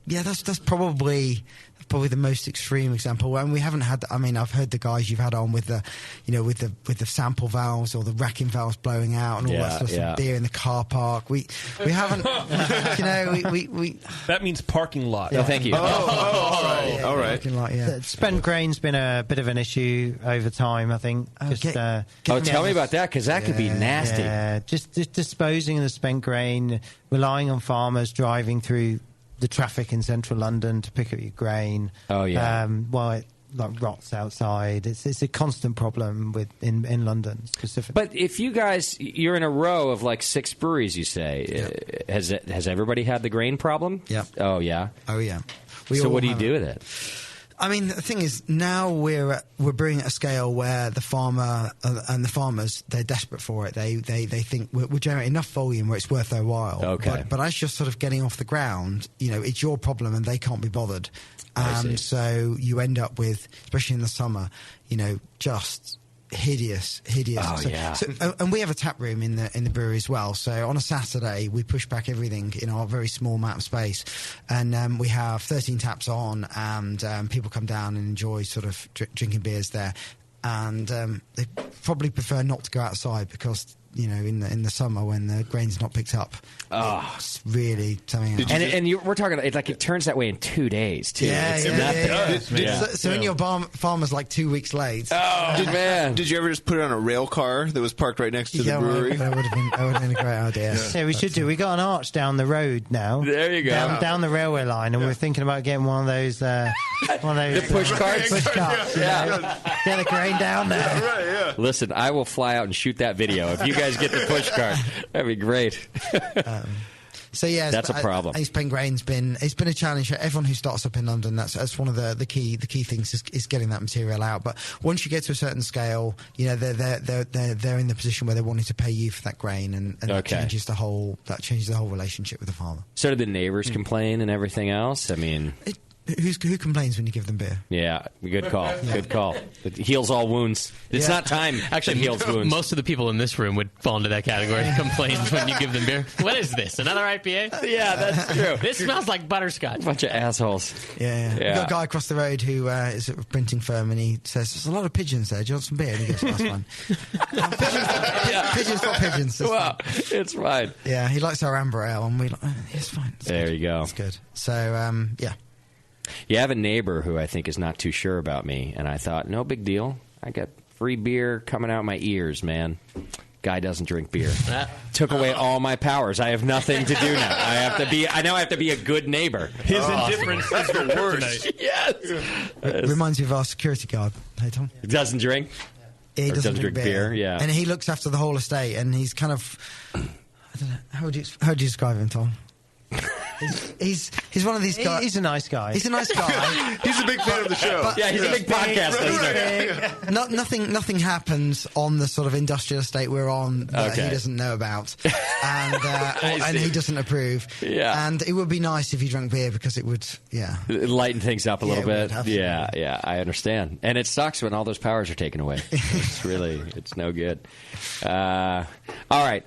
That's probably the most extreme example. And we haven't had. I mean, I've heard the guys you've had on with the, with the sample valves or the racking valves blowing out and all that stuff. Some beer in the car park. We haven't. we. That means parking lot. No, thank you. All right. Parking lot. Yeah. Spent grain's been a bit of an issue over time, I think. Tell me about that, because that could be nasty. Yeah, just disposing of the spent grain, relying on farmers driving through the traffic in central London to pick up your grain. Oh yeah. While it rots outside, it's a constant problem in London specifically. But if you're in a row of like 6 breweries, you say, has everybody had the grain problem? Yeah. Oh yeah. Oh yeah. So what do you do with it? I mean, the thing is, now we're brewing at a scale where the farmer and the farmers, they're desperate for it. They think we'll generate enough volume where it's worth their while. Okay. But as you're sort of getting off the ground, it's your problem and they can't be bothered. So you end up with, especially in the summer, just hideous. Oh, yeah. And we have a tap room in the brewery as well. So on a Saturday, we push back everything in our very small amount of space, and we have 13 taps on, and people come down and enjoy sort of drinking beers there. And they probably prefer not to go outside because, in the summer when the grain's not picked up, it's really something else. And we're talking like it turns that way in 2 days too. So in your farmer's like 2 weeks late. Oh man! Did you ever just put it on a rail car that was parked right next to the brewery? That would have been a great idea. Yeah, we should do. We got an arch down the road now. There you go. Down the railway line, and we're thinking about getting one of those. The push carts. Push carts. Get the grain down there. Right. Yeah. Listen, I will fly out and shoot that video if you guys get the push cart. That'd be great. So yeah, that's a problem. Spent grain's been a challenge for everyone who starts up in London. That's one of the key things is getting that material out. But once you get to a certain scale, they're in the position where they're wanting to pay you for that grain, and that changes the whole relationship with the farmer. So do the neighbors complain and everything else? I mean. Who complains when you give them beer? Yeah, good call. Good call. It heals all wounds. It's not time. Actually, heals wounds. Most of the people in this room would fall into that category. Complains when you give them beer. What is this? Another IPA? Yeah, that's true. This smells like butterscotch. Bunch of assholes. Yeah. We've got a guy across the road who is at a printing firm, and he says, "There's a lot of pigeons there. Do you want some beer?" And he goes, "That's fine." Pigeons got pigeons. Wow, it's fine. Yeah, he likes our amber ale, and we like, it's fine. There you go. It's good. So, yeah. You have a neighbor who I think is not too sure about me, and I thought, no big deal. I got free beer coming out my ears, man. Guy doesn't drink beer. Took away all my powers. I have nothing to do now. I now have to be a good neighbor. His indifference is the worst. Yes. It reminds me of our security guard. Hey, Tom. He doesn't drink? He doesn't drink beer. Yeah. And he looks after the whole estate, and he's kind of... I don't know. How would you describe him, Tom? He's one of these guys. He's a nice guy. He's a nice guy. He's a big fan of the show. Yeah, he's a big podcast listener. Nothing happens on the sort of industrial estate we're on that he doesn't know about, and he doesn't approve. Yeah. And it would be nice if he drank beer because it would, lighten things up a little bit. Would, yeah, I understand. And it sucks when all those powers are taken away. It's no good. All right.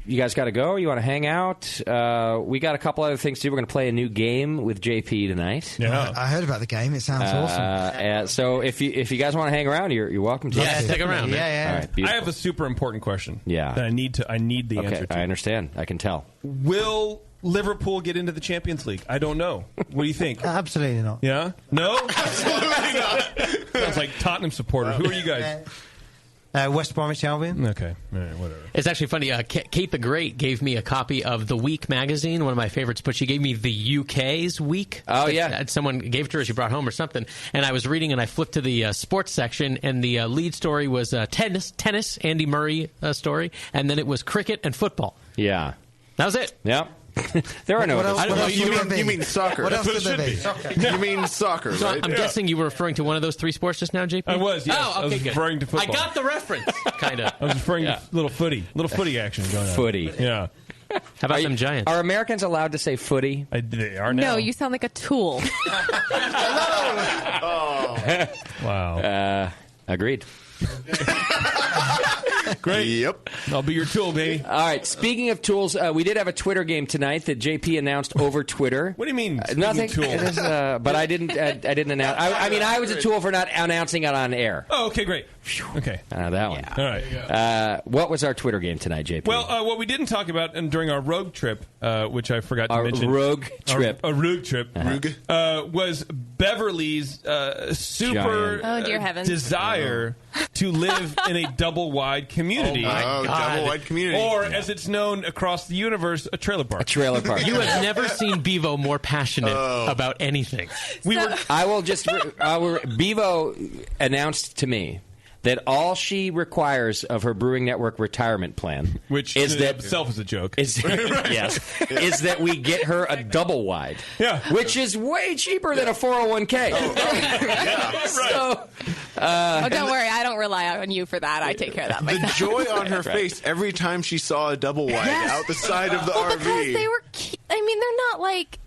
You guys got to go? You want to hang out? We got a couple other things to do. We're going to play a new game with JP tonight. Yeah, I heard about the game. It sounds awesome. So if you guys want to hang around, you're welcome to. Yeah, stick around. Yeah. All right, I have a super important question. Yeah, that I need the answer to. I understand. I can tell. Will Liverpool get into the Champions League? I don't know. What do you think? Absolutely not. Yeah? No? Absolutely not. Sounds like Tottenham supporters. Who are you guys? West Bromwich Albion. Okay. All right, whatever. It's actually funny. Kate the Great gave me a copy of The Week magazine, one of my favorites, but she gave me the UK's Week. Oh, yeah. Someone gave it to her. She brought home or something. And I was reading, and I flipped to the sports section, and the lead story was tennis, Andy Murray story, and then it was cricket and football. Yeah. That was it. Yeah. There are no others. You mean soccer. What else would there be? You mean soccer, So right? I'm guessing you were referring to one of those three sports just now, JP? I was, yes. Oh, okay, I was good. referring to football. I got the reference, kind of. I was referring to little footy action going on. Footy. Yeah. How about them Giants? Are Americans allowed to say footy? They are now. No, you sound like a tool. Wow. Agreed. Great. Yep. I'll be your tool, baby. All right. Speaking of tools, we did have a Twitter game tonight that JP announced over Twitter. What do you mean? Nothing. Tool? It is, but I didn't announce. I was a tool for not announcing it on air. Oh, okay, great. Okay. That one. All right. What was our Twitter game tonight, JP? Well, what we didn't talk about during our rogue trip, which I forgot to mention. Rogue trip. A rogue trip. Was Beverly's super oh, dear heavens. desire to live in a double-wide community. Double-wide community. Or, as it's known across the universe, a trailer park. A trailer park. You have never seen Bevo more passionate about anything. Bevo announced to me that all she requires of her Brewing Network retirement plan, which is in itself is a joke, is that we get her a double wide, which is way cheaper than a 401k. Don't worry, I don't rely on you for that. I take care of that myself. The joy on her face every time she saw a double wide out the side of the RV. Because they were cute. I mean, they're not like...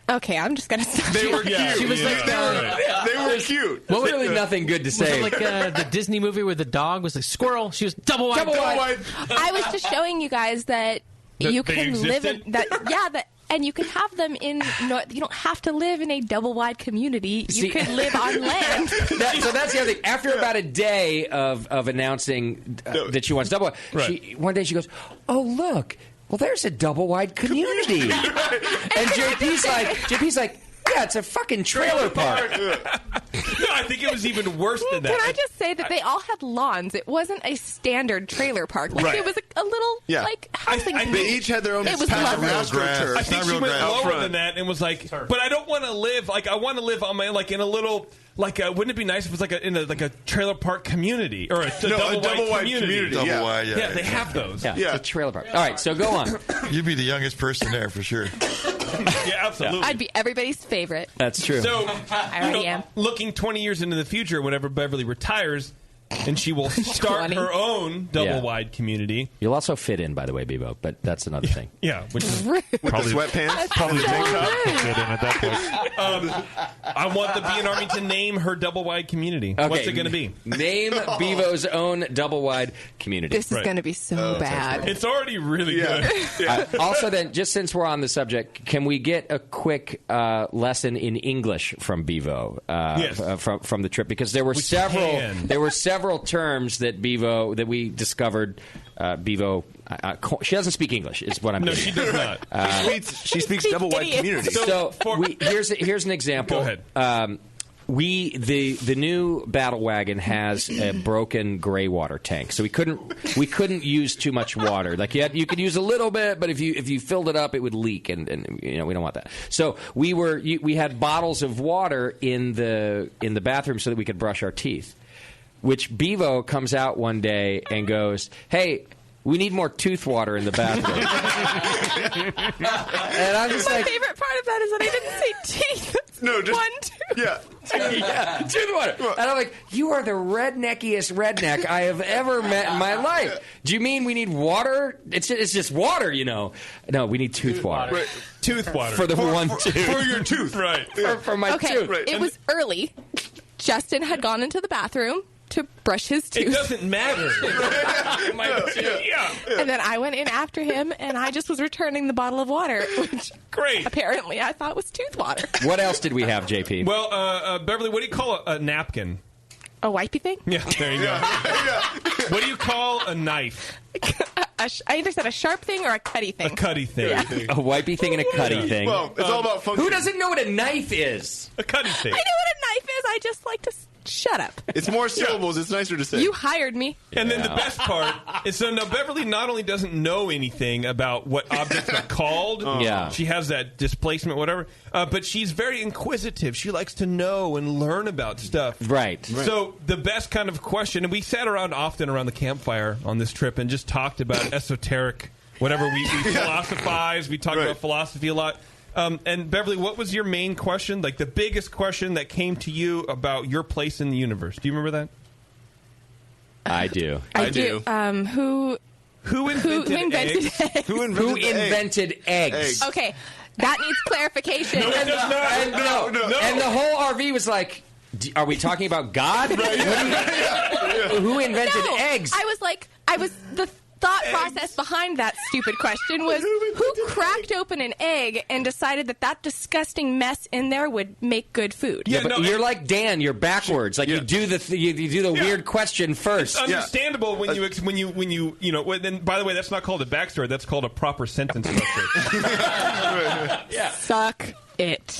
Okay, I'm just going to stop. They were cute. She was like, they were cute. Well, really nothing good to say. Was it like the Disney movie where the dog was a squirrel? She was double wide. I was just showing you guys that you can live in that. Yeah, that. And you can have them in. You don't have to live in a double-wide community. You can live on land. So that's the other thing. After about a day of announcing that she wants double wide, one day she goes, "Oh, look. Well, there's a double-wide community." And JP's like, yeah, it's a fucking trailer park. No, I think it was even worse than that. Can I just say that they all had lawns? It wasn't a standard trailer park. Like it was a little like housing. They each had their own. It was lovely. I think she went lower than that and was like, "But I don't want to live like I want to live on my in a little." Wouldn't it be nice if it was in a trailer park community or a double-wide community? Double-wide, yeah, they have those. Yeah, it's a trailer park. All right, so go on. You'd be the youngest person there for sure. Yeah, absolutely. I'd be everybody's favorite. That's true. So, I already am. Looking 20 years into the future, whenever Beverly retires, and she will start her own double-wide community. You'll also fit in, by the way, Bebo, but that's another thing. Yeah, which is with the sweatpants, probably the tank top. Fit in at that point. I want the B&R Army to name her double-wide community. Okay. What's it going to be? Name Bevo's own double-wide community. This is going to be so bad. It's already really good. Also, then, just since we're on the subject, can we get a quick lesson in English from Bevo from the trip? Because there were several terms that we discovered. Bevo, she doesn't speak English. Is what I'm. No, getting she does not. She speaks double-wide community. So here's an example. Go ahead. The new battle wagon has a broken gray water tank, so we couldn't use too much water. Like you could use a little bit, but if you filled it up, it would leak, and we don't want that. So we had bottles of water in the bathroom so that we could brush our teeth. Which Bevo comes out one day and goes, "Hey, We need more tooth water in the bathroom. And I'm just My like, favorite part of that is that I didn't say teeth. No, just one tooth. Yeah. tooth water. And I'm like, you are the redneckiest redneck I have ever met in my life. Do you mean we need water? It's just water, you know. No, we need tooth water. Right. Tooth water. For the one tooth. For your tooth. Right. For my tooth. Okay, it was early. Justin had gone into the bathroom to brush his tooth. It doesn't matter. My tooth. Yeah. And then I went in after him, and I just was returning the bottle of water, which Great. apparently I thought was tooth water. What else did we have, JP? Well, Beverly, what do you call a napkin? A wipey thing? Yeah, there you go. What do you call a knife? I either said a sharp thing or a cutty thing. A cutty thing. Yeah. A wipey thing and a cutty thing. Well, it's all about function. Who doesn't know what a knife is? A cutty thing. I know what a knife is. I just like to shut up. It's more syllables. It's nicer to say. You hired me. And then the best part is, so now Beverly not only doesn't know anything about what objects are called, Yeah. she has that displacement, whatever, but she's very inquisitive. She likes to know and learn about stuff. Right. So the best kind of question, and we sat around often around the campfire on this trip and just talked about esoteric, whatever we philosophize. We talked about philosophy a lot. And Beverly, what was your main question? Like the biggest question that came to you about your place in the universe? Do you remember that? I do. I do. Who invented eggs? Who invented eggs? Okay, that needs clarification. No, it does not. No. And the whole RV was like, are we talking about God? Who invented eggs? The thought process behind that stupid question was who cracked open an egg and decided that disgusting mess in there would make good food. Yeah, but you're like Dan. You're backwards. Like you do the weird question first. It's understandable when you know. And by the way, that's not called a backstory. That's called a proper sentence structure. Suck it.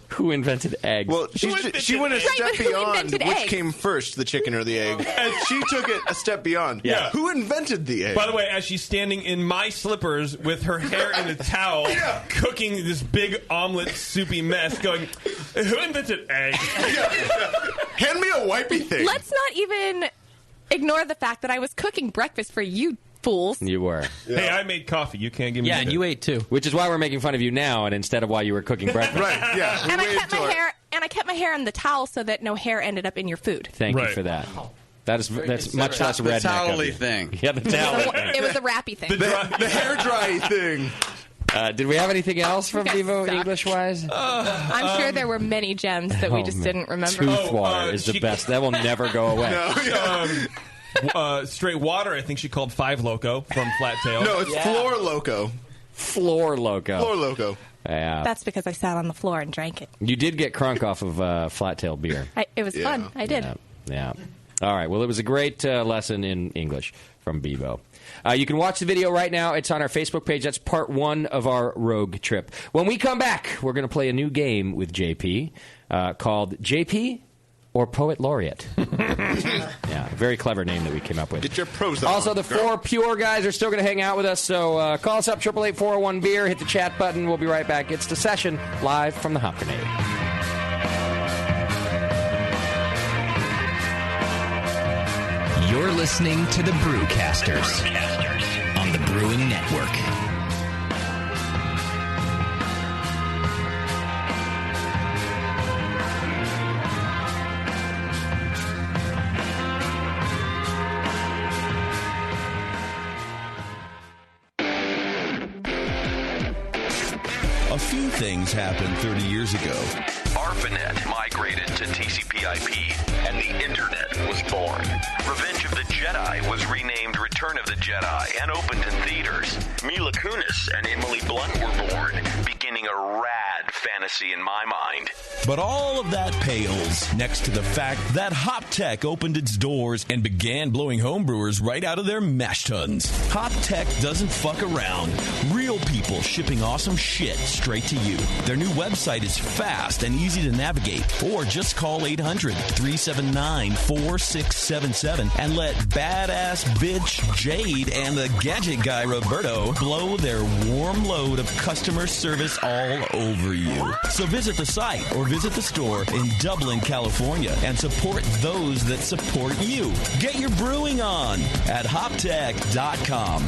Who invented eggs? Well, she went a step beyond which came first, the chicken or the egg. And she took it a step beyond. Yeah. Who invented the egg? By the way, as she's standing in my slippers with her hair in a towel, cooking this big omelet soupy mess, going, who invented eggs? Hand me a wipey thing. Let's not even ignore the fact that I was cooking breakfast for you fools. You were. Hey, I made coffee. You can't give me and you ate too. Which is why we're making fun of you now, and instead of why you were cooking breakfast. Right, yeah. And I kept my hair in the towel so that no hair ended up in your food. Thank you for that. That's much less redneck. The towel-y of you. thing. Yeah, the towel thing. It was a wrappy thing. The hair dry thing. Did we have anything else from Vivo English-wise? I'm sure there were many gems that we just didn't remember. Tooth water is the best. That will never go away. Straight water, I think she called 5 Loco from Flat Tail. No, it's Floor Loco. Floor Loco. Floor Loco. Yeah. That's because I sat on the floor and drank it. You did get crunk off of Flat Tail beer. It was fun. I did. Yeah. All right. Well, it was a great lesson in English from Bebo. You can watch the video right now. It's on our Facebook page. That's part 1 of our rogue trip. When we come back, we're going to play a new game with JP called JP or Poet Laureate. Yeah, very clever name that we came up with. Get your pros Also, on, the Fourpure guys are still going to hang out with us, so call us up, 888-401-BEER, hit the chat button. We'll be right back. It's The Session, live from the Hop Grenade. You're listening to the Brewcasters on the Brewing Network. A few things happened 30 years ago. ARPANET migrated to TCP/IP, and the Internet was born. Revenge of the Jedi was renamed Return of the Jedi and opened in theaters. Mila Kunis and Emily Blunt were born, beginning a rad fantasy in my mind. But all of that pales next to the fact that HopTech opened its doors and began blowing homebrewers right out of their mash tuns. HopTech doesn't fuck around. Real people shipping awesome shit straight to you. Their new website is fast and easy to navigate. Or just call 800-379-4677 and let badass bitch Jade and the gadget guy Roberto blow their warm load of customer service all over you. you. So visit the site or visit the store in Dublin, California, and support those that support you. Get your brewing on at hoptech.com.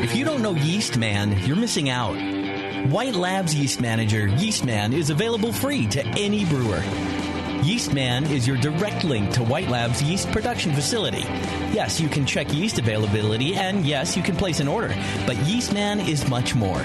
If you don't know Yeastman, you're missing out. White Labs Yeast Manager, Yeastman, is available free to any brewer. Yeastman is your direct link to White Labs yeast production facility. Yes, you can check yeast availability, and yes, you can place an order, but Yeastman is much more.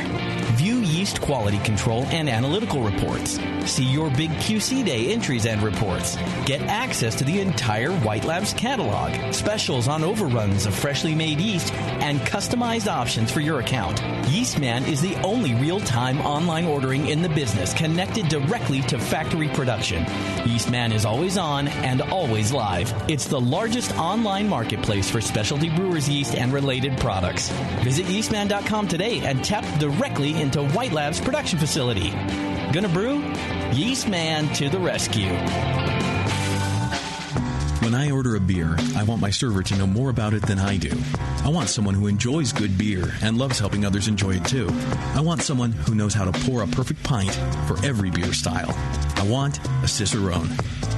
View yeast quality control and analytical reports. See your big QC Day entries and reports. Get access to the entire White Labs catalog, specials on overruns of freshly made yeast, and customized options for your account. Yeastman is the only real-time online ordering in the business connected directly to factory production. Yeastman is always on and always live. It's the largest online marketplace for specialty brewers' yeast and related products. Visit yeastman.com today and tap directly into White Labs production facility. Gonna brew? Yeastman to the rescue. When I order a beer, I want my server to know more about it than I do. I want someone who enjoys good beer and loves helping others enjoy it too. I want someone who knows how to pour a perfect pint for every beer style. I want a Cicerone.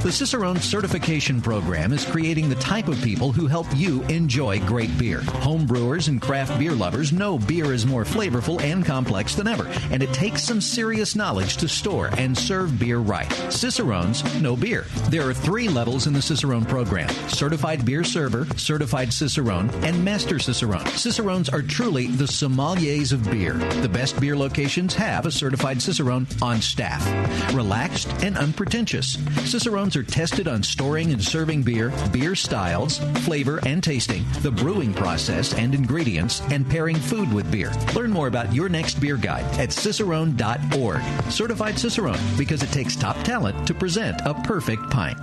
The Cicerone Certification Program is creating the type of people who help you enjoy great beer. Home brewers and craft beer lovers know beer is more flavorful and complex than ever, and it takes some serious knowledge to store and serve beer right. Cicerones know beer. There are 3 levels in the Cicerone program: Certified Beer Server, Certified Cicerone, and Master Cicerone. Cicerones are truly the sommeliers of beer. The best beer locations have a Certified Cicerone on staff. Relaxed and unpretentious. Cicerones are tested on storing and serving beer, beer styles, flavor and tasting, the brewing process and ingredients, and pairing food with beer. Learn more about your next beer guide at cicerone.org. Certified Cicerone, because it takes top talent to present a perfect pint.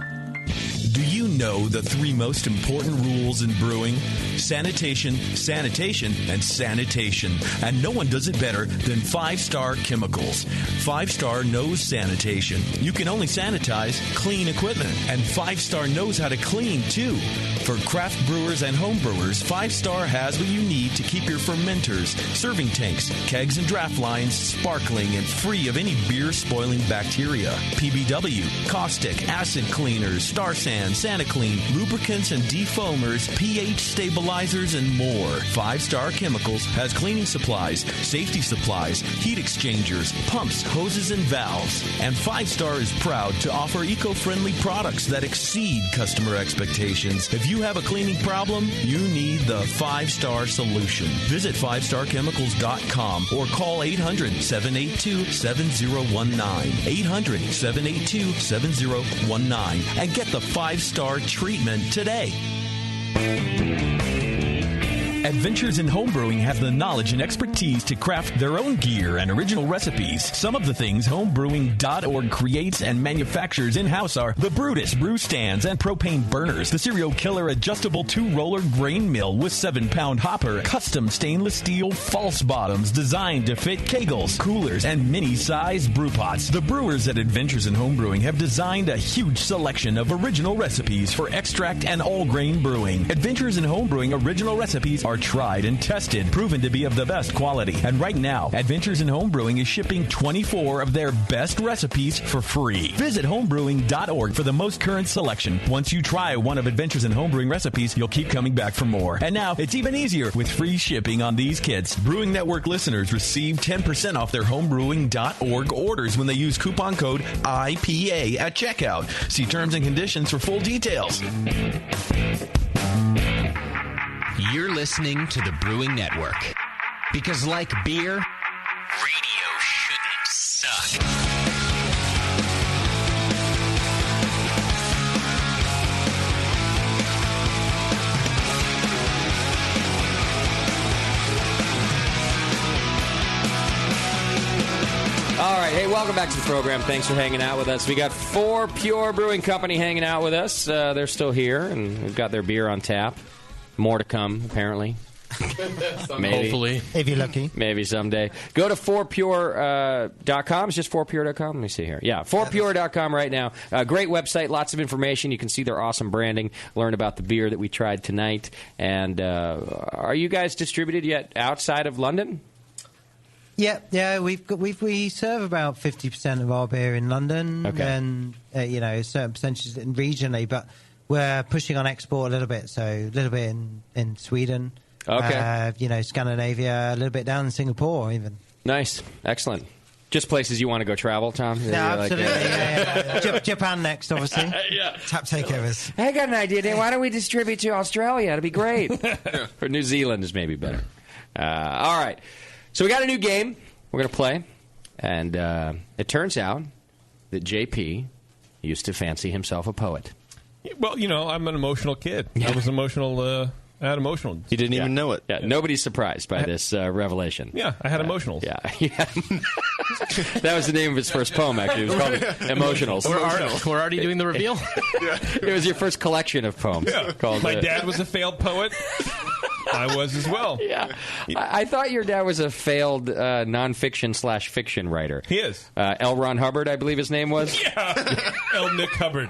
Do you know the 3 most important rules in brewing? Sanitation, sanitation, and sanitation. And no one does it better than 5-Star Chemicals. 5-Star knows sanitation. You can only sanitize clean equipment. And 5-Star knows how to clean, too. For craft brewers and home brewers, 5-Star has what you need to keep your fermenters, serving tanks, kegs, and draft lines sparkling and free of any beer-spoiling bacteria. PBW, caustic, acid cleaners, Star Sand, SaniClean, lubricants and defoamers, pH stabilizers, and more. 5-Star Chemicals has cleaning supplies, safety supplies, heat exchangers, pumps, hoses, and valves. And 5-Star is proud to offer eco-friendly products that exceed customer expectations. If you have a cleaning problem, you need the 5-Star solution. Visit 5starchemicals.com or call 800-782-7019. 800-782-7019 and get the 5-Star treatment today. Adventures in Homebrewing have the knowledge and expertise to craft their own gear and original recipes. Some of the things homebrewing.org creates and manufactures in-house are the Brutus brew stands and propane burners, the Serial Killer adjustable 2-roller grain mill with 7-pound hopper, custom stainless steel false bottoms designed to fit kegels, coolers, and mini-sized brew pots. The brewers at Adventures in Homebrewing have designed a huge selection of original recipes for extract and all-grain brewing. Adventures in Homebrewing original recipes are tried and tested, proven to be of the best quality. And right now, Adventures in Homebrewing is shipping 24 of their best recipes for free. Visit homebrewing.org for the most current selection. Once you try one of Adventures in Homebrewing recipes, you'll keep coming back for more. And now, it's even easier with free shipping on these kits. Brewing Network listeners receive 10% off their homebrewing.org orders when they use coupon code IPA at checkout. See terms and conditions for full details. You're listening to the Brewing Network. Because like beer, radio shouldn't suck. All right. Hey, welcome back to the program. Thanks for hanging out with us. We got Fourpure Brewing Company hanging out with us. They're still here, and we've got their beer on tap. More to come, apparently. Maybe. Hopefully. If you're lucky. Maybe someday. Go to fourpure.com. It's just fourpure.com. Let me see here. Yeah, fourpure.com right now. Great website. Lots of information. You can see their awesome branding. Learn about the beer that we tried tonight. And are you guys distributed yet outside of London? Yeah. We serve about 50% of our beer in London, and certain percentages regionally, but we're pushing on export a little bit. So a little bit in Sweden, Scandinavia, a little bit down in Singapore, even. Nice, excellent. Just places you want to go travel, Tom? No, absolutely. Japan next, obviously. Tap takeovers. I got an idea. Why don't we distribute to Australia? It'd be great. Or New Zealand is maybe better. All right. So we got a new game we're going to play. And it turns out that JP used to fancy himself a poet. Well, I'm an emotional kid. I was emotional. I had emotional. You didn't even know it. Yeah, nobody's surprised by this revelation. Yeah, I had emotionals. Yeah. That was the name of his first poem, actually. It was called Emotionals. We're already doing the reveal? It was your first collection of poems. Yeah. Called, My dad was a failed poet. I was as well. Yeah. I thought your dad was a failed nonfiction/fiction writer. He is. L. Ron Hubbard, I believe his name was. Yeah. L. Nick Hubbard.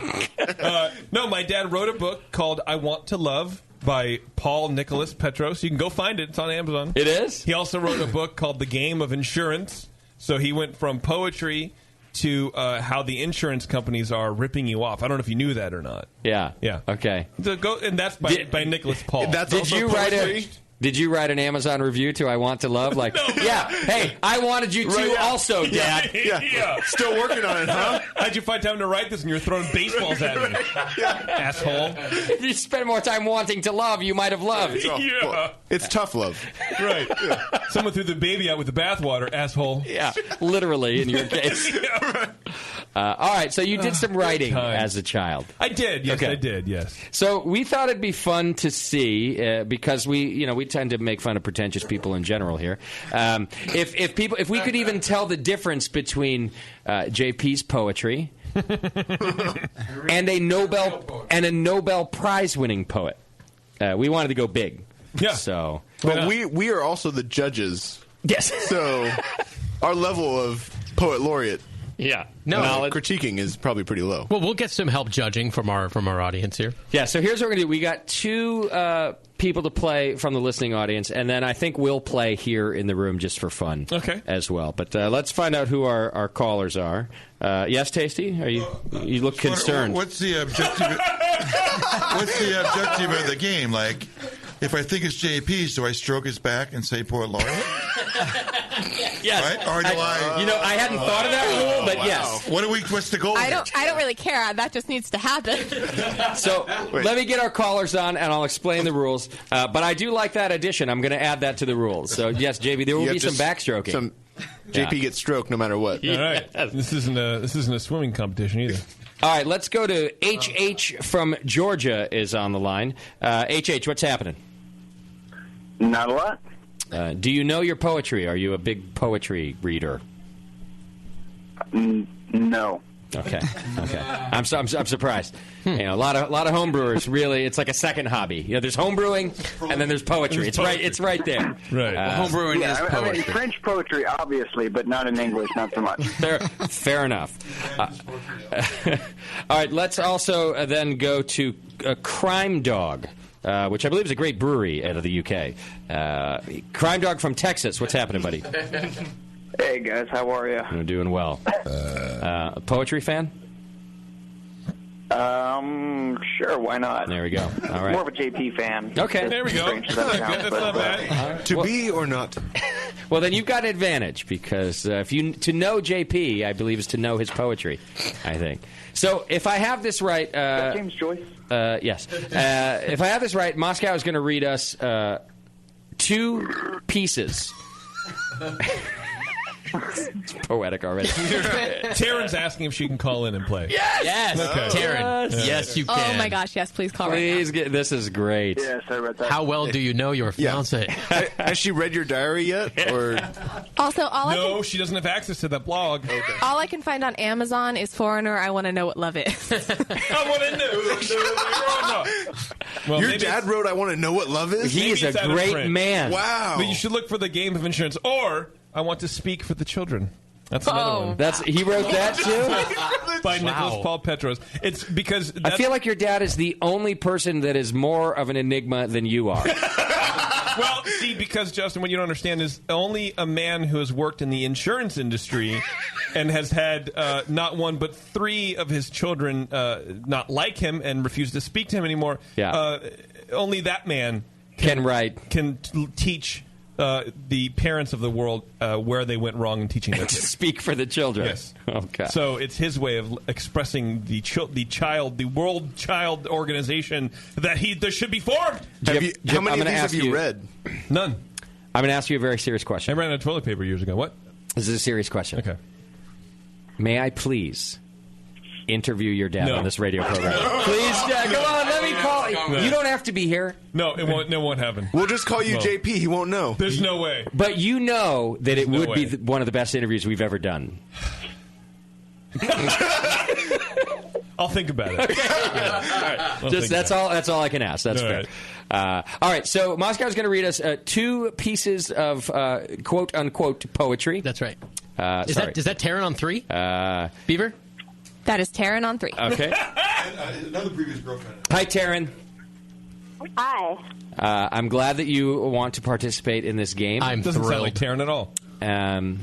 No, my dad wrote a book called I Want to Love by Paul Nicholas Petros. You can go find it. It's on Amazon. It is? He also wrote a book called The Game of Insurance. So he went from poetry to how the insurance companies are ripping you off. I don't know if you knew that or not. Yeah. Yeah. Okay. And that's by Nicholas Paul. Did you write an Amazon review to I Want to Love? Like, hey, I wanted you to also, Dad. Yeah. Still working on it, huh? How'd you find time to write this and you're throwing baseballs at me? Asshole. If you spend more time wanting to love, you might have loved. It's tough love. Right. Someone threw the baby out with the bathwater, asshole. Yeah, literally in your case. All right, so you did some writing as a child. I did, yes, I did, yes. So we thought it'd be fun to see, because we tend to make fun of pretentious people in general here. If we could even tell the difference between JP's poetry and a Nobel Prize winning poet. We wanted to go big. Yeah. So, but we are also the judges. Yes. So our level of poet laureate. Yeah. Critiquing is probably pretty low. Well, we'll get some help judging from our audience here. Yeah, so here's what we're going to do. We got two people to play from the listening audience, and then I think we'll play here in the room just for fun as well. But let's find out who our callers are. Yes, Tasty? You look concerned. What's the objective? What's the objective of the game? Like, if I think it's JP's, do I stroke his back and say poet laureate? Yes. Right? Or do I hadn't thought of that rule, but yes. What's the goal? I don't really care. That just needs to happen. So let me get our callers on, and I'll explain the rules. But I do like that addition. I'm going to add that to the rules. So yes, JB, there will be some backstroking. JP gets stroked no matter what. All right. This isn't a swimming competition either. All right, let's go to HH from Georgia is on the line. HH, what's happening? Not a lot. Do you know your poetry? Are you a big poetry reader? No. Okay. I'm surprised. A lot of homebrewers really. It's like a second hobby. There's homebrewing and then there's poetry. It's right there. Right. Homebrewing is poetry. I mean, French poetry, obviously, but not in English, not so much. Fair enough. All right. Let's also then go to Crime Dog. Which I believe is a great brewery out of the UK. Crime Dog from Texas. What's happening, buddy? Hey, guys. How are you? I'm doing well. Poetry fan? Sure. Why not? There we go. All right. More of a JP fan. Okay. There we go. That's not bad. To be or not? Well, then you've got an advantage because to know JP, I believe, is to know his poetry, I think. So if I have this right... James Joyce? Yes. If I have this right, Moscow is going to read us two pieces. It's poetic already. Taryn's asking if she can call in and play. Yes! Okay. Taryn, yes, you can. Oh my gosh, yes, please call Please right now. this is great. Yeah, sorry about that. How well do you know your fiancé? Has she read your diary yet? Or Also, she doesn't have access to that blog. Okay. all I can find on Amazon is Foreigner, I Want to Know What Love Is. I want to know. Well, your dad wrote I Want to Know What Love Is? He is a great man. Wow. But you should look for The Game of Insurance or I Want to Speak for the Children. That's another one. He wrote that too? By Nicholas Paul Petros. It's because I feel like your dad is the only person that is more of an enigma than you are. Well, see, because, Justin, what you don't understand is only a man who has worked in the insurance industry and has had not one but 3 of his children not like him and refuse to speak to him anymore, only that man can teach the parents of the world where they went wrong in teaching their kids. Speak for the children. Yes. Okay. So it's his way of expressing the World Child Organization that there should be formed. How many of these have you read? None. I'm going to ask you a very serious question. I ran out of toilet paper years ago. What? This is a serious question. Okay. May I please interview your dad No. on this radio program? Please, Dad, come on, let me call you. No. You don't have to be here. No, it won't happen. We'll just call you No. JP. He won't know. There's no way. But you know that it no would way. be one of the best interviews we've ever done. I'll think about it. Okay. Yeah. All right. That's all I can ask. That's All fair. right. All right. So Moscow's going to read us 2 pieces of quote unquote poetry. That's right. Is that Taryn on 3? Beaver? That is Taryn on 3. Okay. Another previous girlfriend. Hi, Taryn. Hi. I'm glad that you want to participate in this game. Doesn't sound like Taryn at all. Well,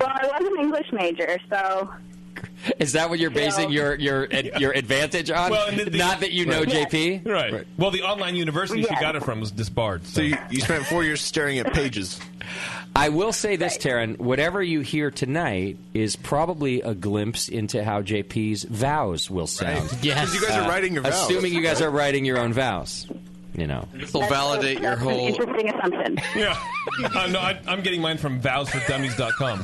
I was an English major, so. Is that what you're basing your advantage on? Well, Not that you know JP? Right. Well, the online university she got it from was disbarred. So you spent 4 years staring at pages. I will say this, Taryn. Whatever you hear tonight is probably a glimpse into how JP's vows will sound. Right. Yes. 'Cause you guys are writing your vows. Assuming you guys are writing your own vows. You know. This will validate your That's whole... an interesting assumption. Yeah. No, I'm getting mine from vowsfordummies.com.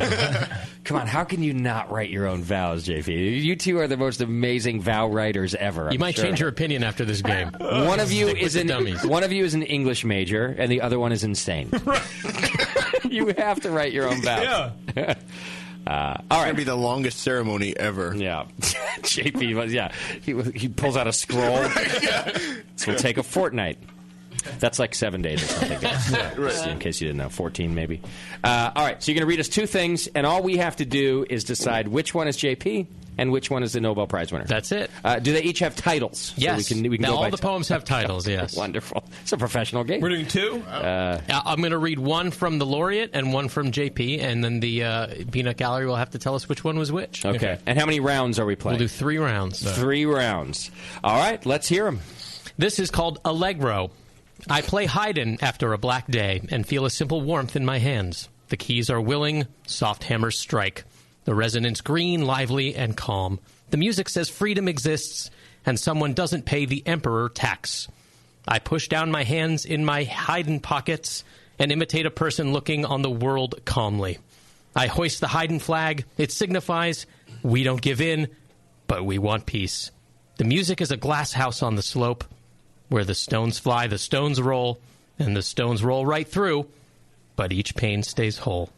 Come on, how can you not write your own vows, JP? You two are the most amazing vow writers ever. You might change your opinion after this game. One of you Stick with is the dummies. one of you is an English major, and the other one is insane. You have to write your own vows. Yeah. All right. It's going to be the longest ceremony ever. Yeah. JP was, he pulls out a scroll. This will take a fortnight. That's like 7 days or something, guys. Just in case you didn't know. 14, maybe. All right, so you're going to read us 2 things, and all we have to do is decide which one is JP and which one is the Nobel Prize winner. That's it. Do they each have titles? Yes. So we can now, go all by the poems have titles, yes. Wonderful. It's a professional game. We're doing 2? I'm going to read one from the laureate and one from JP, and then the peanut gallery will have to tell us which one was which. Okay. And how many rounds are we playing? We'll do 3 rounds. 3 rounds. All right, let's hear them. This is called Allegro. I play Haydn after a black day and feel a simple warmth in my hands. The keys are willing, soft hammers strike. The resonance green, lively, and calm. The music says freedom exists, and someone doesn't pay the emperor tax. I push down my hands in my Haydn pockets and imitate a person looking on the world calmly. I hoist the Haydn flag. It signifies we don't give in, but we want peace. The music is a glass house on the slope. Where the stones fly, the stones roll, and the stones roll right through, but each pane stays whole.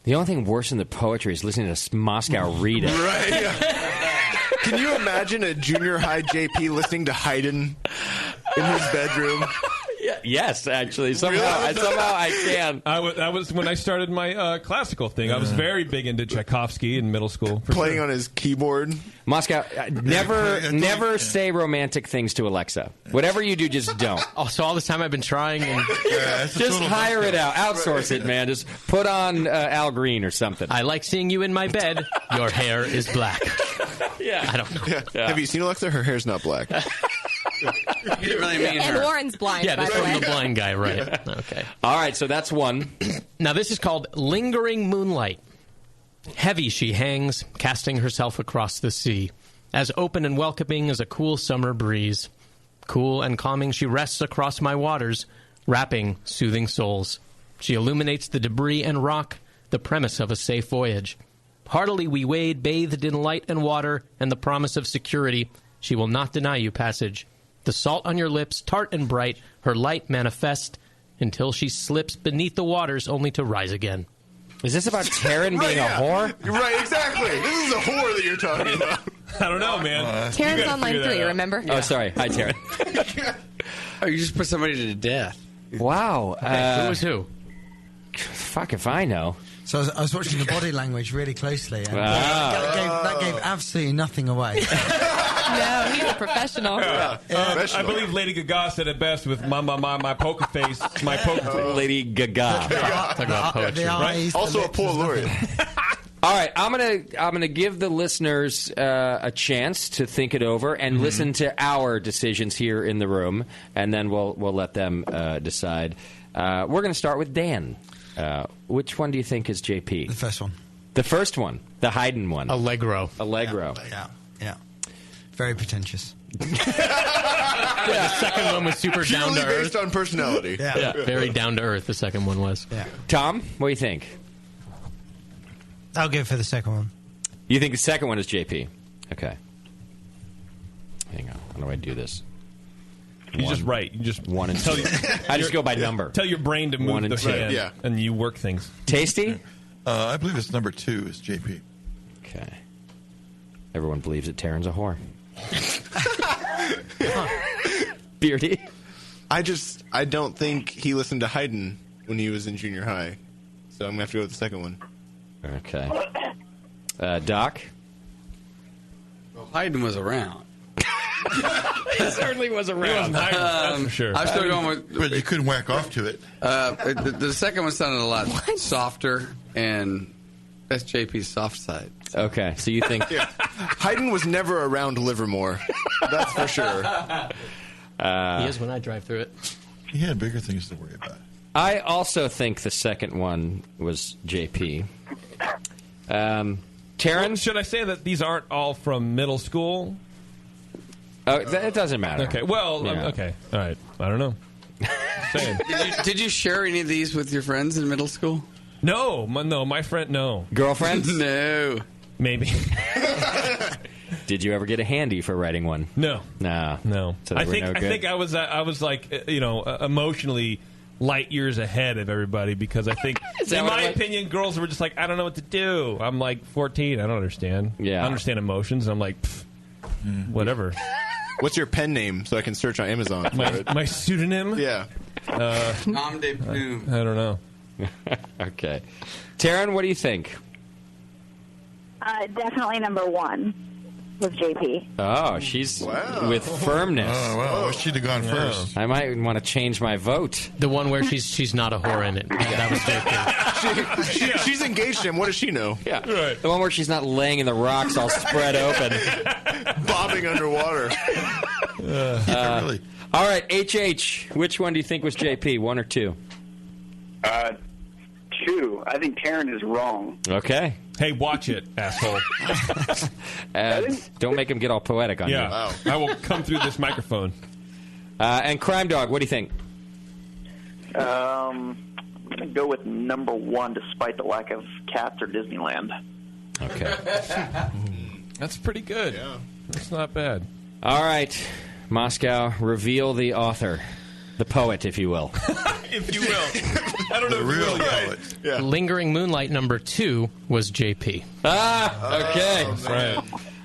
The only thing worse than the poetry is listening to Moscow read it. Right. Yeah. Can you imagine a junior high JP listening to Haydn in his bedroom? Yes, actually. Somehow I can. That was when I started my classical thing. I was very big into Tchaikovsky in middle school. Playing on his keyboard. Moscow, never say romantic things to Alexa. Whatever you do, just don't. Oh, so all this time I've been trying and... Just hire it out. Outsource it, man. Just put on Al Green or something. I like seeing you in my bed. Your hair is black. Yeah. I don't know. Yeah. Have you seen Alexa? Her hair's not black. You didn't really mean And her. Warren's blind, Yeah, by this the way. from the blind guy, right. Okay. All right, so that's one. Now, this is called Lingering Moonlight. Heavy she hangs, casting herself across the sea, as open and welcoming as a cool summer breeze. Cool and calming she rests across my waters, wrapping soothing souls. She illuminates the debris and rock, the premise of a safe voyage. Heartily we wade, bathed in light and water, and the promise of security. She will not deny you passage. The salt on your lips, tart and bright, her light manifest, until she slips beneath the waters only to rise again. Is this about Taryn being a whore? Right, exactly. This is a whore that you're talking about. I don't know, man. Taryn's on line 3, remember? Oh, sorry. Hi, Taryn. Oh, you just put somebody to death. Wow. Who was who? Fuck if I know. So I was watching the body language really closely, and Wow. that gave absolutely nothing away. No, he's a professional. I believe Lady Gaga said it best with my poker face, my poker face. Lady Gaga. Talk about poetry, right? Also a poet laureate. All right, I'm gonna give the listeners a chance to think it over and listen to our decisions here in the room, and then we'll let them decide. We're going to start with Dan. Which one do you think is JP? The first one. The first one, the Haydn one. Allegro. Yeah. Very pretentious. The second one was super down Purely to earth. based on personality. Yeah, very down to earth. The second one was. Yeah. Tom, what do you think? I'll go for the second one. You think the second one is JP? Okay. Hang on. How do I do this? You just write. You just 1 and 2. tell I just go by number. Tell your brain to move 1 and the 2. hand, and you work things. Tasty? I believe it's number 2 is JP. Okay. Everyone believes that Taryn's a whore. Beardy? I don't think he listened to Haydn when he was in junior high. So I'm going to have to go with the second one. Okay. Doc? Well, Haydn was around. He certainly was around. That's for sure. I'm still going with... But you couldn't whack off to it. The second one sounded a lot softer, and that's JP's soft side. Okay, so you think... Haydn was never around Livermore. That's for sure. He is when I drive through it. He had bigger things to worry about. I also think the second one was JP. Taryn? Well, should I say that these aren't all from middle school? Oh, it doesn't matter. Okay, well, okay. All right. I don't know. Saying. Did you share any of these with your friends in middle school? No, my friend, no. Girlfriends? No. Maybe. Did you ever get a handy for writing one? No. Nah. No. So they were no I good? think I was like, emotionally light years ahead of everybody because I think, in my opinion, girls were just like, I don't know what to do. I'm like 14. I don't understand. Yeah. I understand emotions. I'm like, whatever. What's your pen name so I can search on Amazon for it? My pseudonym? Yeah. Nom de plume. I don't know. Okay. Taryn, what do you think? Definitely number 1 was JP. Oh, she's with firmness. Oh, well, wish she'd have gone first. I might want to change my vote. The one where she's not a whore in it. That was JP. She's engaged him. What does she know? Yeah. Right. The one where she's not laying in the rocks all spread open. Bobbing underwater. Really. All right, HH, which one do you think was JP, 1 or 2? 2. I think Taryn is wrong. Okay. Hey, watch it, asshole. Don't make him get all poetic on you. Yeah, I will come through this microphone. And Crime Dog, what do you think? I'm going to go with number 1 despite the lack of cats or Disneyland. Okay. That's pretty good. Yeah. That's not bad. All right, Moscow, reveal the author. The poet, if you will. If you will. I don't know if you will yet. Yeah. Lingering Moonlight number 2 was JP. Okay. Right.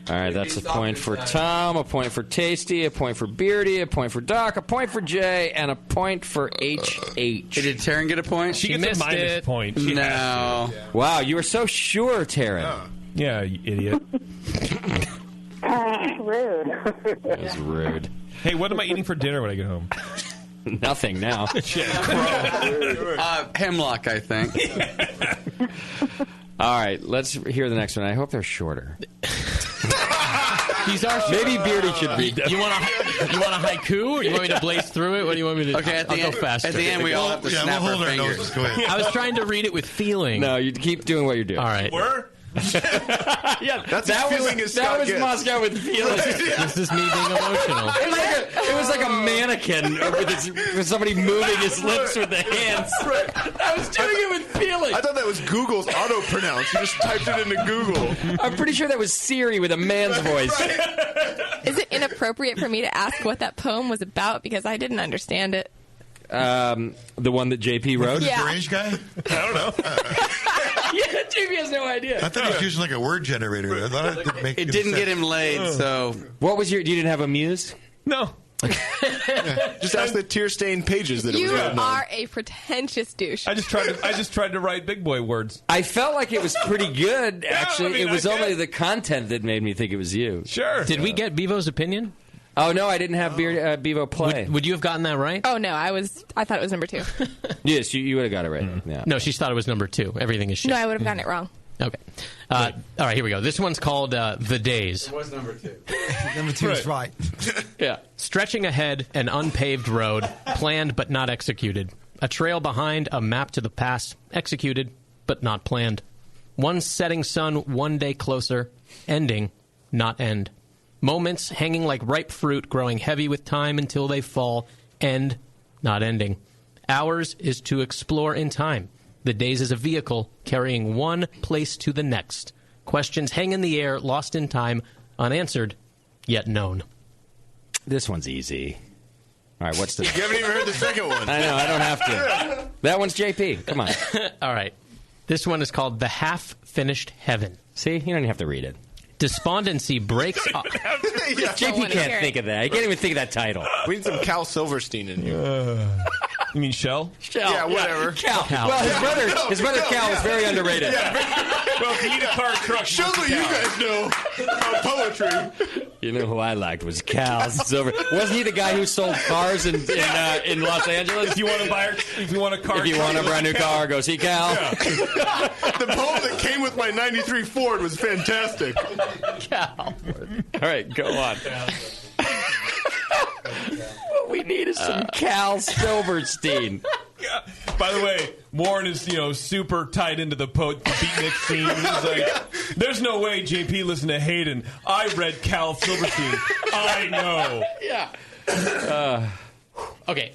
All right, that's a point for Tom, a point for Tasty, a point for Beardy, a point for Doc, a point for Jay, and a point for HH. Hey, did Taryn get a point? She gets missed a minus it. point. She No. Wow, you were so sure, Taryn. Yeah, you idiot. Rude. That was rude. Hey, what am I eating for dinner when I get home? Nothing now. Hemlock, I think. All right, let's hear the next one. I hope they're shorter. These are Maybe Beardy should read them. You want a haiku, or you want me to blaze through it? What do you want me to do? Okay, I'll go faster. At the end, we all have to snap we'll our hold our fingers. noses. Go ahead. I was trying to read it with feeling. No, you keep doing what you're doing. All right. Were? Yeah, That's that as feeling was, as that Scott was gets. Moscow with feeling. This is me being emotional. It was like a mannequin with somebody moving his lips with the hands. I was doing it with feeling. I thought that was Google's auto-pronounce. You just typed it into Google. I'm pretty sure that was Siri with a man's voice. Is it inappropriate for me to ask what that poem was about because I didn't understand it? The one that JP wrote? Yeah. Deranged guy? I don't know. Yeah, JP has no idea. I thought he was using like a word generator. I thought it didn't make It didn't get him laid, so... What was your... You didn't have a muse? No. Just ask the tear-stained pages that it You was written on. are a pretentious douche. I just tried to write big boy words. I felt like it was pretty good, actually. I mean, it was I only guess. the content that made me think it was you. Sure. Did we get Bevo's opinion? Oh, no, I didn't have Bevo play. Would you have gotten that right? Oh no, I thought it was number 2. Yes, you would have got it right. Yeah. No, she thought it was number 2. Everything is shit. No, I would have gotten it wrong. Okay. All right, here we go. This one's called The Days. It was number 2. Number 2 is right. Yeah. Stretching ahead, an unpaved road, planned but not executed. A trail behind, a map to the past, executed but not planned. One setting sun, one day closer, ending, not end. Moments hanging like ripe fruit, growing heavy with time until they fall, end, not ending. Ours is to explore in time. The days is a vehicle carrying one place to the next. Questions hang in the air, lost in time, unanswered, yet known. This one's easy. All right, what's the... You haven't even heard the second one. I know, I don't have to. That one's JP. Come on. All right. This one is called The Half-Finished Heaven. See? You don't even have to read it. Despondency breaks off. JP can't think of that. He can't even think of that title. We need some Cal Silverstein in here. You mean Shell? Shell. Yeah, whatever. Cal. Cal. Well, his brother Cal was very underrated. Well, if you need a car truck, Show what you guys know about poetry. You know who I liked was Cal Silver. Wasn't he the guy who sold cars in Los Angeles? If you want to buy, if you want a car, if you want a brand new car, go see Cal. Yeah. The poem that came with my '93 Ford was fantastic. Cal. All right, go on. What we need is some Cal Silverstein. Yeah. By the way, Warren is super tied into the beatnik scene. He's like, there's no way JP listened to Hayden. I read Cal Silverstein. I know. Yeah. Okay.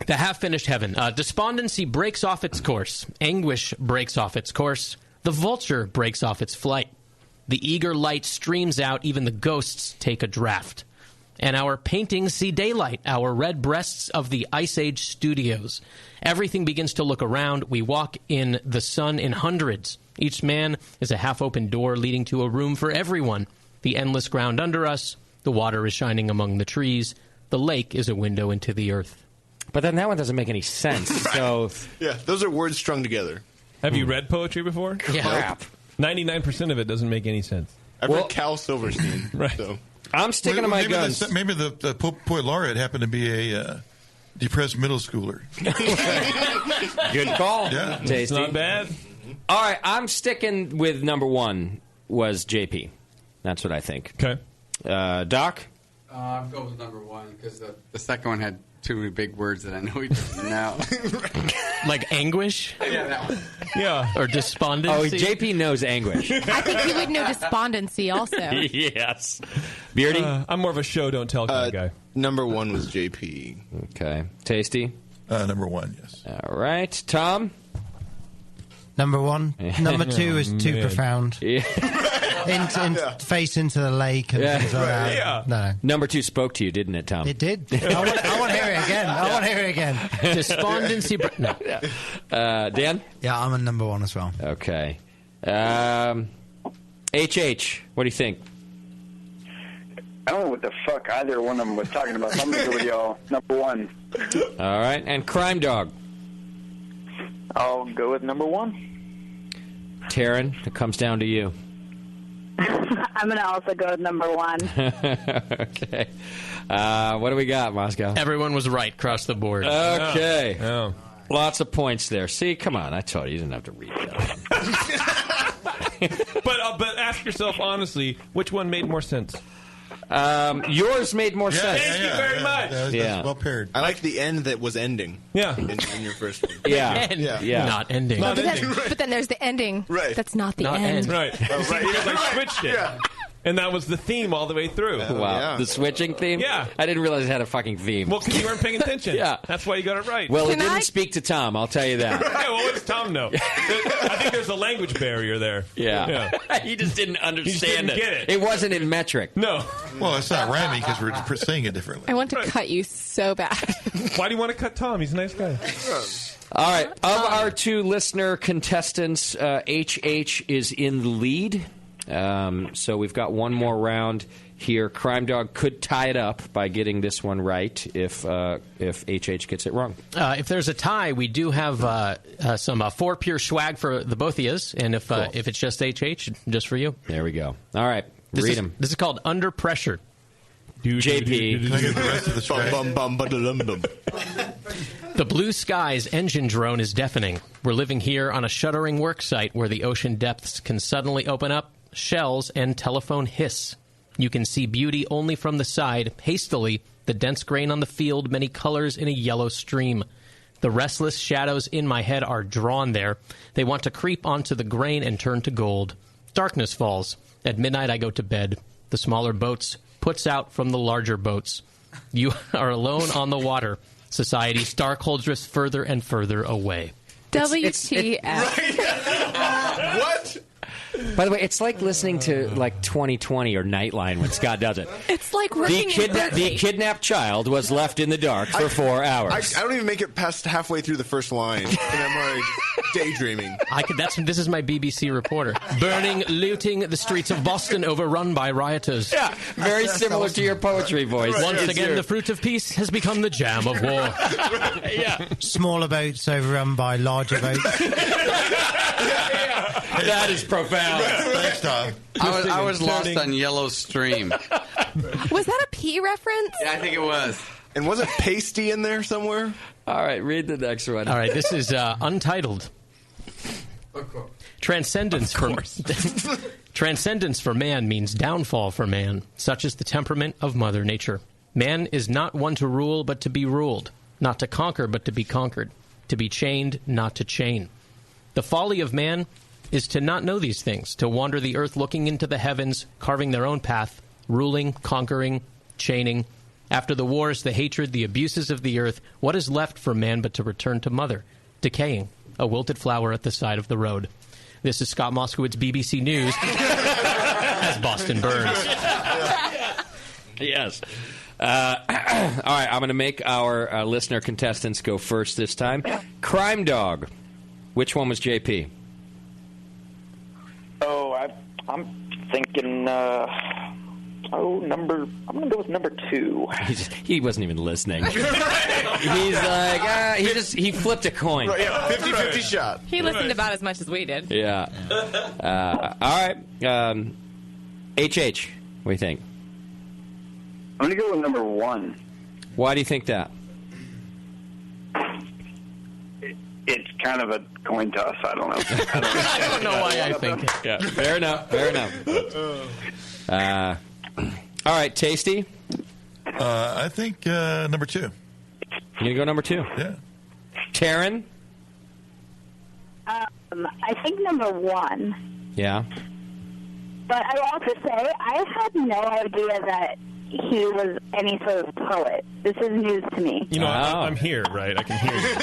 The Half-Finished Heaven. Despondency breaks off its course. Anguish breaks off its course. The vulture breaks off its flight. The eager light streams out. Even the ghosts take a draft. And our paintings see daylight, our red breasts of the Ice Age studios. Everything begins to look around. We walk in the sun in hundreds. Each man is a half-open door leading to a room for everyone. The endless ground under us. The water is shining among the trees. The lake is a window into the earth. But then that one doesn't make any sense. So, yeah, those are words strung together. Have you read poetry before? Yeah. Crap. 99% of it doesn't make any sense. I've read Cal Silverstein. Right. So. I'm sticking to my guns. Maybe the poet laureate happened to be a depressed middle schooler. Good call. Yeah. Tasty. It's not bad. All right, I'm sticking with number 1 was JP. That's what I think. Okay. Doc? I'll go with number 1 because the second one had too many big words that I know he doesn't now. Like anguish? Yeah, that one. Yeah. Or despondency? Oh, JP knows anguish. I think he would know despondency also. Yes. Beardy? I'm more of a show don't tell kind of guy. Number 1 was JP. Okay. Tasty? Number 1, yes. All right. Tom? Number 1. Number 2 is too man. profound. Yeah. Face into the lake and things like that. Yeah. No. Number 2 spoke to you, didn't it, Tom? It did. I want to hear it again. I want to hear it again. Despondency. No. Dan? Yeah, I'm a number 1 as well. Okay. HH, what do you think? I don't know what the fuck either one of them was talking about. So I'm going to go with y'all. Number 1. All right. And Crime Dog? I'll go with number 1. Taryn, it comes down to you. I'm going to also go with number 1. Okay. What do we got, Moscow? Everyone was right across the board. Okay. Oh. Lots of points there. See, come on. I told you. You didn't have to read that. But ask yourself honestly, which one made more sense? Yours made more sense. Thank you very much. That's well paired. I like the end that was ending. Yeah. In your first one. Yeah. Yeah. Not ending. Not ending. But then there's the ending. Right. That's not the Not end. end. Right. Oh, right. Because I switched it. Yeah. And that was the theme all the way through. Wow. Yeah. The switching theme? Yeah. I didn't realize it had a fucking theme. Well, because you weren't paying attention. Yeah. That's why you got it right. Well, it Can didn't I- speak to Tom, I'll tell you that. Yeah, well, what does Tom know? I think there's a language barrier there. Yeah. He just didn't understand didn't get it. It wasn't in metric. No. Well, it's not rhyming because we're saying it differently. I want to cut you so bad. Why do you want to cut Tom? He's a nice guy. All right. Of our 2 listener contestants, HH is in the lead. So we've got one more round. here. Crime Dog could tie it up by getting this one right if HH gets it wrong. If there's a tie, we do have some Fourpure swag for the both of yous, and if it's just HH, just for you. There we go. All right, read them. This is called Under Pressure. JP. Can I get the rest of the swag? The blue sky's engine drone is deafening. We're living here on a shuddering work site where the ocean depths can suddenly open up, shells and telephone hiss. You can see beauty only from the side, hastily, the dense grain on the field, many colors in a yellow stream. The restless shadows in my head are drawn there. They want to creep onto the grain and turn to gold. Darkness falls. At midnight I go to bed. The smaller boats puts out from the larger boats. You are alone on the water. Society's dark holds us further and further away. WTF. What? By the way, it's like listening to like 2020 or Nightline when Scott does it. It's like working The kidnapped child was left in the dark for 4 hours. I don't even make it past halfway through the first line, and I'm already daydreaming. This is my BBC reporter. Burning, looting the streets of Boston overrun by rioters. Yeah, very similar to your poetry voice. Once again, the fruit of peace has become the jam of war. Yeah. Smaller boats overrun by larger boats. That is profound. Thanks, Tom. I was lost on Yellow Stream. Was that a P reference? Yeah, I think it was. And wasn't pasty in there somewhere? All right, read the next one. All right, this is Untitled. Transcendence for man means downfall for man. Such is the temperament of Mother Nature. Man is not one to rule, but to be ruled. Not to conquer, but to be conquered. To be chained, not to chain. The folly of man is to not know these things, to wander the earth looking into the heavens, carving their own path, ruling, conquering, chaining. After the wars, the hatred, the abuses of the earth, what is left for man but to return to mother, decaying, a wilted flower at the side of the road. This is Scott Moskowitz, BBC News, as Boston burns. Yes. All right, I'm going to make our listener contestants go first this time. Crime Dog. Which one was JP? Oh, I'm thinking. I'm going to go with number 2. He wasn't even listening. He's like, he flipped a coin. Right, yeah, 50-50 shot. He listened about as much as we did. Yeah. All right. HH, what do you think? I'm going to go with number 1. Why do you think that? It's kind of a coin toss. I don't know. I don't know why I think it. Yeah, fair enough. All right, Tasty? I think number 2. You going to go number 2? Yeah. Taryn? I think number 1. Yeah. But I will also say, I had no idea that he was any sort of poet. This is news to me. You know, I'm here, right? I can hear you.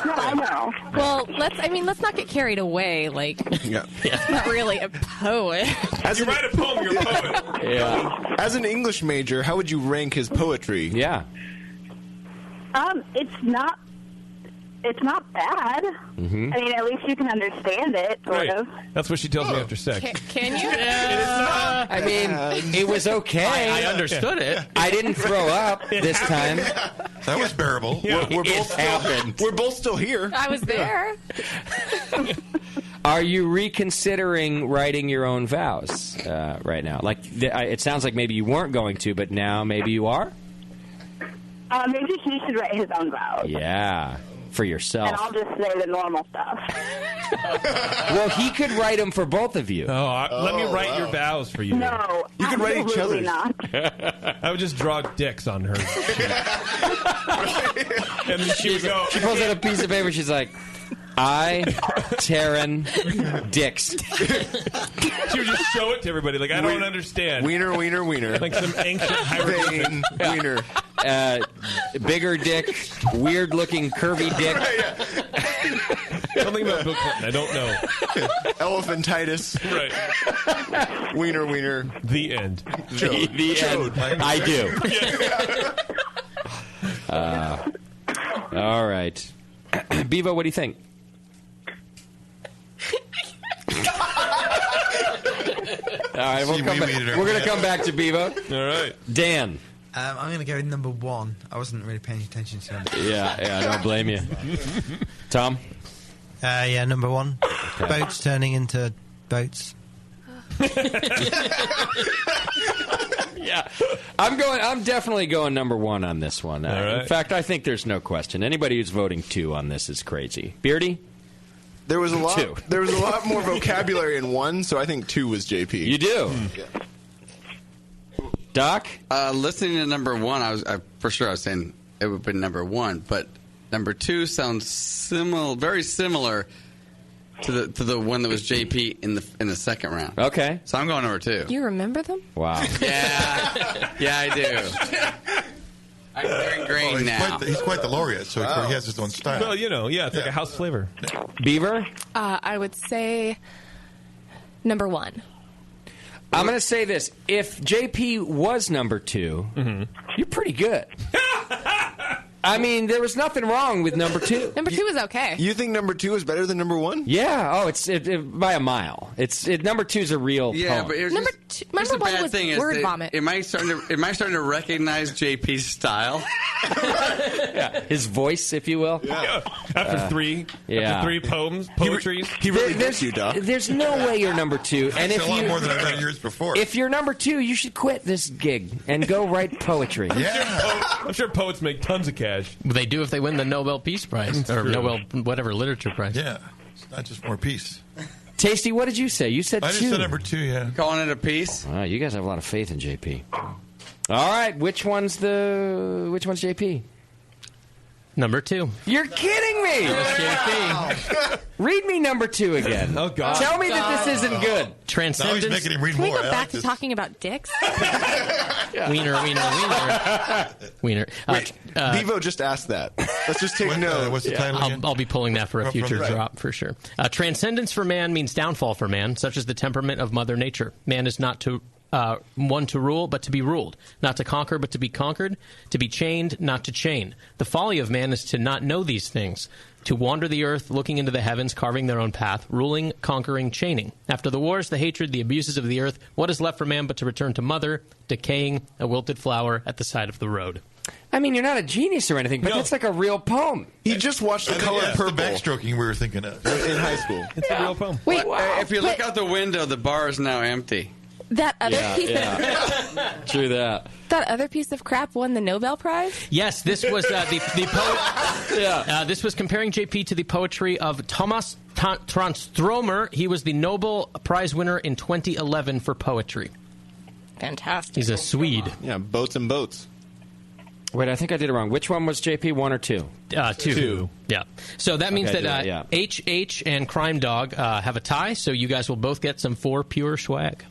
No, I know. Well, let's not get carried away. Like, it's not really a poet. You write a poem, you're a poet. Yeah. As an English major, how would you rank his poetry? Yeah. It's not bad. Mm-hmm. I mean, at least you can understand it, sort of. That's what she tells me after sex. Can you? I mean, it was okay. I understood it. I didn't throw up this time. That was bearable. Yeah. We're We're both still here. I was there. Are you reconsidering writing your own vows right now? Like, it sounds like maybe you weren't going to, but now maybe you are? Maybe he should write his own vows. Yeah, for yourself. And I'll just say the normal stuff. Well, he could write them for both of you. Let me write your vows for you. No, you can write each other's. Not. I would just draw dicks on her. And then she would go. She pulls out a piece of paper. She's like, I, Taryn, dicks. She would just show it to everybody. Like, I don't understand. Wiener, wiener, wiener. Like some ancient hieroglyph. Wiener. Bigger dick, weird-looking, curvy dick. Something about Bill Clinton. I don't know. Elephantitis. Right. Wiener, wiener. The end. The end. I do. All right. Bevo, what do you think? right, we're going to come back to Bevo. All right. Dan. I'm going to go with number 1. I wasn't really paying attention to him. Yeah, I don't blame you. Tom? Yeah, number 1. Okay. Boats turning into boats. Yeah, I'm definitely going number 1 on this one. right. In fact, I think there's no question. Anybody who's voting 2 on this is crazy. Beardy? There was a lot. 2. There was a lot more vocabulary in 1, so I think 2 was JP. You do. Yeah. Doc? Listening to number 1, for sure I was saying it would have been number 1, but number 2 sounds very similar to the one that was JP in the second round. Okay. So I'm going number 2. You remember them? Wow. Yeah, I do. I'm ingrained now. He's quite the laureate, so he has his own style. Well, it's like a house flavor. Beaver? I would say number 1. I'm going to say this. If JP was number 2, you're pretty good. I mean, there was nothing wrong with number 2. Number 2 is okay. You think number 2 is better than number 1? Yeah. Oh, it's by a mile. Number 2 is a real poem. But Number 1 was word vomit. Am I starting to recognize JP's style? Yeah. His voice, if you will. Yeah. After 3 poems, poetries. He really gets you, Doc. There's no way you're number 2. And That's a lot more than I've done years before. If you're number 2, you should quit this gig and go write poetry. I'm sure poets make tons of cash. They do if they win the Nobel Peace Prize or Nobel whatever literature prize. Yeah, it's not just more peace. Tasty, what did you say? You said 2. I just said number 2. Yeah, calling it a piece. Wow, you guys have a lot of faith in JP. All right, which one's JP? Number 2. You're kidding me! JP. Read me number 2 again. Oh God! Tell me that this isn't good. Transcendence. Now he's making him read Can we more. go back to talking about dicks? Wiener. Bevo just asked that. Let's just take note. What's the title again? I'll be pulling that for a future Right. drop for sure. Transcendence for man means downfall for man, such as the temperament of Mother Nature. Man is not one to rule, but to be ruled. Not to conquer, but to be conquered. To be chained, not to chain. The folly of man is to not know these things. To wander the earth, looking into the heavens, carving their own path, ruling, conquering, chaining. After the wars, the hatred, the abuses of the earth, what is left for man but to return to mother, decaying, a wilted flower at the side of the road? I mean, you're not a genius or anything, but that's like a real poem. He just watched The Color Purple. The backstroking we were thinking of in high school. It's a real poem. Wait, If you look out the window, the bar is now empty. That other piece True that. that other piece of crap won the Nobel Prize? Yes, this was the poet. This was comparing JP to the poetry of Thomas Tranströmer. He was the Nobel Prize winner in 2011 for poetry. Fantastic. He's a Swede. Yeah, boats and boats. Wait, I think I did it wrong. Which one was JP, 1 or 2? 2. Yeah. So that means Okay, that HH and Crime Dog have a tie, so you guys will both get some Fourpure swag.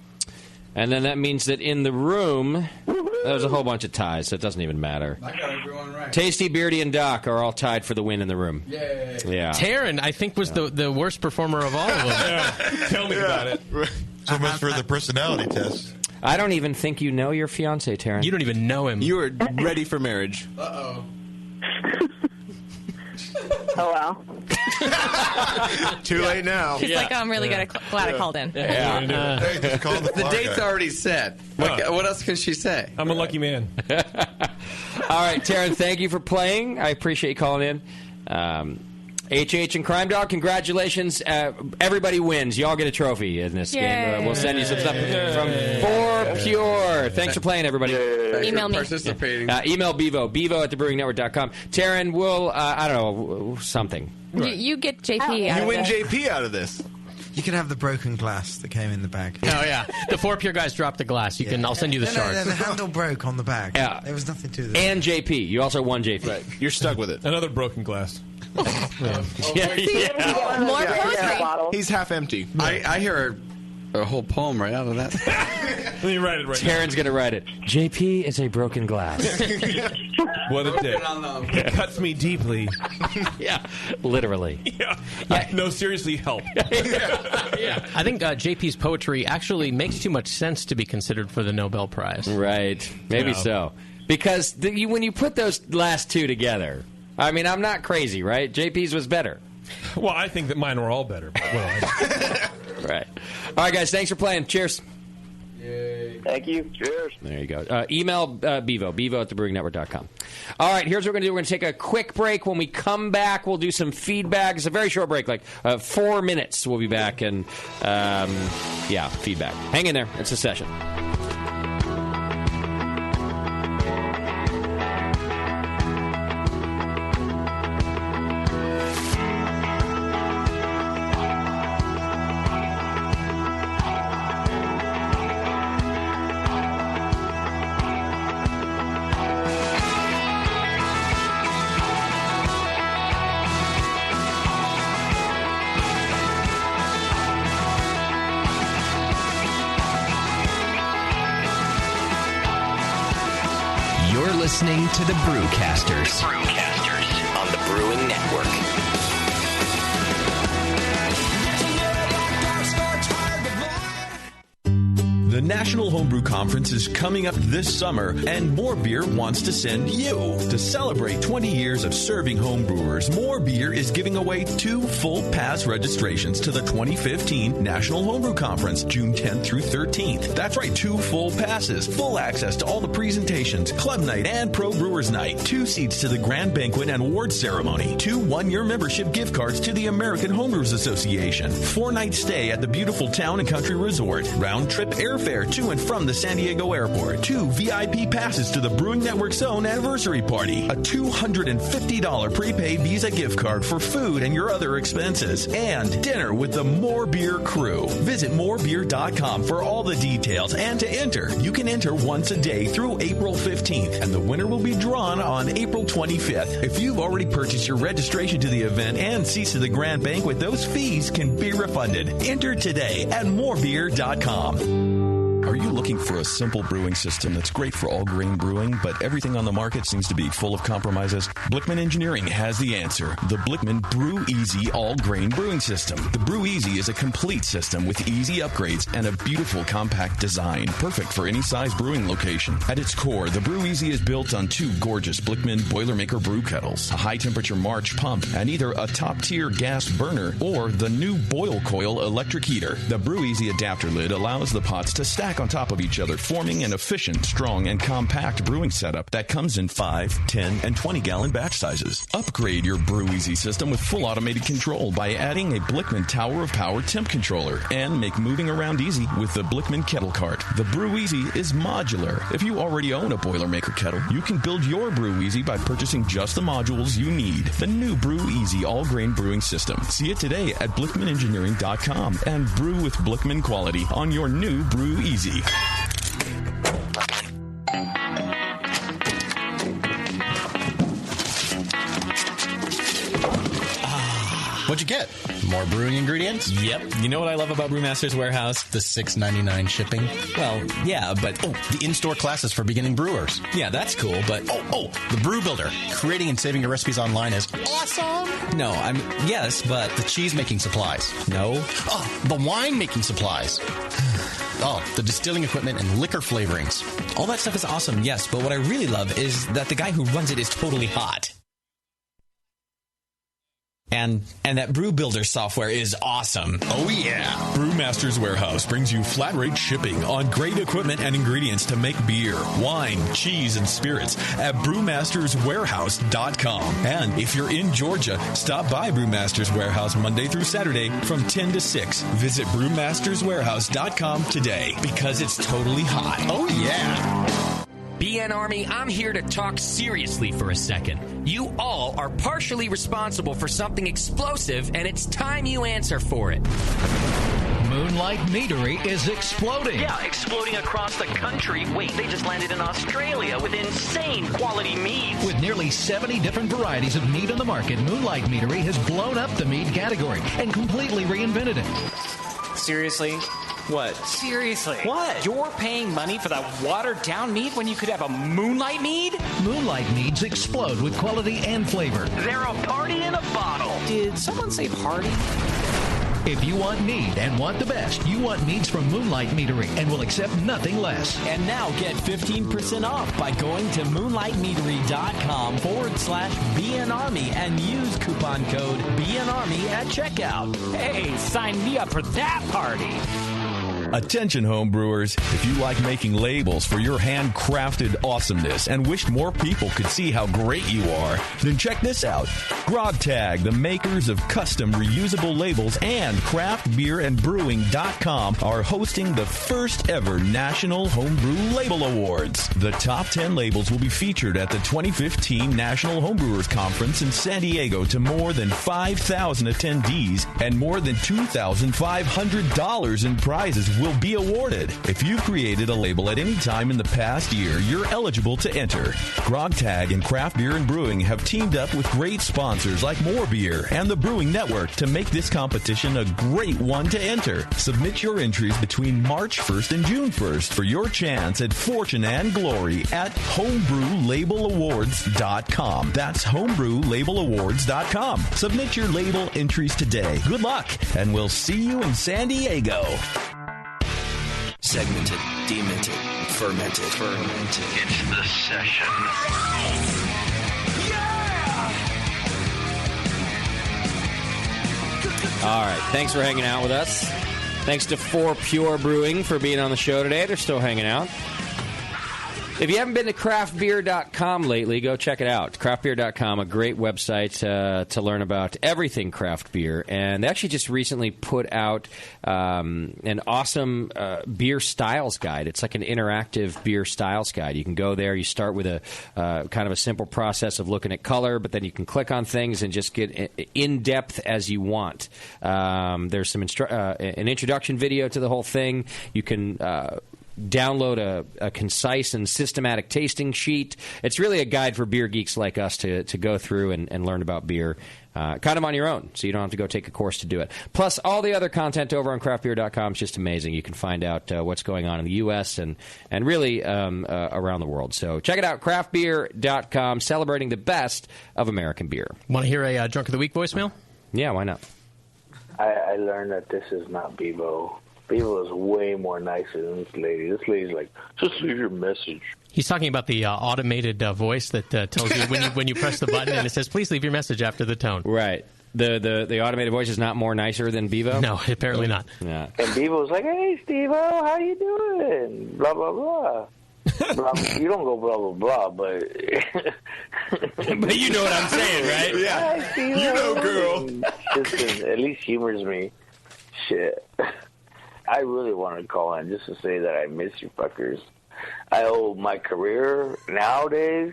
And then that means that in the room, there's a whole bunch of ties, so it doesn't even matter. I got everyone right. Tasty, Beardy, and Doc are all tied for the win in the room. Yay. Yeah. Taryn, I think, was the worst performer of all of them. Tell me about it. So much for the personality test. I don't even think you know your fiancé, Taryn. You don't even know him. You are ready for marriage. Uh-oh. Oh, well. Too late now. She's like, oh, I'm really glad I called in. Hey, just call The date's already set. What else can she say? I'm a lucky man. All right, Taryn, thank you for playing. I appreciate you calling in. HH and Crime Dog, congratulations. Everybody wins. You all get a trophy in this game. We'll send you some stuff from Fourpure. Thanks for playing, everybody. Email me. Participating. Email Bevo at thebrewingnetwork.com. Taryn will, I don't know, something. You get JP out You of win it. JP out of this. You can have the broken glass that came in the bag. Oh, yeah. The Fourpure guys dropped the glass. I'll send you the shards. No, the handle broke on the bag. Yeah. There was nothing to this. And JP. You also won JP. Right. You're stuck with it. Another broken glass. More poetry. He's half empty. I hear a whole poem right out of that. Let me write it right Taryn's going to write it. JP is a broken glass. What a dick. It cuts me deeply. Yeah, literally. Yeah. No, seriously, help. I think JP's poetry actually makes too much sense to be considered for the Nobel Prize. Right. Maybe so. Because when you put those last two together, I mean, I'm not crazy, right? JP's was better. Well, I think that mine were all better. But, Right. All right, guys, thanks for playing. Cheers. Thank you. Cheers. There you go. Email Bevo at thebrewingnetwork.com. All right, here's what we're going to do. We're going to take a quick break. When we come back, we'll do some feedback. It's a very short break, like 4 minutes. We'll be back, and feedback. Hang in there. It's a session. Listening to the Brewcasters. On the Brewing Network. The National Homebrew Conference is coming up this summer, and More Beer wants to send you. To celebrate 20 years of serving homebrewers, More Beer is giving away 2 full pass registrations to the 2015 National Homebrew Conference, June 10th through 13th. That's right, 2 full passes, full access to all the presentations, club night and pro brewers night, 2 seats to the grand banquet and award ceremony, 2 one-year membership gift cards to the American Homebrewers Association, 4-night stay at the beautiful Town and Country Resort, round-trip airfare to and from the San Diego airport, 2 VIP passes to the Brewing Network's own anniversary party, a $250 prepaid Visa gift card for food and your other expenses, and dinner with the More Beer crew. Visit morebeer.com for all the details, and to enter, you can enter once a day through April 15th, and the winner will be drawn on April 25th. If you've already purchased your registration to the event and seats to the grand banquet, those fees can be refunded. Enter today at morebeer.com. Are you looking for a simple brewing system that's great for all grain brewing, but everything on the market seems to be full of compromises? Blickman Engineering has the answer. The Blickman Brew Easy All Grain Brewing System. The Brew Easy is a complete system with easy upgrades and a beautiful compact design, perfect for any size brewing location. At its core, the Brew Easy is built on 2 gorgeous Blickman Boilermaker brew kettles, a high-temperature March pump, and either a top-tier gas burner or the new Boil Coil electric heater. The Brew Easy adapter lid allows the pots to stack on top of each other, forming an efficient, strong, and compact brewing setup that comes in 5, 10, and 20-gallon batch sizes. Upgrade your Brew Easy system with full automated control by adding a Blickman Tower of Power temp controller, and make moving around easy with the Blickman Kettle Cart. The Brew Easy is modular. If you already own a Boilermaker kettle, you can build your Brew Easy by purchasing just the modules you need. The new Brew Easy all-grain brewing system. See it today at BlickmanEngineering.com and brew with Blickman quality on your new Brew Easy. What'd you get? More brewing ingredients? Yep. You know what I love about Brewmaster's Warehouse? The $6.99 shipping? Well, yeah, but... the in-store classes for beginning brewers. Yeah, that's cool, but... the Brew Builder. Creating and saving your recipes online is awesome! No, yes, but... The cheese-making supplies. No. The wine-making supplies. The distilling equipment and liquor flavorings. All that stuff is awesome, yes, but what I really love is that the guy who runs it is totally hot. And that Brew Builder software is awesome. Oh, yeah. Brewmaster's Warehouse brings you flat rate shipping on great equipment and ingredients to make beer, wine, cheese, and spirits at brewmasterswarehouse.com. And if you're in Georgia, stop by Brewmaster's Warehouse Monday through Saturday from 10 to 6. Visit brewmasterswarehouse.com today because it's totally hot. Oh, yeah. BN Army, I'm here to talk seriously for a second. You all are partially responsible for something explosive, and it's time you answer for it. Moonlight Meadery is exploding. Yeah, exploding across the country. Wait, they just landed in Australia with insane quality mead. With nearly 70 different varieties of mead on the market, Moonlight Meadery has blown up the mead category and completely reinvented it. Seriously? What? Seriously? What? You're paying money for that watered-down mead when you could have a Moonlight mead? Moonlight meads explode with quality and flavor. They're a party in a bottle. Did someone say party? If you want mead and want the best, you want meads from Moonlight Meadery and will accept nothing less. And now get 15% off by going to moonlightmeadery.com/BNArmy and use coupon code BNArmy at checkout. Hey, sign me up for that party. Attention homebrewers, if you like making labels for your handcrafted awesomeness and wished more people could see how great you are, then check this out. Grog Tag, the makers of custom reusable labels, and craftbeerandbrewing.com are hosting the first ever National Homebrew Label Awards. The top 10 labels will be featured at the 2015 National Homebrewers Conference in San Diego to more than 5,000 attendees, and more than $2,500 in prizes will be awarded. If you've created a label at any time in the past year, you're eligible to enter. Grog Tag and Craft Beer and Brewing have teamed up with great sponsors like More Beer and the Brewing Network to make this competition a great one to enter. Submit your entries between March 1st and June 1st for your chance at fortune and glory at homebrewlabelawards.com. That's homebrewlabelawards.com. Submit your label entries today. Good luck, and we'll see you in San Diego. Segmented, demented, fermented. It's the session. All right. Thanks for hanging out with us. Thanks to Fourpure Brewing for being on the show today. They're still hanging out. If you haven't been to craftbeer.com lately, go check it out. Craftbeer.com, a great website to learn about everything craft beer. And they actually just recently put out an awesome beer styles guide. It's like an interactive beer styles guide. You can go there. You start with a kind of a simple process of looking at color, but then you can click on things and just get in-depth as you want. There's some an introduction video to the whole thing. You can download a concise and systematic tasting sheet. It's really a guide for beer geeks like us to go through and learn about beer kind of on your own, so you don't have to go take a course to do it. Plus, all the other content over on craftbeer.com is just amazing. You can find out what's going on in the U.S. and really around the world. So check it out, craftbeer.com, celebrating the best of American beer. Want to hear a Drunk of the Week voicemail? Yeah, why not? I learned that this is not Bebo. Bebo is way more nicer than this lady. This lady's like, just leave your message. He's talking about the automated voice that tells you when you press the button and it says, please leave your message after the tone. Right. The automated voice is not more nicer than Bevo? No, apparently not. Yeah. And Bevo's like, hey, Steve-O, how you doing? Blah, blah, blah. You don't go blah, blah, blah, but... but you know what I'm saying, right? Yeah. Hi, Steve-O. You know, girl. Just at least humors me. Shit. I really wanted to call in just to say that I miss you fuckers. I owe my career nowadays.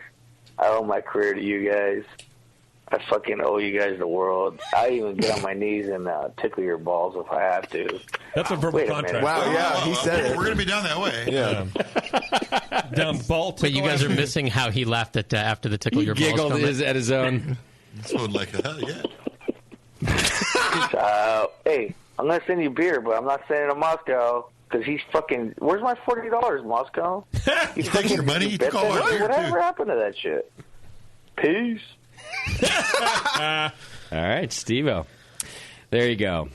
I owe my career to you guys. I fucking owe you guys the world. I even get on my knees and tickle your balls if I have to. That's a verbal contract. Wow, yeah, he said it. We're going to be down that way. Yeah. Down ball. But you guys are missing how he laughed at after the tickle your balls giggled comment. at his own. So like, hell yeah. Hey, I'm going to send you beer, but I'm not sending it to Moscow. Because he's fucking... Where's my $40, Moscow? He takes your money? He took all our beer, Whatever too. happened to that shit? Peace. All right, Steve-O. There you go.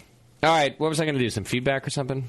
All right, what was I going to do? Some feedback or something?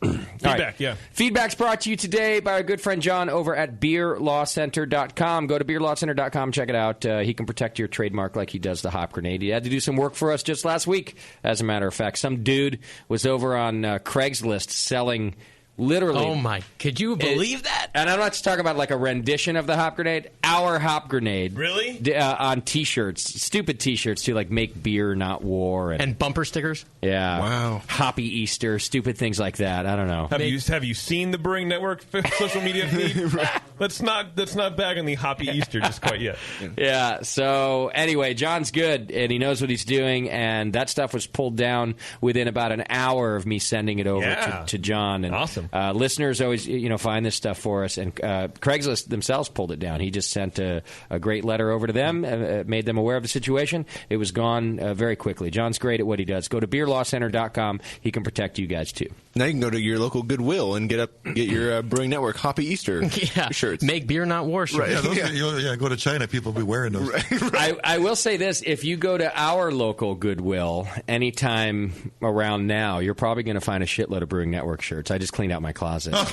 Feedback, yeah. Feedback's brought to you today by our good friend John over at beerlawcenter.com. Go to beerlawcenter.com, check it out. He can protect your trademark like he does the hop grenade. He had to do some work for us just last week, as a matter of fact. Some dude was over on Craigslist selling... Literally. Oh, my. Could you believe that? And I'm not just talking about like a rendition of the hop grenade. Our hop grenade. Really? On T-shirts. Stupid T-shirts, too, like Make Beer, Not War. And bumper stickers? Yeah. Wow. Happy Easter. Stupid things like that. I don't know. Have you seen the Brewing Network social media feed? Let's not bag on the Happy Easter just quite yet. Yeah. So anyway, John's good, and he knows what he's doing, and that stuff was pulled down within about an hour of me sending it over to John. And awesome. Listeners always, find this stuff for us, and Craigslist themselves pulled it down. He just sent a great letter over to them, made them aware of the situation. It was gone very quickly. John's great at what he does. Go to beerlawcenter.com. He can protect you guys, too. Now you can go to your local Goodwill and get your Brewing Network Happy Easter shirts. Make Beer, Not War shirts. Right. Go to China, people will be wearing those. Right. I will say this. If you go to our local Goodwill anytime around now, you're probably going to find a shitload of Brewing Network shirts. I just cleaned out my closet. And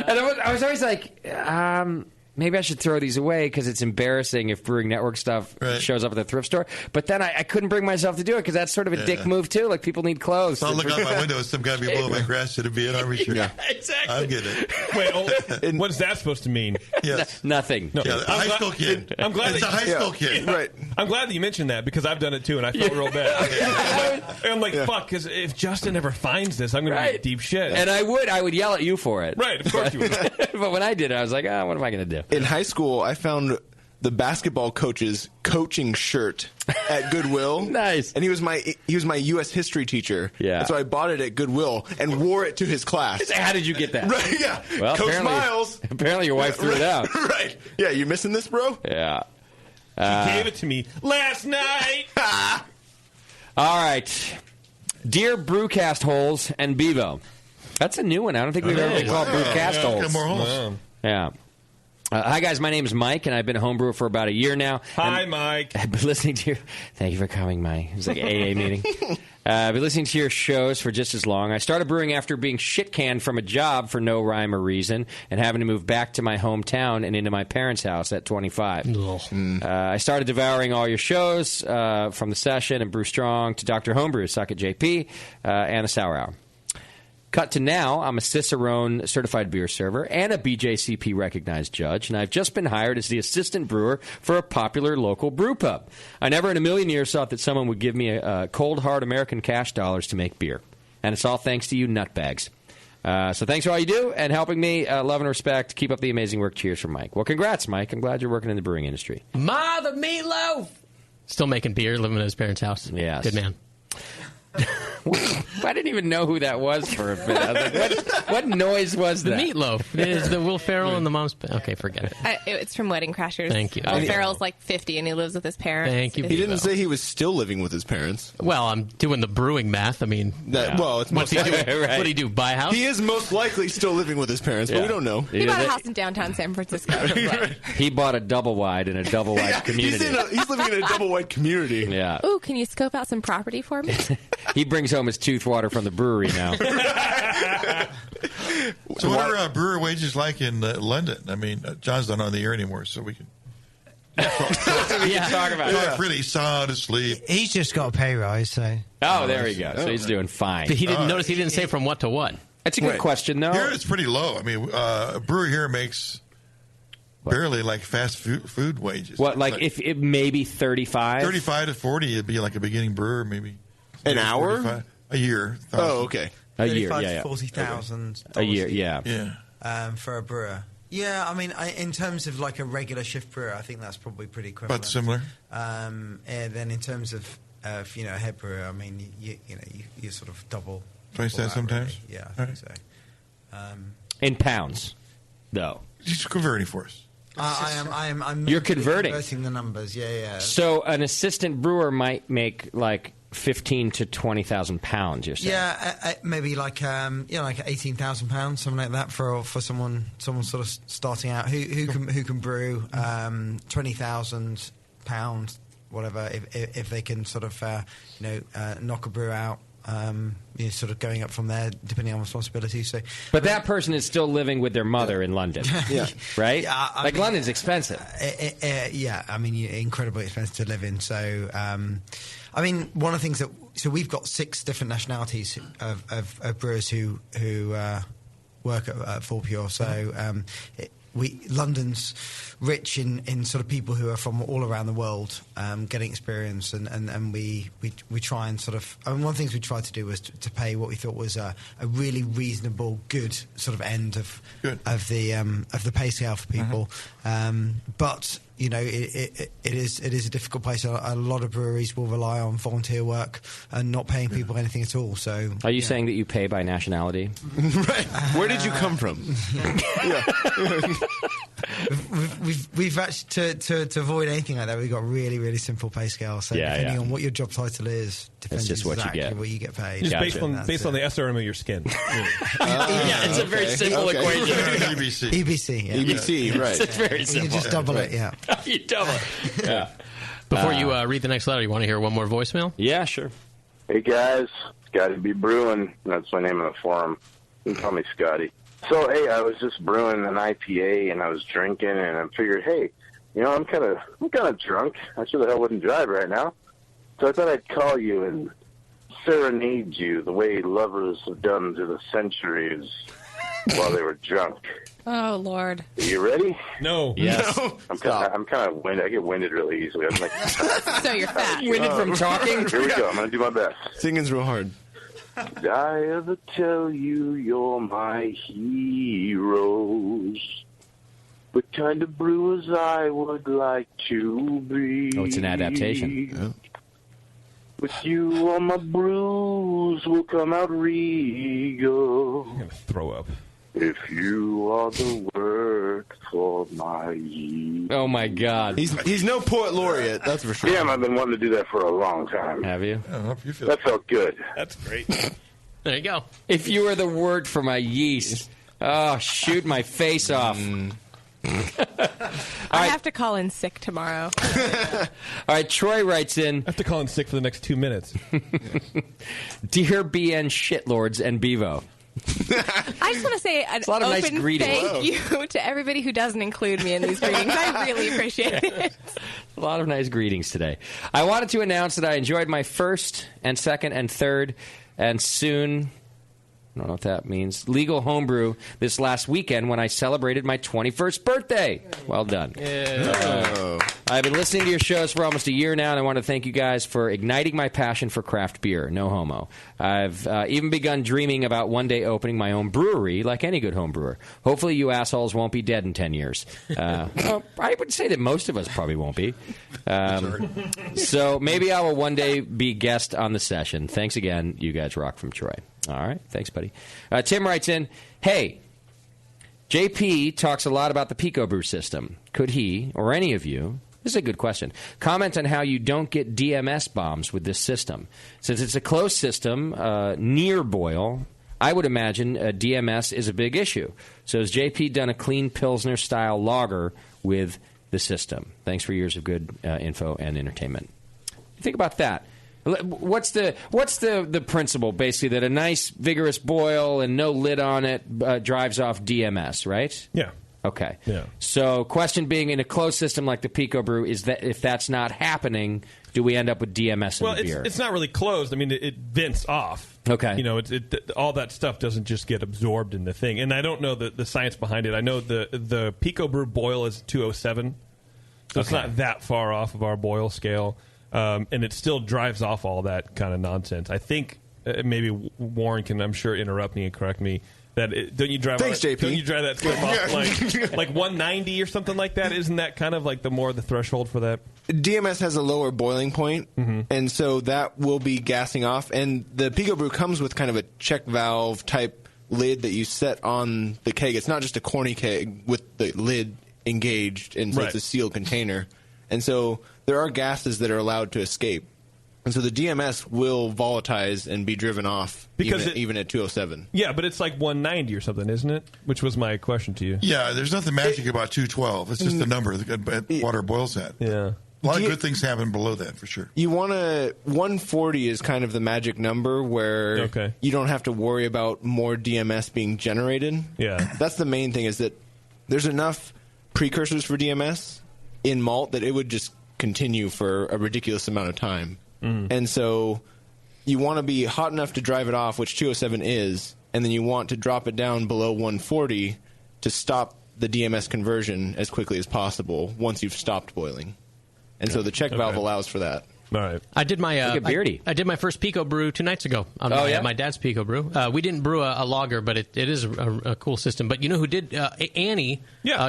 I was always like, maybe I should throw these away because it's embarrassing if Brewing Network stuff shows up at the thrift store. But then I couldn't bring myself to do it because that's sort of a dick move, too. Like, people need clothes. So I'll look out my window and some guy be blowing my grass. Should it be an army shirt? Yeah, exactly. I'm getting it. Wait, what's that supposed to mean? Yes. Nothing. No. Yeah, a high school kid. I'm glad it's a high school kid. Right. I'm glad that you mentioned that because I've done it, too, and I felt real bad. I'm like, fuck, because if Justin ever finds this, I'm going to be in deep shit. And I would yell at you for it. Right, of course you would. But when I did it, I was like, what am I going to do? In high school, I found the basketball coach's coaching shirt at Goodwill. Nice. And he was my U.S. history teacher. Yeah. And so I bought it at Goodwill and wore it to his class. How did you get that? Right, yeah. Well, Coach Miles. Apparently your wife threw it out. Right. Yeah, you missing this, bro? Yeah. He gave it to me last night. All right. Dear Brewcast Holes and Bevo. That's a new one. I don't think we've ever been called Brewcast Holes. More holes. Yeah. Hi, guys. My name is Mike, and I've been a home brewer for about a year now. Hi, Mike. I've been listening to your... Thank you for coming, Mike. It was like an AA meeting. I've been listening to your shows for just as long. I started brewing after being shit-canned from a job for no rhyme or reason and having to move back to my hometown and into my parents' house at 25. I started devouring all your shows, from The Session and Brew Strong to Dr. Homebrew, Suck at JP, and the Sour Hour. Cut to now, I'm a Cicerone certified beer server and a BJCP recognized judge, and I've just been hired as the assistant brewer for a popular local brew pub. I never in a million years thought that someone would give me a cold, hard American cash dollars to make beer. And it's all thanks to you nutbags. So thanks for all you do and helping me. Love and respect. Keep up the amazing work. Cheers from Mike. Well, congrats, Mike. I'm glad you're working in the brewing industry. Mother meatloaf! Still making beer, living at his parents' house. Yes. Good man. I didn't even know who that was for a minute. I was like, what noise was The that? meatloaf. It is the Will Ferrell and the mom's... Okay, forget it. It's from Wedding Crashers. Thank you. Will Ferrell's like 50 and he lives with his parents. Thank you. He didn't say he was still living with his parents. Well, I'm doing the brewing math. I mean... Well, it's what's most he likely. do? What did he do, buy a house? He is most likely still living with his parents, but we don't know. He bought a house in downtown San Francisco. He bought a double wide in a double wide community. He's living in a double wide community. Yeah. Ooh, can you scope out some property for me? He brings home his tooth water from the brewery now. So what are brewer wages like in London? I mean, John's not on the air anymore, so we can talk about it. Talk pretty sound asleep. He's just got a pay rise, so. Oh, there we go. So he's doing fine. He didn't notice he didn't say from what to what. That's a good question, though. Here it's pretty low. I mean, a brewer here makes barely like fast food wages. What, like if it maybe 35? 35 to 40, it'd be like a beginning brewer, maybe. An hour? 45. A year. Oh, okay. A year, 35 yeah. to 40,000. A year, yeah. Yeah. For a brewer. Yeah, I mean, in terms of like a regular shift brewer, I think that's probably pretty equivalent. But similar. And then in terms of a head brewer, I mean, you sort of double. Twice that really. sometimes? Yeah, I think so. In pounds, though. Just converting for us. I'm You're converting. Converting the numbers, yeah. So an assistant brewer might make like 15 to 20,000 pounds. You're saying? Yeah, maybe like like £18,000, something like that for someone sort of starting out who can brew £20,000, whatever, if they can sort of knock a brew out. Sort of going up from there, depending on responsibility. So, but that person is still living with their mother in London, right? I mean, London's expensive. Yeah, I mean, incredibly expensive to live in. So, I mean, one of the things so we've got 6 different nationalities of brewers who work at Fourpure. So, London's rich in sort of people who are from all around the world getting experience, and we try and sort of. I mean, one of the things we tried to do was to pay what we thought was a really reasonable, good sort of end of the pay scale for people. But it is a difficult place. A lot of breweries will rely on volunteer work and not paying people anything at all. So, are you saying that you pay by nationality? Right. Where did you come from? We've actually to avoid anything like that. We've got a really, really simple pay scale. So depending on what your job title is, depends just what you get. What you get paid. Just based on the SRM of your skin. It's a very simple equation. EBC, yeah. EBC, right? It's very simple. You just double it, yeah. You double it. Yeah. Before you read the next letter, you want to hear one more voicemail? Yeah, sure. Hey guys, Scotty B Brewing. That's my name on the forum. You can call me Scotty. So, hey, I was just brewing an IPA, and I was drinking, and I figured, hey, I'm kind of drunk. I sure the hell wouldn't drive right now. So I thought I'd call you and serenade you the way lovers have done through the centuries while they were drunk. Oh, Lord. Are you ready? No. Yes. No. I'm kind of winded. I get winded really easily. I'm like, so you're fat. Winded from talking? Here we go. I'm going to do my best. Singing's real hard. Did I ever tell you you're my heroes? The kind of brewers I would like to be. Oh, it's an adaptation. Yeah. With you on my brews will come out regal. I'm going to throw up. If you are the word for my yeast. Oh, my God. He's no poet laureate, that's for sure. Damn, I've been wanting to do that for a long time. Have you? I hope you feel That felt good. That's great. There you go. If you were the word for my yeast, oh, shoot my face off. I have to call in sick tomorrow. All right, Troy writes in. I have to call in sick for the next 2 minutes. Dear BN shitlords and Bevo. I just want to say an a lot of nice open greetings. thank you to everybody who doesn't include me in these greetings. I really appreciate it. A lot of nice greetings today. I wanted to announce that I enjoyed my first and second and third and soon, I don't know what that means, legal homebrew this last weekend when I celebrated my 21st birthday. Well done. I've been listening to your shows for almost a year now, and I want to thank you guys for igniting my passion for craft beer. No homo. I've even begun dreaming about one day opening my own brewery like any good home brewer. Hopefully you assholes won't be dead in 10 years. Well, I would say that most of us probably won't be. So maybe I will one day be guest on the session. Thanks again. You guys rock, from Troy. All right. Thanks, buddy. Tim writes in, hey, JP talks a lot about the Pico Brew system. Could he, or any of you, this is a good question, comment on how you don't get DMS bombs with this system? Since it's a closed system, near boil, I would imagine DMS is a big issue. So has JP done a clean Pilsner-style lager with the system? Thanks for years of good info and entertainment. Think about that. What's the principle, basically, that a nice, vigorous boil and no lid on it drives off DMS, right? Yeah. Okay. Yeah. So, question being, in a closed system like the Pico Brew, is that if that's not happening, do we end up with DMS in the beer? Well, it's not really closed. I mean, it vents off. Okay. You know, all that stuff doesn't just get absorbed in the thing. And I don't know the science behind it. I know the Pico Brew boil is 207, so it's not that far off of our boil scale. And it still drives off all that kind of nonsense. I think maybe Warren can, I'm sure, interrupt me and correct me. Don't you drive? Thanks, JP. Don't you drive that stuff off like 190 or something like that? Isn't that kind of like the threshold for that? DMS has a lower boiling point, and so that will be gassing off. And the Pico Brew comes with kind of a check valve type lid that you set on the keg. It's not just a corny keg with the lid engaged, and so it's a sealed container. And so there are gases that are allowed to escape. And so the DMS will volatilize and be driven off even at 207. Yeah, but it's like 190 or something, isn't it? Which was my question to you. Yeah, there's nothing magic about 212. It's just the number that water boils at. Yeah. A lot of good things happen below that, for sure. You want 140 is kind of the magic number where you don't have to worry about more DMS being generated. Yeah. That's the main thing, is that there's enough precursors for DMS in malt that it would just continue for a ridiculous amount of time. And so you want to be hot enough to drive it off, which 207 is, and then you want to drop it down below 140 to stop the DMS conversion as quickly as possible once you've stopped boiling. And so the check valve allows for that. All right. I did my I did my first Pico Brew 2 nights ago on my dad's Pico Brew. We didn't brew a lager, but it is a cool system. But you know who did? Annie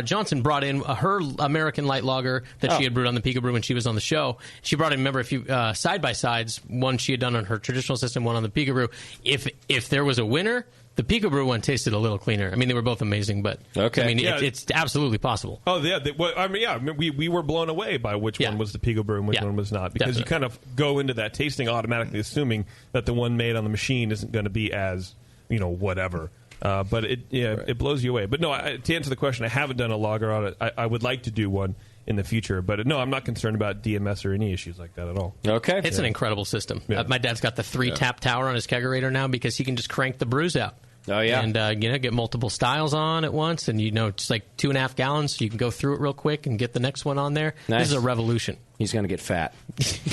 Johnson brought in her American Light Lager that she had brewed on the Pico Brew when she was on the show. She brought in, remember, a few side-by-sides, one she had done on her traditional system, one on the Pico Brew. If there was a winner, the Pico Brew one tasted a little cleaner. I mean, they were both amazing, but I mean, it's absolutely possible. Oh, yeah. We were blown away by which one was the Pico Brew and which one was not, because you kind of go into that tasting automatically assuming that the one made on the machine isn't going to be as, whatever. But it blows you away. But no, to answer the question, I haven't done a lager on it. I would like to do one in the future, but no, I'm not concerned about DMS or any issues like that at all. Okay. It's an incredible system. My dad's got the 3-tap tower on his kegerator now because he can just crank the brews out. Oh, yeah. And, get multiple styles on at once. And, just like 2.5 gallons, so you can go through it real quick and get the next one on there. Nice. This is a revolution. He's going to get fat.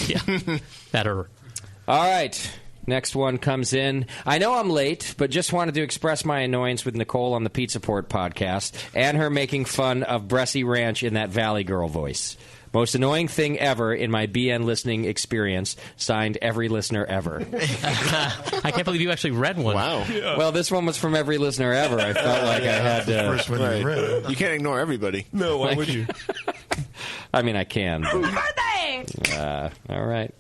Yeah. Better. All right. Next one comes in. I know I'm late, but just wanted to express my annoyance with Nicole on the Pizza Port podcast and her making fun of Bressy Ranch in that Valley Girl voice. Most annoying thing ever in my BN listening experience. Signed, every listener ever. I can't believe you actually read one. Wow. Yeah. Well, this one was from every listener ever. I felt like I had to. First one you read. You can't ignore everybody. No, why would you? I mean, I can. Birthday! All right.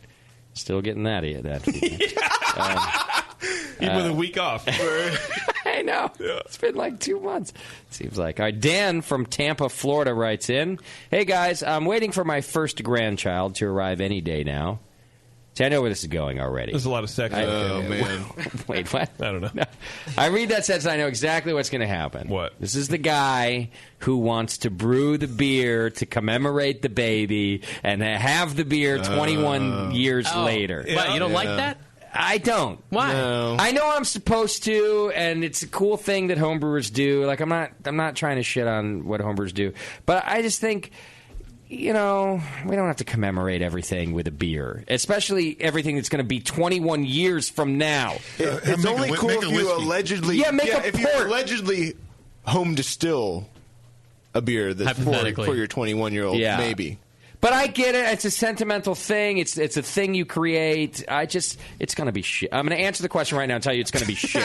Still getting that. Even with a week off. I know. Yeah. It's been like 2 months. Seems like. All right, Dan from Tampa, Florida writes in, "Hey, guys, I'm waiting for my first grandchild to arrive any day now." See, I know where this is going already. There's a lot of sex. Oh, man. Wait, what? I don't know. No. I read that sentence, I know exactly what's going to happen. What? This is the guy who wants to brew the beer to commemorate the baby and have the beer 21 years later. Yeah. What, you don't like that? I don't. Why? No. I know I'm supposed to, and it's a cool thing that homebrewers do. Like, I'm not trying to shit on what homebrewers do, but I just think, we don't have to commemorate everything with a beer, especially everything that's going to be 21 years from now. It's only cool if you allegedly, if you allegedly home distill a beer that's for your 21-year-old, maybe. But I get it. It's a sentimental thing. It's a thing you create. It's going to be shit. I'm going to answer the question right now and tell you it's going to be shit.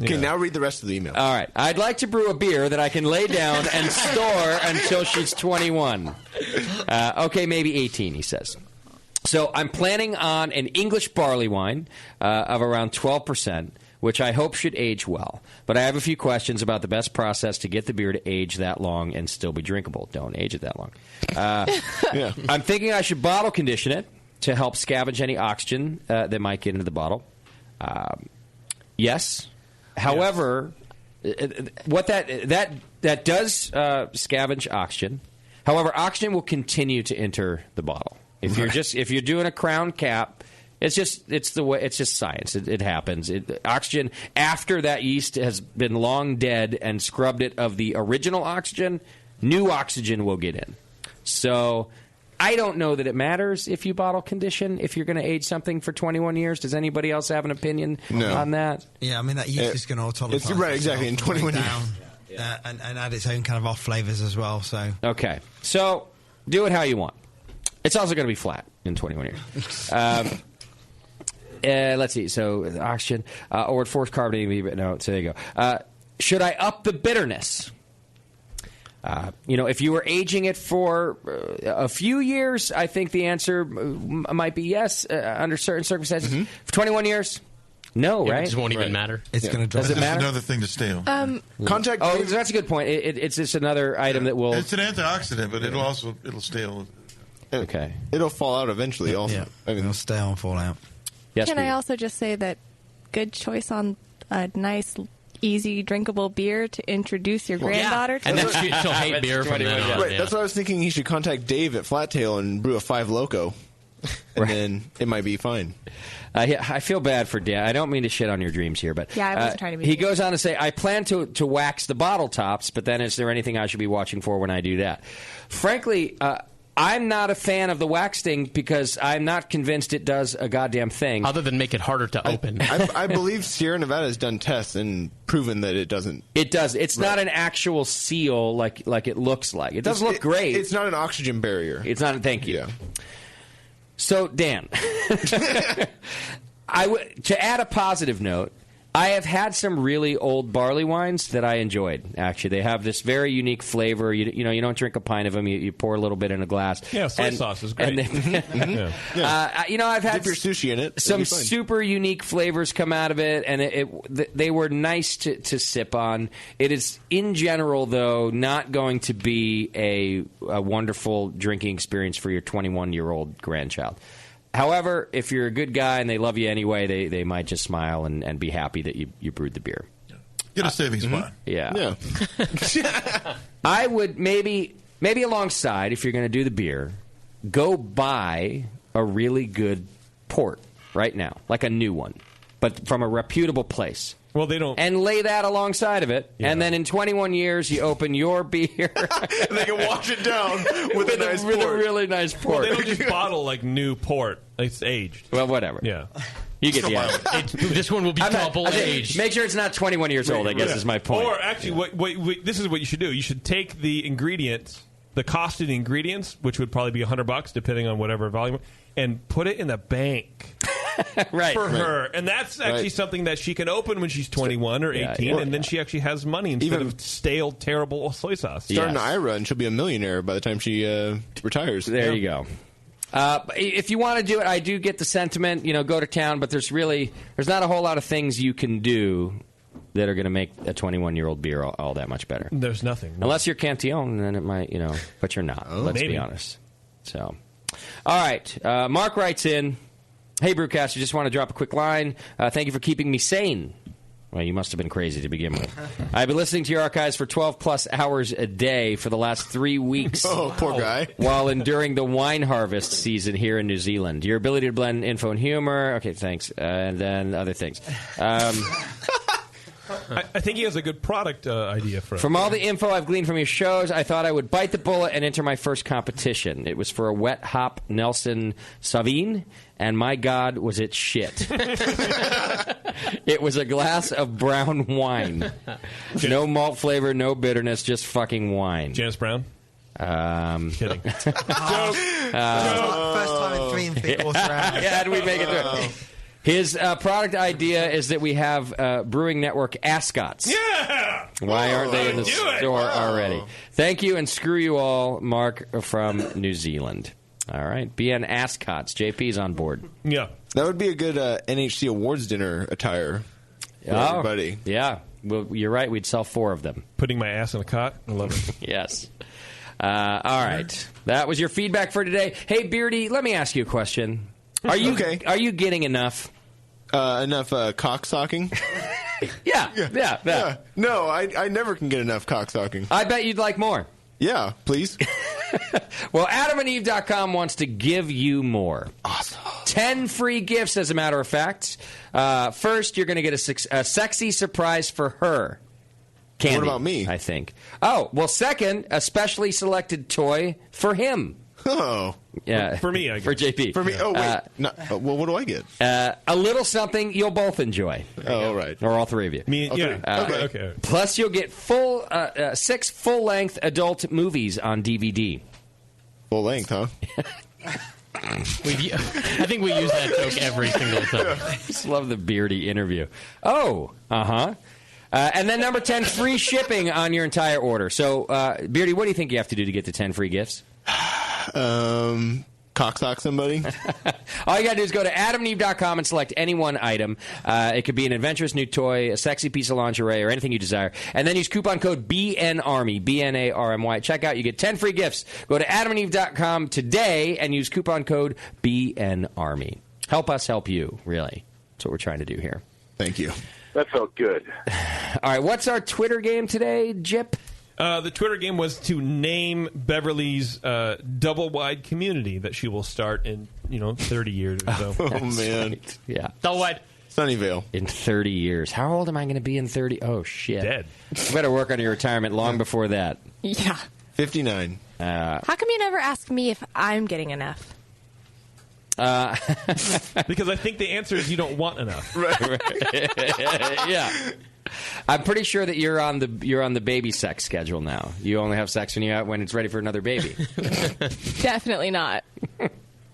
Okay, now read the rest of the email. All right. I'd like to brew a beer that I can lay down and store until she's 21. Okay, maybe 18, he says. So I'm planning on an English barley wine of around 12%. Which I hope should age well. But I have a few questions about the best process to get the beer to age that long and still be drinkable. Don't age it that long. I'm thinking I should bottle condition it to help scavenge any oxygen that might get into the bottle. Yes. However, what that does scavenge oxygen. However, oxygen will continue to enter the bottle. If you're doing a crown cap, it's just science. It happens. Oxygen, after that yeast has been long dead and scrubbed it of the original oxygen, new oxygen will get in. So I don't know that it matters if you bottle condition, if you're going to age something for 21 years. Does anybody else have an opinion on that? Yeah, I mean, that yeast is going to autolyze. Right, exactly, in 21 years. And add its own kind of off flavors as well. So okay. So do it how you want. It's also going to be flat in 21 years. Let's see. So oxygen or forced carbonated. No, so there you go. Should I up the bitterness? If you were aging it for a few years, I think the answer might be yes under certain circumstances. Mm-hmm. For 21 years, no, right? It just won't even matter. It's going to drop. Does it matter? Another thing to stale. Contact. Oh, that's a good point. It's just another item that will. It's an antioxidant, but it'll stale. Okay. It'll fall out eventually. Also, yeah. I mean, it'll stale and fall out. Yes, Can I also just say that good choice on a nice, easy, drinkable beer to introduce your granddaughter to? And then she'll hate beer from then on. Right, that's what I was thinking. He should contact Dave at Flat Tail and brew a 5 Loco, and then it might be fine. I feel bad for Dan. I don't mean to shit on your dreams here, but yeah, I wasn't trying to be. He goes on to say, I plan to wax the bottle tops, but then is there anything I should be watching for when I do that? Frankly, I'm not a fan of the wax thing because I'm not convinced it does a goddamn thing. Other than make it harder to open. I believe Sierra Nevada has done tests and proven that it doesn't. It does. It's not an actual seal like it looks like. It does look great. It's not an oxygen barrier. It's not. Thank you. Yeah. So, Dan, to add a positive note, I have had some really old barley wines that I enjoyed, actually. They have this very unique flavor. You don't drink a pint of them. You pour a little bit in a glass. Yeah, soy sauce is great. I've had dip your sushi in it. Some super unique flavors come out of it, and they were nice to sip on. It is, in general, though, not going to be a wonderful drinking experience for your 21-year-old grandchild. However, if you're a good guy and they love you anyway, they might just smile and be happy that you brewed the beer. Get a savings plan. Yeah. I would maybe alongside, if you're going to do the beer, go buy a really good port right now, like a new one, but from a reputable place. Well, they don't. And lay that alongside of it. Yeah. And then in 21 years, you open your beer. And they can wash it down with a nice port. With a really nice port. Well, they don't just bottle like new port. It's aged. Well, whatever. Yeah. You get the idea. This one will be double aged. Make sure it's not 21 years old, I guess is my point. Or actually, this is what you should do. You should take the ingredients, the cost of the ingredients, which would probably be $100 depending on whatever volume, and put it in the bank. Right. For her. And that's actually something that she can open when she's 21 or 18, and then she actually has money instead of stale, terrible soy sauce. Start an IRA and she'll be a millionaire by the time she retires. There you go. If you want to do it, I do get the sentiment, go to town, but there's not a whole lot of things you can do that are going to make a 21-year-old beer all that much better. There's nothing. Unless you're Cantillon, then it might, but you're not. Let's be honest. So, all right. Mark writes in, "Hey, Brewcast, I just want to drop a quick line. Thank you for keeping me sane." Well, you must have been crazy to begin with. I've been listening to your archives for 12-plus hours a day for the last 3 weeks. Oh, poor guy. While enduring the wine harvest season here in New Zealand. Your ability to blend info and humor. Okay, thanks. And then other things. I think he has a good product idea for it. From all the info I've gleaned from your shows, I thought I would bite the bullet and enter my first competition. It was for a wet hop Nelson Sauvignon, and my God, was it shit. It was a glass of brown wine. No malt flavor, no bitterness, just fucking wine. Janice Brown? Kidding. First time in 3 and 3/4 rounds. Yeah, how do we make it through? His product idea is that we have Brewing Network ascots. Yeah! Why aren't they in the store already? Thank you, and screw you all, Mark from New Zealand. All right, BN ascots. JP's on board. Yeah. That would be a good NHC Awards dinner attire for everybody. Yeah. Well, you're right. We'd sell 4 of them. Putting my ass in a cot? I love it. Yes. All right. That was your feedback for today. Hey, Beardy, let me ask you a question. Are you getting enough? Enough cock socking? Yeah. No, I never can get enough cock socking. I bet you'd like more. Yeah, please. Well, AdamandEve.com wants to give you more. Awesome. 10 free gifts, as a matter of fact. First, you're going to get a sexy surprise for her. Candy, what about me? I think. Oh, well, second, a specially selected toy for him. Oh. Yeah. For me, I guess. For JP. For me. Oh, wait. Well, what do I get? A little something you'll both enjoy. Oh, all right. Or all 3 of you. Me, okay. Okay. Plus, you'll get 6 full-length adult movies on DVD. Full length, huh? I think we use that joke every single time. I just love the Beardy interview. Oh, uh-huh. And then number 10, free shipping on your entire order. So, Beardy, what do you think you have to do to get the 10 free gifts? Cocksock somebody. All you got to do is go to AdamandEve.com and select any one item. It could be an adventurous new toy, a sexy piece of lingerie, or anything you desire. And then use coupon code BNARMY, BNARMY. Check out. You get 10 free gifts. Go to AdamandEve.com today and use coupon code BNARMY. Help us help you, really. That's what we're trying to do here. Thank you. That felt good. All right, what's our Twitter game today, Jip? The Twitter game was to name Beverly's double-wide community that she will start in 30 years or so. Oh, man. Right. Yeah. Double-wide. Sunnyvale. In 30 years. How old am I going to be in 30? Oh, shit. Dead. You better work on your retirement long before that. Yeah. 59. How come you never ask me if I'm getting enough? Because I think the answer is you don't want enough. Right. Yeah. I'm pretty sure that you're on the baby sex schedule now. You only have sex when it's ready for another baby. Definitely not.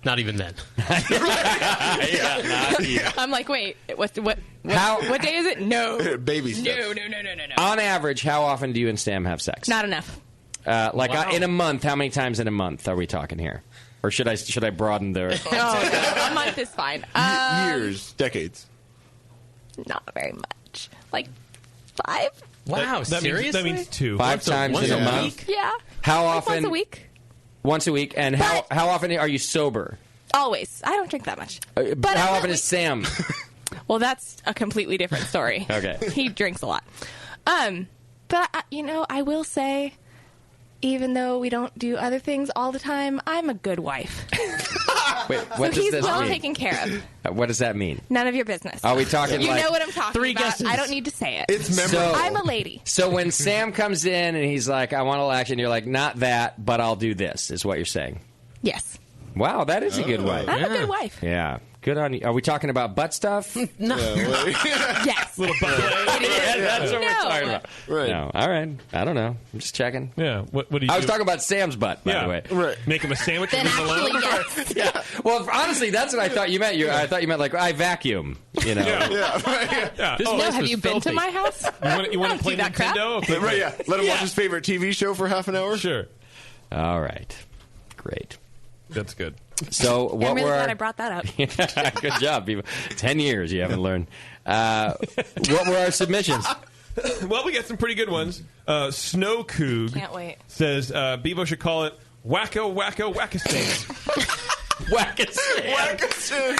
Not even then. Yeah, not even. I'm like, wait, what day is it? No. Baby stuff. No. On average, how often do you and Sam have sex? Not enough. In a month, how many times in a month are we talking here? Or should I broaden the... A month is fine. Years, decades. Not very much. Like 5? Wow, seriously? That means 2. 5 times in a month? Yeah. How like often? Once a week. Once a week. And how often are you sober? Always. I don't drink that much. But how often is Sam? Well, that's a completely different story. Okay. He drinks a lot. But, I will say, even though we don't do other things all the time, I'm a good wife. Wait, So what does he's this well mean? taken care of. What does that mean? None of your business. Are we talking You like know what I'm talking Three about. guesses. I don't need to say it. It's memorable. I'm a lady. So when Sam comes in and he's like, "I want a little action," you're like, "Not that, but I'll do this," is what you're saying. Yes. Wow, that is a good wife. I'm a good wife. Yeah, good on you. Are we talking about butt stuff? No. Yes. Little butt. Yeah, that's what we're No. talking about. Right. No, all right. I don't know. I'm just checking. Yeah. What do you? I do? was talking about Sam's butt, by Yeah. the way. Right. Make him a sandwich Then and leave him actually, alone. yes. Yeah. Well, honestly, that's what I thought you meant. I thought you meant like I vacuum. You know. Yeah. This No, place have was you been to filthy. my house? You want to play that crap. Nintendo? Okay, Right, yeah. Let him watch his favorite TV show for half an hour. Sure. All right. Great. That's good. So Yeah, what I'm really were glad I brought that up. Good job, people. 10 years you haven't learned. What were our submissions? Well, we got some pretty good ones. Snow Coog Can't wait. says Bevo should call it Wacko Wacko Wackistan. Wackistan.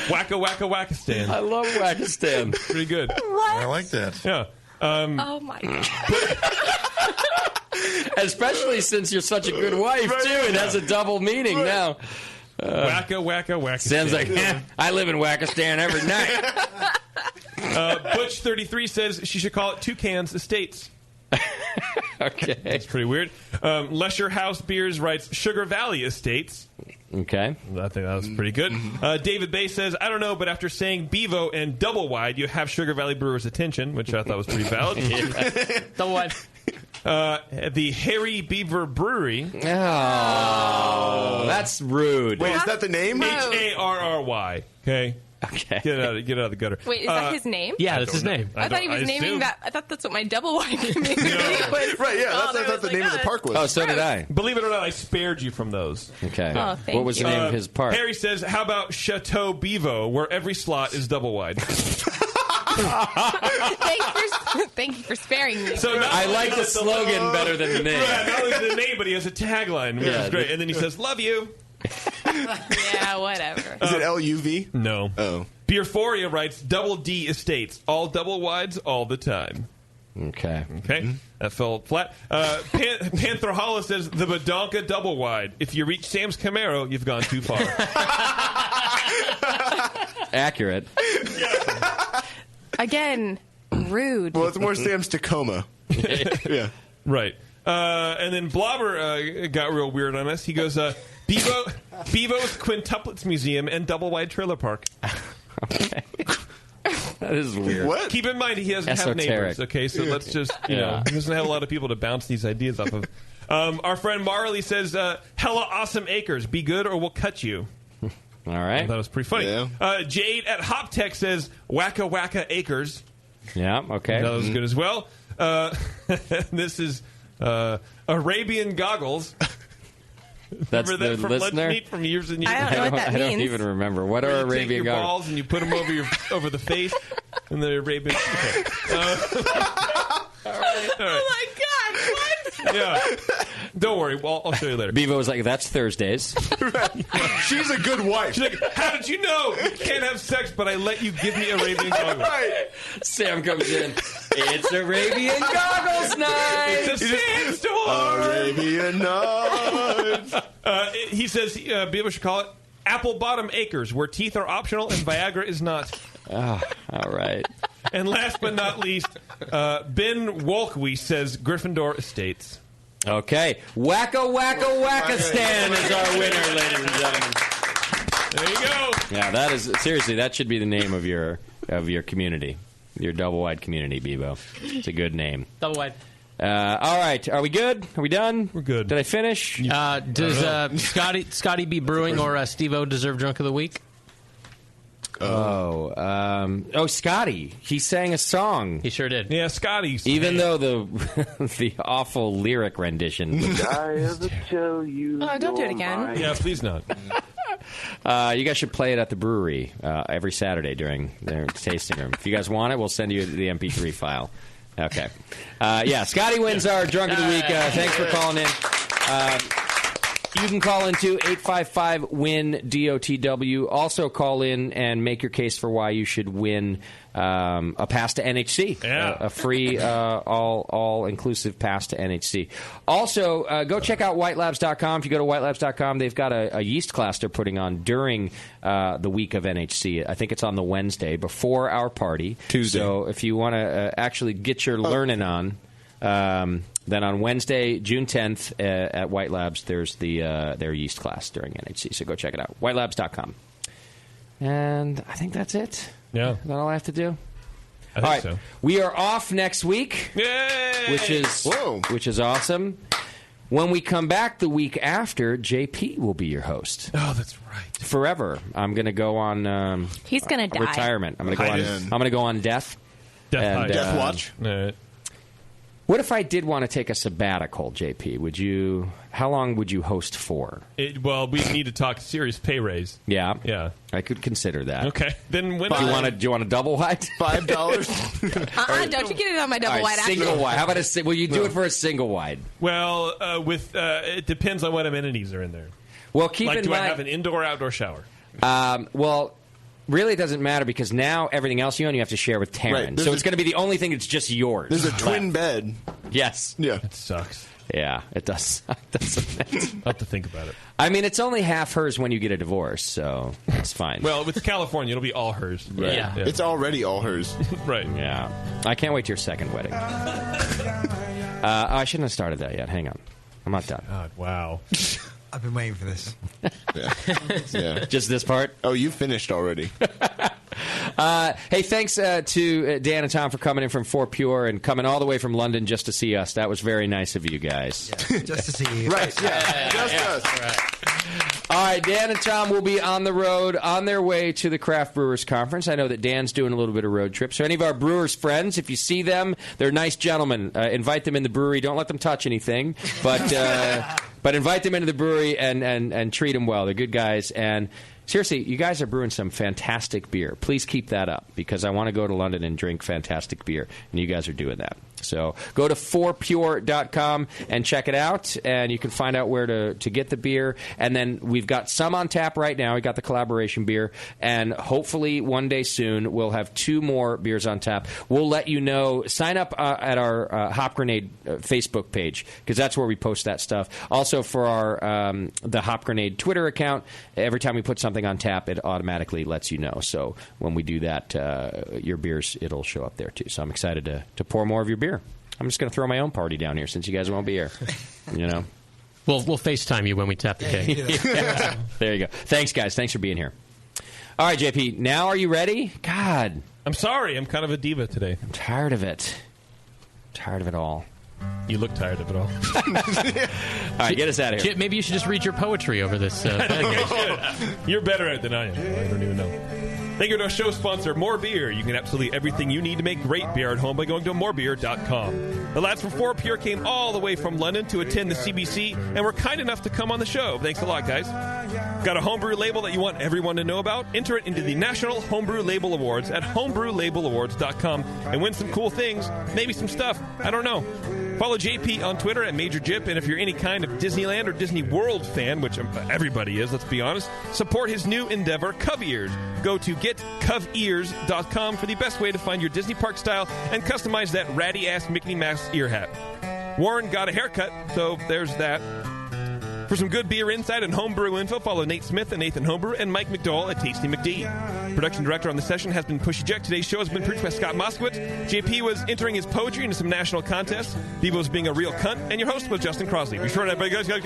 Wacko Wacko Wackistan. I love Wackistan. Pretty good. What? I like that. Yeah. Oh my god. Especially since you're such a good wife, too. It has a double meaning now. Wacko Wacko Wackistan. Sounds like, I live in Wackistan every night. Butch33 says she should call it Toucans Estates. Okay. That's pretty weird. Lesher House Beers writes Sugar Valley Estates. Okay. I think that was pretty good. David Bay says, I don't know, but after saying Bevo and Double Wide, you have Sugar Valley Brewers' attention, which I thought was pretty valid. Double wide. The Harry Beaver Brewery. Oh, that's rude. Wait, is that the name? Harry. Okay. Okay. Get out of the gutter. Wait, is that his name? Yeah, that's his name. I thought he was naming that. I thought that's what my double wide name was. Right, yeah, that's what I thought the name of the park was. Oh, so did I. Believe it or not, I spared you from those. Okay. Oh, thank What was the name of his park? Harry says, how about Chateau Bevo, where every slot is double wide? Thank you for sparing me. So I like the slogan better than the name. Right, not only the name, but he has a tagline, which is great. And then he says, love you. Yeah, whatever. Is it LUV? No. Oh. Beerphoria writes, Double D Estates. All double wides, all the time. Okay. Okay. That fell flat. Panther Hollow says, the Badonka double wide. If you reach Sam's Camaro, you've gone too far. Accurate. Again, rude. Well, it's more Sam's Tacoma. Yeah. Right. And then Blobber got real weird on us. He goes, Bevo's Quintuplets Museum and Double Wide Trailer Park. Okay. That is weird. What? Keep in mind he doesn't have Esoteric. neighbors, okay? So let's just, you know, he doesn't have a lot of people to bounce these ideas off of. Our friend Marley says, hella awesome acres. Be good or we'll cut you. All right. That was pretty funny. Yeah. Jade at Hop Tech says, Wacka Wacka Acres. Yeah, okay. That was good as well. This is Arabian Goggles. That's Remember that the from listener? Lunch Meat from years and years I don't know what that I don't means. even remember. What Where are you take Arabian your goggles? balls and you put them over the face, and the Arabian. Okay. All right. Oh my god! What? Yeah. Don't worry. Well, I'll show you later. Bevo was like, "That's Thursdays." She's a good wife. She's like, how did you know? You can't have sex, but I let you give me Arabian goggles. Right. Sam comes in. It's Arabian goggles night. It's a sandstorm. Arabian Nights. He says Bevo should call it Apple Bottom Acres, where teeth are optional and Viagra is not. Oh, all right. And last but not least, Ben Wolkwe says Gryffindor Estates. Okay. Wacko Wacko Wackistan is our winner, ladies and gentlemen. There you go. Yeah, that is seriously. That should be the name of your community, your double wide community, Bevo. It's a good name. Double wide. All right. Are we good? Are we done? We're good. Did I finish? Does Scotty B. Brewing or Steve-O deserve Drunk of the Week? Scotty. He sang a song. He sure did. Yeah, Scotty. Even though the awful lyric rendition. I ever tell you? Oh, don't do it again. Yeah, please not. You guys should play it at the brewery every Saturday during their tasting room. If you guys want it, we'll send you the MP3 file. Okay. Scotty wins our Drunk of the Week. Thanks for calling in. You can call in to 855-WIN-DOTW. Also call in and make your case for why you should win a pass to NHC, a free all-inclusive pass to NHC. Also, go check out whitelabs.com. If you go to whitelabs.com, they've got a yeast class they're putting on during the week of NHC. I think it's on the Wednesday before our party. Tuesday. So if you want to actually get your learning on, then on Wednesday, June 10th at White Labs, there's their yeast class during NHC. So go check it out. whitelabs.com. And I think that's it. Yeah. Is that all I have to do? I think so. We are off next week. Yay! Which is awesome. When we come back the week after, JP will be your host. Oh, that's right. Forever. I'm going to go on He's going to die. retirement. I'm going to go on death. Death watch. What if I did want to take a sabbatical, JP? How long would you host for? Well, we need to talk serious pay raise. Yeah. Yeah. I could consider that. Okay. Then when do you want a double wide? $5? Don't you get it on my double wide. Single wide. How about will you do it for a single wide? Well, it depends on what amenities are in there. Well, keep in do mind. I have an indoor or outdoor shower? Well, really, it doesn't matter because now everything else you own, you have to share with Taryn. Right. So it's going to be the only thing that's just yours. There's a twin bed. Yes. Yeah. It sucks. Yeah, it does. I'll have to think about it. I mean, it's only half hers when you get a divorce, so it's fine. Well, with California, it'll be all hers. Right. Yeah. It's already all hers. Right. Yeah. I can't wait to your second wedding. I shouldn't have started that yet. Hang on. I'm not done. God, wow. I've been waiting for this. Yeah. Just this part? Oh, you finished already. Hey, thanks to Dan and Tom for coming in from Fourpure and coming all the way from London just to see us. That was very nice of you guys. Yeah, just to see you. Right, yeah. Just us. All right, Dan and Tom will be on the road on their way to the Craft Brewers Conference. I know that Dan's doing a little bit of road trip. So any of our brewers friends, if you see them, they're nice gentlemen. Invite them in the brewery. Don't let them touch anything. But invite them into the brewery and treat them well. They're good guys. And seriously, you guys are brewing some fantastic beer. Please keep that up because I want to go to London and drink fantastic beer. And you guys are doing that. So go to fourpure.com and check it out, and you can find out where to get the beer. And then we've got some on tap right now. We got the collaboration beer, and hopefully one day soon we'll have 2 more beers on tap. We'll let you know. Sign up at our Hop Grenade Facebook page because that's where we post that stuff. Also for our the Hop Grenade Twitter account, every time we put something on tap, it automatically lets you know. So when we do that, your beers, it'll show up there too. So I'm excited to pour more of your beer. I'm just going to throw my own party down here since you guys won't be here. You know, we'll FaceTime you when we tap the cake. Yeah. There you go. Thanks, guys. Thanks for being here. All right, JP. Now, are you ready? God, I'm sorry. I'm kind of a diva today. I'm tired of it. Tired of it all. You look tired of it all. All right, get us out of here. Maybe you should just read your poetry over this. You're better at it than I am. I don't even know. Thank you to our show sponsor, More Beer. You can get absolutely everything you need to make great beer at home by going to morebeer.com. The lads from Fourpure came all the way from London to attend the CBC and were kind enough to come on the show. Thanks a lot, guys. Got a homebrew label that you want everyone to know about? Enter it into the National Homebrew Label Awards at homebrewlabelawards.com and win some cool things, maybe some stuff. I don't know. Follow JP on Twitter at Major Jip, and if you're any kind of Disneyland or Disney World fan, which everybody is, let's be honest, support his new endeavor, Cov Ears. Go to getcovears.com for the best way to find your Disney park style and customize that ratty-ass Mickey Mouse ear hat. Warren got a haircut, so there's that. For some good beer insight and homebrew info, follow Nate Smith at Nathan Homebrew and Mike McDowell at Tasty McD. Production director on the session has been Pushy Jack. Today's show has been produced by Scott Moskowitz. JP was entering his poetry into some national contests. Bevo was being a real cunt. And your host was Justin Crosley. Be sure to everybody goes down.